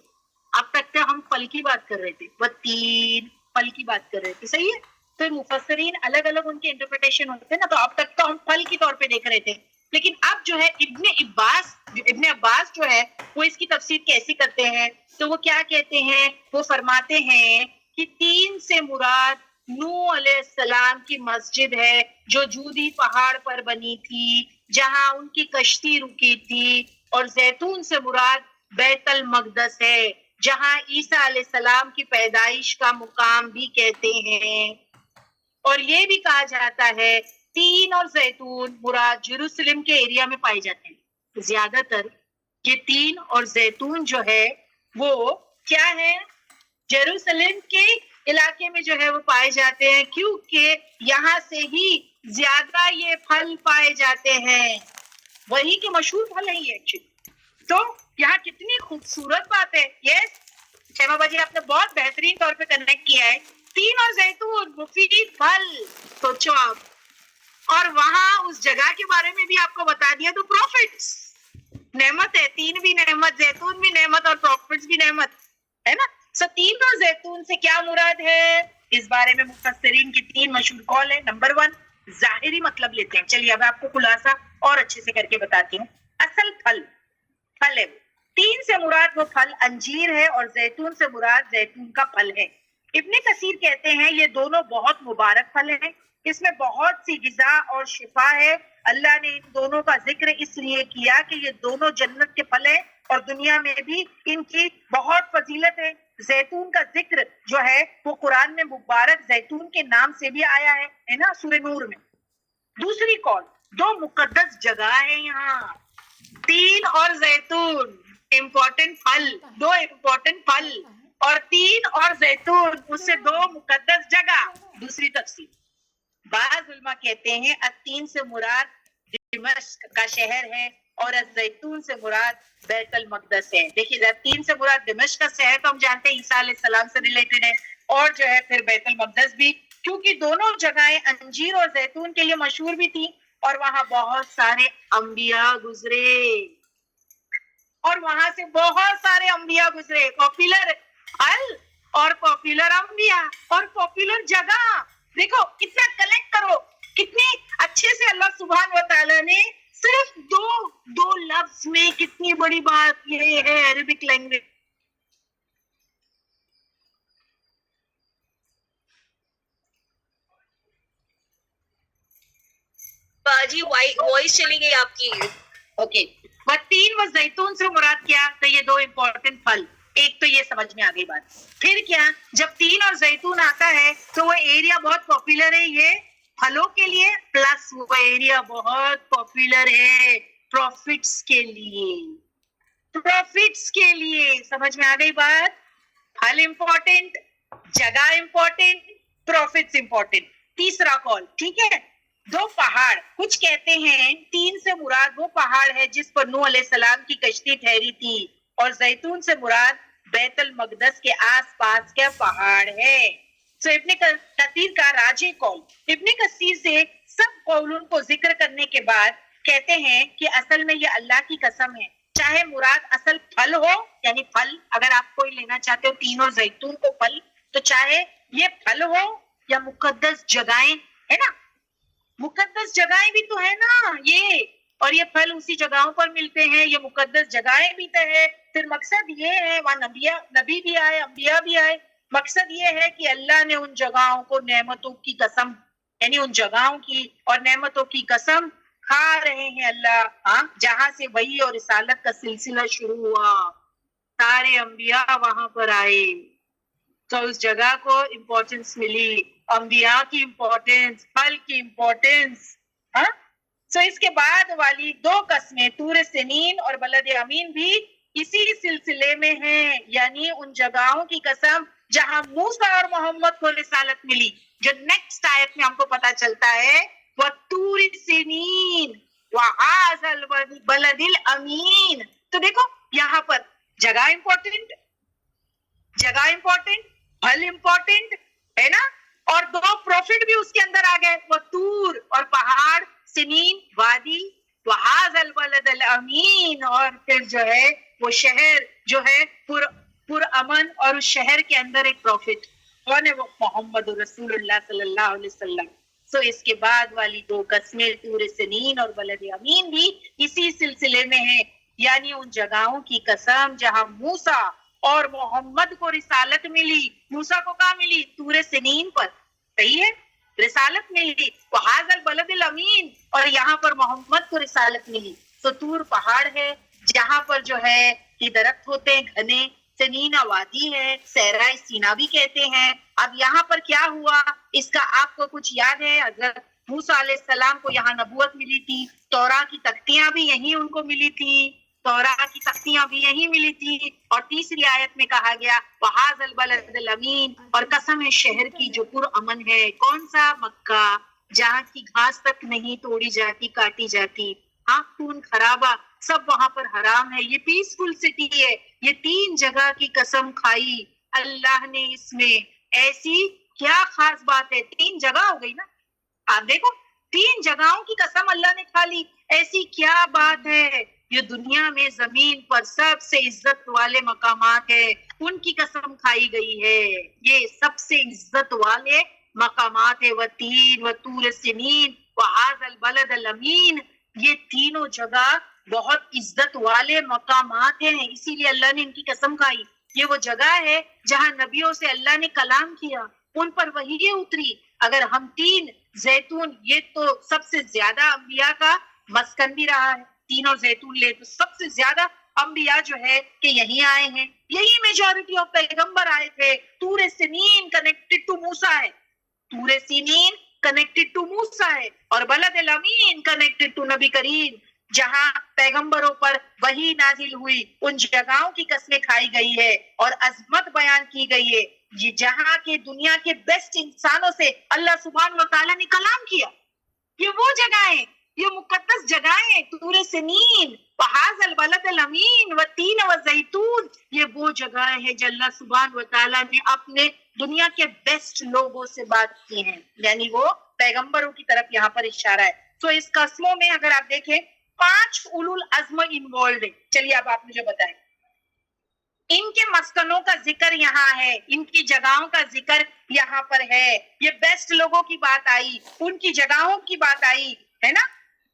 اب تک تو ہم پھل کی بات کر رہے تھے, وہ 3 پھل کی بات کر رہے تھے, صحیح ہے. تو مفسرین الگ الگ ان کے انٹرپریٹیشن ہوتے ہیں نا, تو اب تک تو ہم پھل کے طور پہ دیکھ رہے تھے, لیکن اب جو ہے ابن عباس جو ہے وہ اس کی تفسیر کیسی کرتے ہیں, تو وہ کیا کہتے ہیں, وہ فرماتے ہیں کہ 3 سے مراد نوح علیہ السلام کی مسجد ہے جو جودی پہاڑ پر بنی تھی جہاں ان کی کشتی رکی تھی, اور زیتون سے مراد بیت المقدس ہے جہاں عیسیٰ علیہ السلام کی پیدائش کا مقام بھی کہتے ہیں. اور یہ بھی کہا جاتا ہے تین اور زیتون مراد جیروسلم کے ایریا میں پائے جاتے ہیں. زیادہ تر یہ تین اور زیتون جو ہے وہ کیا ہے, جیروسلم کے علاقے میں جو ہے وہ پائے جاتے ہیں, کیونکہ یہاں سے ہی زیادہ یہ پھل پائے جاتے ہیں, وہی کے مشہور پھل ہیں یہ ایکچولی. تو یہاں کتنی خوبصورت بات ہے. یس شیما باجی آپ نے بہت بہترین طور پہ کنیکٹ کیا ہے. تین اور زیتون مفید پھل, سوچو آپ. اور وہاں اس جگہ کے بارے میں بھی آپ کو بتا دیا, تو پروفٹس نعمت ہے, تین بھی نعمت, زیتون بھی نعمت, اور پروفٹس بھی نعمت ہے نا. سو تین اور زیتون سے کیا مراد ہے, اس بارے میں مفسرین کی 3 مشہور قول ہے. نمبر 1 ظاہری مطلب لیتے ہیں. چلیے اب آپ کو خلاصہ اور اچھے سے کر کے بتاتی ہوں. اصل پھل ہے, 3 سے مراد وہ پھل انجیر ہے, اور زیتون سے مراد زیتون کا پھل ہے. ابن کثیر کہتے ہیں یہ دونوں بہت مبارک پھل ہیں, اس میں بہت سی غذا اور شفا ہے. اللہ نے ان دونوں کا ذکر اس لیے کیا کہ یہ دونوں جنت کے پھل ہیں اور دنیا میں بھی ان کی بہت فضیلت ہے. زیتون کا ذکر جو ہے وہ قرآن میں مبارک زیتون کے نام سے بھی آیا ہے نا سورہ نور میں. دوسری کال, 2 مقدس جگہ ہے یہاں, تین اور زیتون, امپورٹنٹ پھل, 2 امپورٹنٹ پھل اور 3 اور زیتون, اس سے 2 مقدس جگہ. دوسری تفسیر, بعض علماء کہتے ہیں التین سے مراد دمشق کا شہر ہے اور الزیتون سے مراد بیت المقدس ہے. دیکھیے التین سے مراد دمشق کا شہر تو ہم جانتے ہیں عیسیٰ علیہ السلام سے ریلیٹڈ ہے, اور جو ہے پھر بیت المقدس بھی, کیونکہ دونوں جگہیں انجیر اور زیتون کے لیے مشہور بھی تھی, اور وہاں بہت سارے انبیاء گزرے, اور وہاں سے بہت سارے انبیاء گزرے. پاپولر پھل اور پاپولر انبیاء اور پاپولر جگہ. دیکھو کتنا کلیکٹ کرو, کتنی اچھے سے اللہ سبحان و تعالیٰ نے صرف دو لفظ میں کتنی بڑی بات یہ ہے عربک لینگویج. باجی وائس چلی گئی آپ کی. اوکے, والتین والزیتون سے مراد کیا؟ تو یہ 2 امپورٹنٹ پھل. ایک تو یہ سمجھ میں آ گئی بات. پھر کیا, جب تین اور زیتون آتا ہے تو وہ ایریا بہت پاپولر ہے یہ پھلوں کے لیے, پلس وہ ایریا بہت پاپولر ہے پروفٹس کے لیے. پروفٹس کے لیے سمجھ میں آ گئی بات. پھل امپورٹنٹ, جگہ امپورٹنٹ, پروفٹس امپورٹنٹ. تیسرا کال, ٹھیک ہے, 2 پہاڑ. کچھ کہتے ہیں 3 سے مراد وہ پہاڑ ہے جس پر نوح علیہ السلام کی کشتی ٹھہری تھی, اور زیتون سے مراد بیت المقدس کے آس پاس کے پہاڑ ہے. سو ابن کثیر کا راجح قول, ابن کثیر سے سب قولوں کو ذکر کرنے کے بعد کہتے ہیں کہ اصل میں یہ اللہ کی قسم ہے, چاہے مراد اصل پھل ہو, یعنی پھل اگر آپ کوئی لینا چاہتے ہو تین اور زیتون کو پھل, تو چاہے یہ پھل ہو یا مقدس جگہیں ہے نا, مقدس جگہیں بھی تو ہے نا یہ, اور یہ پھل اسی جگہوں پر ملتے ہیں, یہ مقدس جگہیں بھی تو ہے. پھر مقصد یہ ہے وہاں نبی بھی آئے, انبیاء بھی آئے. مقصد یہ ہے کہ اللہ نے ان جگہوں کو نعمتوں کی قسم, یعنی ان جگہوں کی اور نعمتوں کی قسم کھا رہے ہیں اللہ, ہاں, جہاں سے وحی اور رسالت کا سلسلہ شروع ہوا, سارے انبیاء وہاں پر آئے, تو اس جگہ کو امپورٹنس ملی, انبیاء کی امپورٹنس, پھل کی امپورٹنس. ہاں, تو اس کے بعد والی 2 قسمیں طور سنین اور بلد امین بھی اسی سلسلے میں ہیں, یعنی ان جگہوں کی قسم جہاں موسیٰ اور محمد کو رسالت ملی, جو نیکسٹ آیت میں ہم کو پتا چلتا ہے وَطُورِ سِنِین وَهَٰذَا الْبَلَدِ الْأَمِین. تو دیکھو یہاں پر جگہ امپورٹنٹ, پھل امپورٹنٹ ہے نا, اور 2 پروفٹ بھی اس کے اندر آ گئے, وہ طور اور پہاڑ, سنین وادی, وَهَٰذَا الْبَلَدَ الْأَمِین, اور پھر جو ہے وہ شہر جو ہے پر امن, اور اس شہر کے اندر ایک پروفٹ, کون ہے وہ؟ محمد رسول اللہ صلی اللہ علیہ وسلم. سو اس کے بعد والی 2 قسمیں طور سنین اور بلد امین بھی اسی سلسلے میں ہیں, یعنی ان جگہوں کی قسم جہاں موسیٰ اور محمد کو رسالت ملی. موسیٰ کو کہاں ملی؟ طور سنین پر, صحیح ہے, رسالت ملی. وَهَٰذَا الْبَلَدِ الْأَمِین, اور یہاں پر محمد کو رسالت ملی. تو طور پہاڑ ہے جہاں پر جو ہے کہ درخت ہوتے ہیں گھنے, سنینا وادی ہے, صحرائے سینا بھی کہتے ہیں. اب یہاں پر کیا ہوا اس کا آپ کو کچھ یاد ہے؟ حضرت موسیٰ علیہ السلام کو یہاں نبوت ملی تھی, توراہ کی تختیاں بھی یہیں ان کو ملی تھی, توراہ کی تختیاں بھی یہیں ملی تھی, اور تیسری آیت میں کہا گیا وَهَٰذَا الْبَلَدِ الْأَمِین, اور قسم ہے شہر کی جو پر امن ہے. کون سا؟ مکہ, جہاں کی گھاس تک نہیں توڑی جاتی, کاٹی جاتی, ہاں, خون خرابہ سب وہاں پر حرام ہے, یہ پیسفل سٹی ہے. یہ 3 جگہ کی قسم کھائی اللہ نے اس میں, ایسی کیا خاص بات ہے؟ 3 جگہ ہو گئی نا, آپ دیکھو 3 جگہوں کی قسم اللہ نے کھا لی, ایسی کیا بات ہے؟ یہ دنیا میں زمین پر سب سے عزت والے مقامات ہے, ان کی قسم کھائی گئی ہے. یہ سب سے عزت والے مقامات ہے, وَتین وَطُورِ سِنِین وَهَٰذَا الْبَلَدَ الْأَمِین. یہ تینوں جگہ بہت عزت والے مقامات ہیں, اسی لیے اللہ نے ان کی قسم کھائی. یہ وہ جگہ ہے جہاں نبیوں سے اللہ نے کلام کیا, ان پر وحی اتری. اگر ہم 3 زیتون, یہ تو سب سے زیادہ انبیاء کا مسکن بھی رہا ہے, 3 اور زیتون لے تو سب سے زیادہ انبیاء جو ہے کہ یہیں آئے ہیں, یہی میجورٹی آف پیغمبر آئے تھے. طور سنین کنیکٹڈ ٹو موسیٰ ہے, طور سنین کنیکٹڈ ٹو موسیٰ ہے, اور بلد الامین کنیکٹڈ ٹو نبی کریم. جہاں پیغمبروں پر وحی نازل ہوئی ان جگہوں کی قسمیں کھائی گئی ہے اور عظمت بیان کی گئی ہے. یہ جہاں کے دنیا کے بیسٹ انسانوں سے اللہ سبحانہ و تعالیٰ نے کلام کیا. یہ وہ جگہیں, یہ مقدس جگہیں, طور سنین وہذا البلد الامین والتین والزیتون, یہ وہ جگہیں ہیں جو اللہ سبحانہ و تعالیٰ نے اپنے دنیا کے بیسٹ لوگوں سے بات کی ہیں, یعنی وہ پیغمبروں کی طرف یہاں پر اشارہ ہے. تو اس قسموں میں اگر آپ دیکھیں 5 اولو العزم انوالوڈ ہیں. چلیے اب آپ مجھے بتائیں, ان کے مسکنوں کا ذکر یہاں ہے, ان کی جگہوں کا ذکر یہاں پر ہے. یہ بیسٹ لوگوں کی بات آئی, ان کی جگہوں کی بات آئی ہے نا.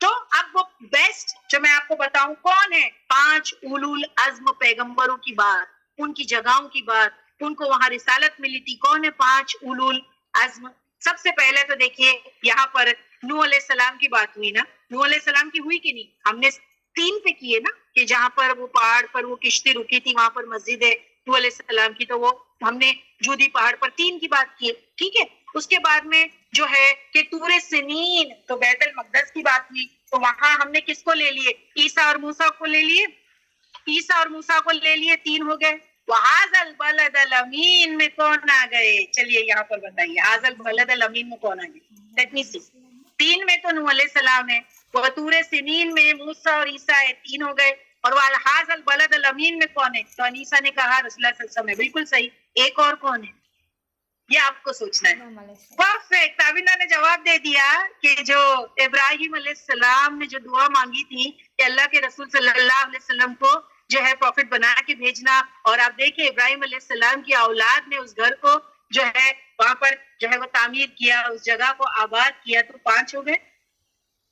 تو اب وہ بیسٹ جو میں آپ کو بتاؤں کون ہے, 5 اولو العزم پیغمبروں کی بات, ان کی جگہوں کی بات, ان کو وہاں رسالت ملی تھی. کون ہے 5 اولو العزم؟ سب سے پہلے تو دیکھیے یہاں پر نوح علیہ السلام کی بات ہوئی نا. نوح علیہ السلام کی ہوئی کہ نہیں؟ ہم نے 3 پہ کیے نا, کہ جہاں پر وہ پہاڑ پر وہ کشتی رکی تھی وہاں پر مسجد ہے نوح علیہ السلام کی, تو وہ ہم نے جودی پہاڑ پر 3 کی بات کی, ٹھیک ہے. اس کے بعد میں جو ہے کہ طور سنین تو بیت المقدس کی بات ہوئی, تو وہاں ہم نے کس کو لے لیے؟ عیسیٰ اور موسیٰ کو لے لیے, عیسیٰ اور موسیٰ کو لے لیے, 3 ہو گئے. وہذا البلد الامین میں کون آ گئے؟ چلیے یہاں پر بتائیے, ہذا البلد الامین میں کون آ گئے؟ لیٹ می سی. 3 میں تو نوح علیہ السلام ہے, وہ طور سنین میں موسیٰ اور عیسیٰ ہے, 3 ہو گئے. اور وہذا البلد الامین میں کون ہے؟ تو انیسا نے کہا رسول اللہ صلی اللہ علیہ وسلم ہے, بالکل صحیح. ایک اور کون ہے؟ یہ آپ کو سوچنا ہے. پرفیکٹ, تابینہ نے جواب دے دیا کہ جو ابراہیم علیہ السلام نے جو دعا مانگی تھی کہ اللہ کے رسول صلی اللہ علیہ وسلم کو جو ہے پروفٹ بنا کے بھیجنا, اور آپ دیکھیں ابراہیم علیہ السلام کی اولاد نے اس گھر کو جو ہے وہاں پر جو ہے وہ تعمیر کیا, اس جگہ کو آباد کیا, تو 5 ہو گئے.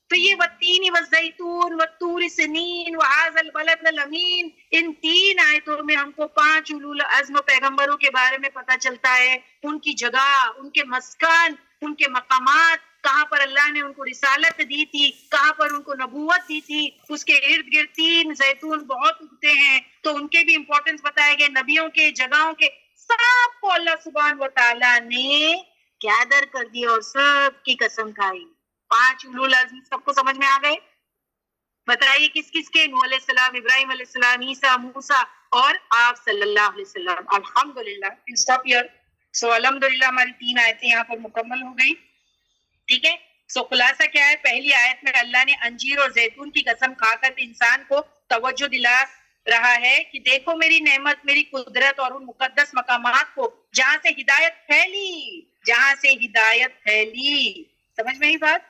تو یہ والتین والزیتون والطور سنین وہذا البلد الامین, ان 3 آیتوں میں ہم کو 5 اولو العزم پیغمبروں کے بارے میں پتہ چلتا ہے, ان کی جگہ, ان کے مسکن, ان کے مقامات, کہاں پر اللہ نے ان کو رسالت دی تھی, کہاں پر ان کو نبوت دی تھی. اس کے ارد گرد 3 زیتون بہت اگتے ہیں, تو ان کے بھی امپورٹنس بتائے گئے, نبیوں کے, جگہوں کے, سب کو اللہ سبحانہ و تعالیٰ نے گیدر کر دیا اور سب کی قسم کھائی. 5 اولو العزم سب کو سمجھ میں آ گئے؟ بتائیے کس کس کے؟ نوح علیہ السلام, ابراہیم علیہ السلام, عیسیٰ, موسیٰ اور آپ صلی اللہ علیہ وسلم. الحمدللہ. Stop here. سو الحمدللہ ہماری 3 آیتیں یہاں پر مکمل ہو گئی, ٹھیک ہے. سو خلاصہ کیا ہے؟ پہلی آیت میں اللہ نے انجیر اور زیتون کی قسم کھا کر انسان کو توجہ دلا رہا ہے کہ دیکھو میری نعمت, میری قدرت اور ان مقدس مقامات کو جہاں سے ہدایت پھیلی, جہاں سے ہدایت پھیلی. سمجھ میں ہی بات؟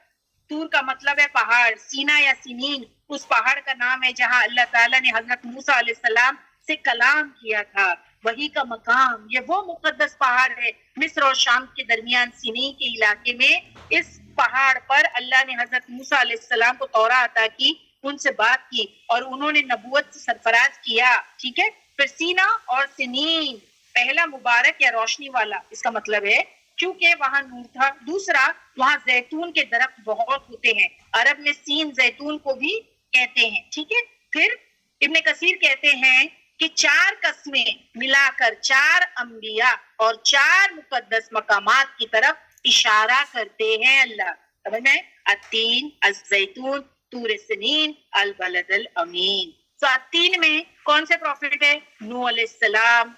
طور کا مطلب ہے پہاڑ, سینا یا سنین اس پہاڑ کا نام ہے جہاں اللہ تعالیٰ نے حضرت موسیٰ علیہ السلام سے کلام کیا تھا. وہی کا مقام, یہ وہ مقدس پہاڑ ہے مصر اور شام کے درمیان سنین کے علاقے میں. اس پہاڑ پر اللہ نے حضرت موسیٰ علیہ السلام کو تورا عطا کی, ان سے بات کی اور انہوں نے نبوت سے سرفراز کیا, ٹھیک ہے. پھر سینا اور سنین پہلا مبارک یا روشنی والا, اس کا مطلب ہے کیونکہ وہاں نور تھا. دوسرا وہاں زیتون کے درخت بہت ہوتے ہیں, عرب میں سین زیتون کو بھی کہتے ہیں, ٹھیک ہے. پھر ابن کثیر کہتے ہیں کہ 4 قسمیں ملا کر 4 انبیاء اور 4 مقدس مقامات کی طرف اشارہ کرتے ہیں اللہ. سمجھ میں؟ التین, الزیتون, طور سنین, البلد الامین. تو التین میں کون سے پروفٹ ہے؟ نوح علیہ السلام,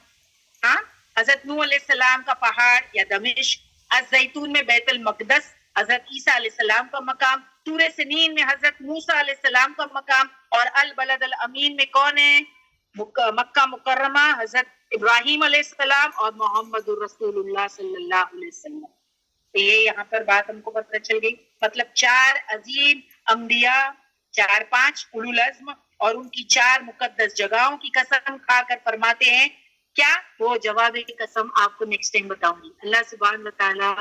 ہاں, حضرت نوح علیہ السلام کا پہاڑ یا دمشق. الزیتون میں بیت المقدس, حضرت عیسیٰ علیہ السلام کا مقام. طور سنین میں حضرت موسیٰ علیہ السلام کا مقام. اور البلد الامین میں کون ہے؟ مکہ مکرمہ, حضرت ابراہیم علیہ السلام اور محمد الرسول اللہ صلی اللہ علیہ وسلم. تو یہ یہاں پر بات ہم کو پتہ چل گئی. مطلب 4 عظیم انبیاء, 4-5 اولو العزم اور ان کی 4 مقدس جگہوں کی قسم کھا کر فرماتے ہیں کیا؟ وہ جواب کی قسم آپ کو نیکسٹ ٹائم بتاؤں گی. اللہ سبحانہ وتعالی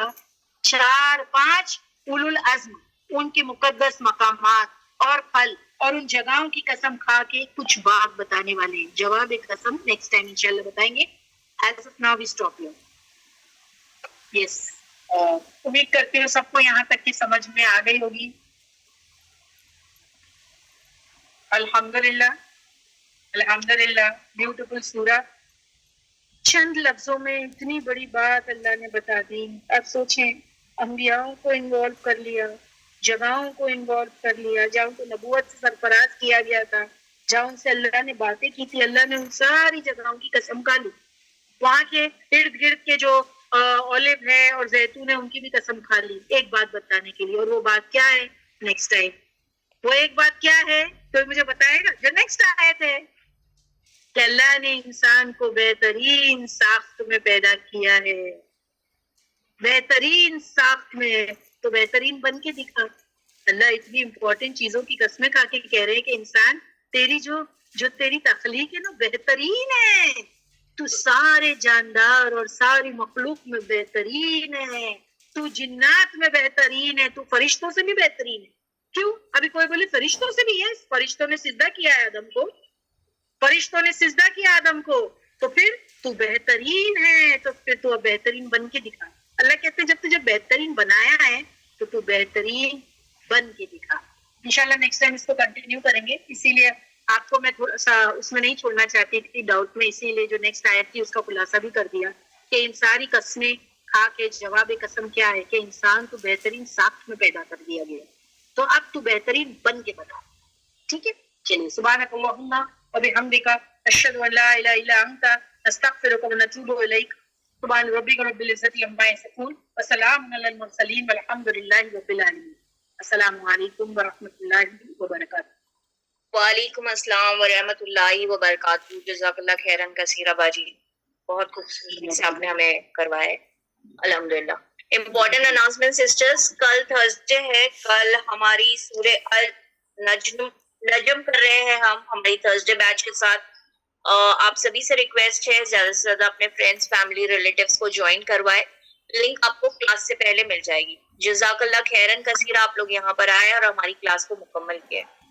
4-5 اولو العزم, ان کے مقدس مقامات اور پھل اور ان جگہوں کی قسم کھا کے کچھ بات بتانے والے ہیں. جواب قسم نیکسٹ ٹائم انشاءاللہ بتائیں گے. As of now we stop here. Yes. امید کرتی ہوں سب کو یہاں تک کی سمجھ میں آ گئی ہوگی. الحمدللہ. الحمدللہ بیوٹیفل سورہ. چند لفظوں میں اتنی بڑی بات اللہ نے بتا دی. اب سوچیں انبیاؤں کو انوالو کر لیا, جگہوں کو انوالو کر لیا جہاں ان کو نبوت سے سرفراز کیا گیا تھا, جہاں ان سے اللہ نے باتیں کی تھی, اللہ نے ان ساری جگہوں کی قسم کھا لی. وہاں کے ارد گرد کے جو اولیو ہے اور زیتون ہے ان کی بھی قسم کھا لی ایک بات بتانے کے لیے. اور وہ بات کیا ہے نیکسٹ ٹائم, وہ ایک بات کیا ہے تو مجھے بتائے گا جو نیکسٹ آیت ہے کہ اللہ نے انسان کو بہترین ساخت میں پیدا کیا ہے, بہترین ساخت میں, تو بہترین بن کے دکھا. اللہ اتنی امپورٹنٹ چیزوں کی قسمیں کھا کے کہہ رہے ہیں کہ انسان تیری جو تیری تخلیق ہے نا بہترین ہے, تو سارے جاندار اور ساری مخلوق میں بہترین ہے, تو جنات میں بہترین ہے, تو فرشتوں سے بھی بہترین ہے. کیوں؟ ابھی کوئی بولے فرشتوں سے بھی ہے, فرشتوں نے سجدہ کیا ہے آدم کو, فرشتوں نے سجدہ کیا آدم کو, تو پھر تو بہترین ہے, تو پھر تو بہترین بن کے دکھا. اللہ کہتے ہیں جب تجھے بہترین بنایا ہے تو بہترین بن کے دکھا. انشاءاللہ نیکسٹ ٹائم اس کو کنٹینیو کریں گے, اسی لیے آپ کو میں تھوڑا سا اس میں نہیں چھوڑنا چاہتی تھی ڈاؤٹ میں, اسی لیے جو نیکسٹ آیت تھی اس کا خلاصہ بھی کر دیا کہ ان ساری قسمیں کھا کے جواب قسم کیا ہے کہ انسان تو بہترین ساخت میں پیدا کر دیا گیا, تو اب تو بہترین بن کے بتا. ٹھیک ہے, چلیے. سبحانک اللہم وبحمدک اشہد ان لا الہ الا انت نستغفرک ونتوب الیک. سبحان ربک رب العزۃ عما یصفون وسلام علی المرسلین والحمد للہ رب العالمین. السلام علیکم ورحمۃ اللہ وبرکاتہ. وعلیکم السلام ورحمۃ اللہ وبرکاتہ. جزاک اللہ خیرن کثیرا باجی, بہت خوبصورتی سے آپ نے ہمیں کروایا ہے, الحمدللہ. امپورٹنٹ اناؤنسمنٹ سسٹرز, کل تھرسڈے ہے, کل ہماری سورہ نجم کر رہے ہیں ہم ہماری تھرسڈے بیچ کے ساتھ. آپ سبھی سے ریکویسٹ ہے زیادہ سے زیادہ اپنے فرینڈس, فیملی, ریلیٹیوز کو جوائن کروائے. لنک آپ کو کلاس سے پہلے مل جائے گی. جزاک اللہ خیرن کثیرا, آپ لوگ یہاں پر آئے اور ہماری کلاس کو مکمل کیا.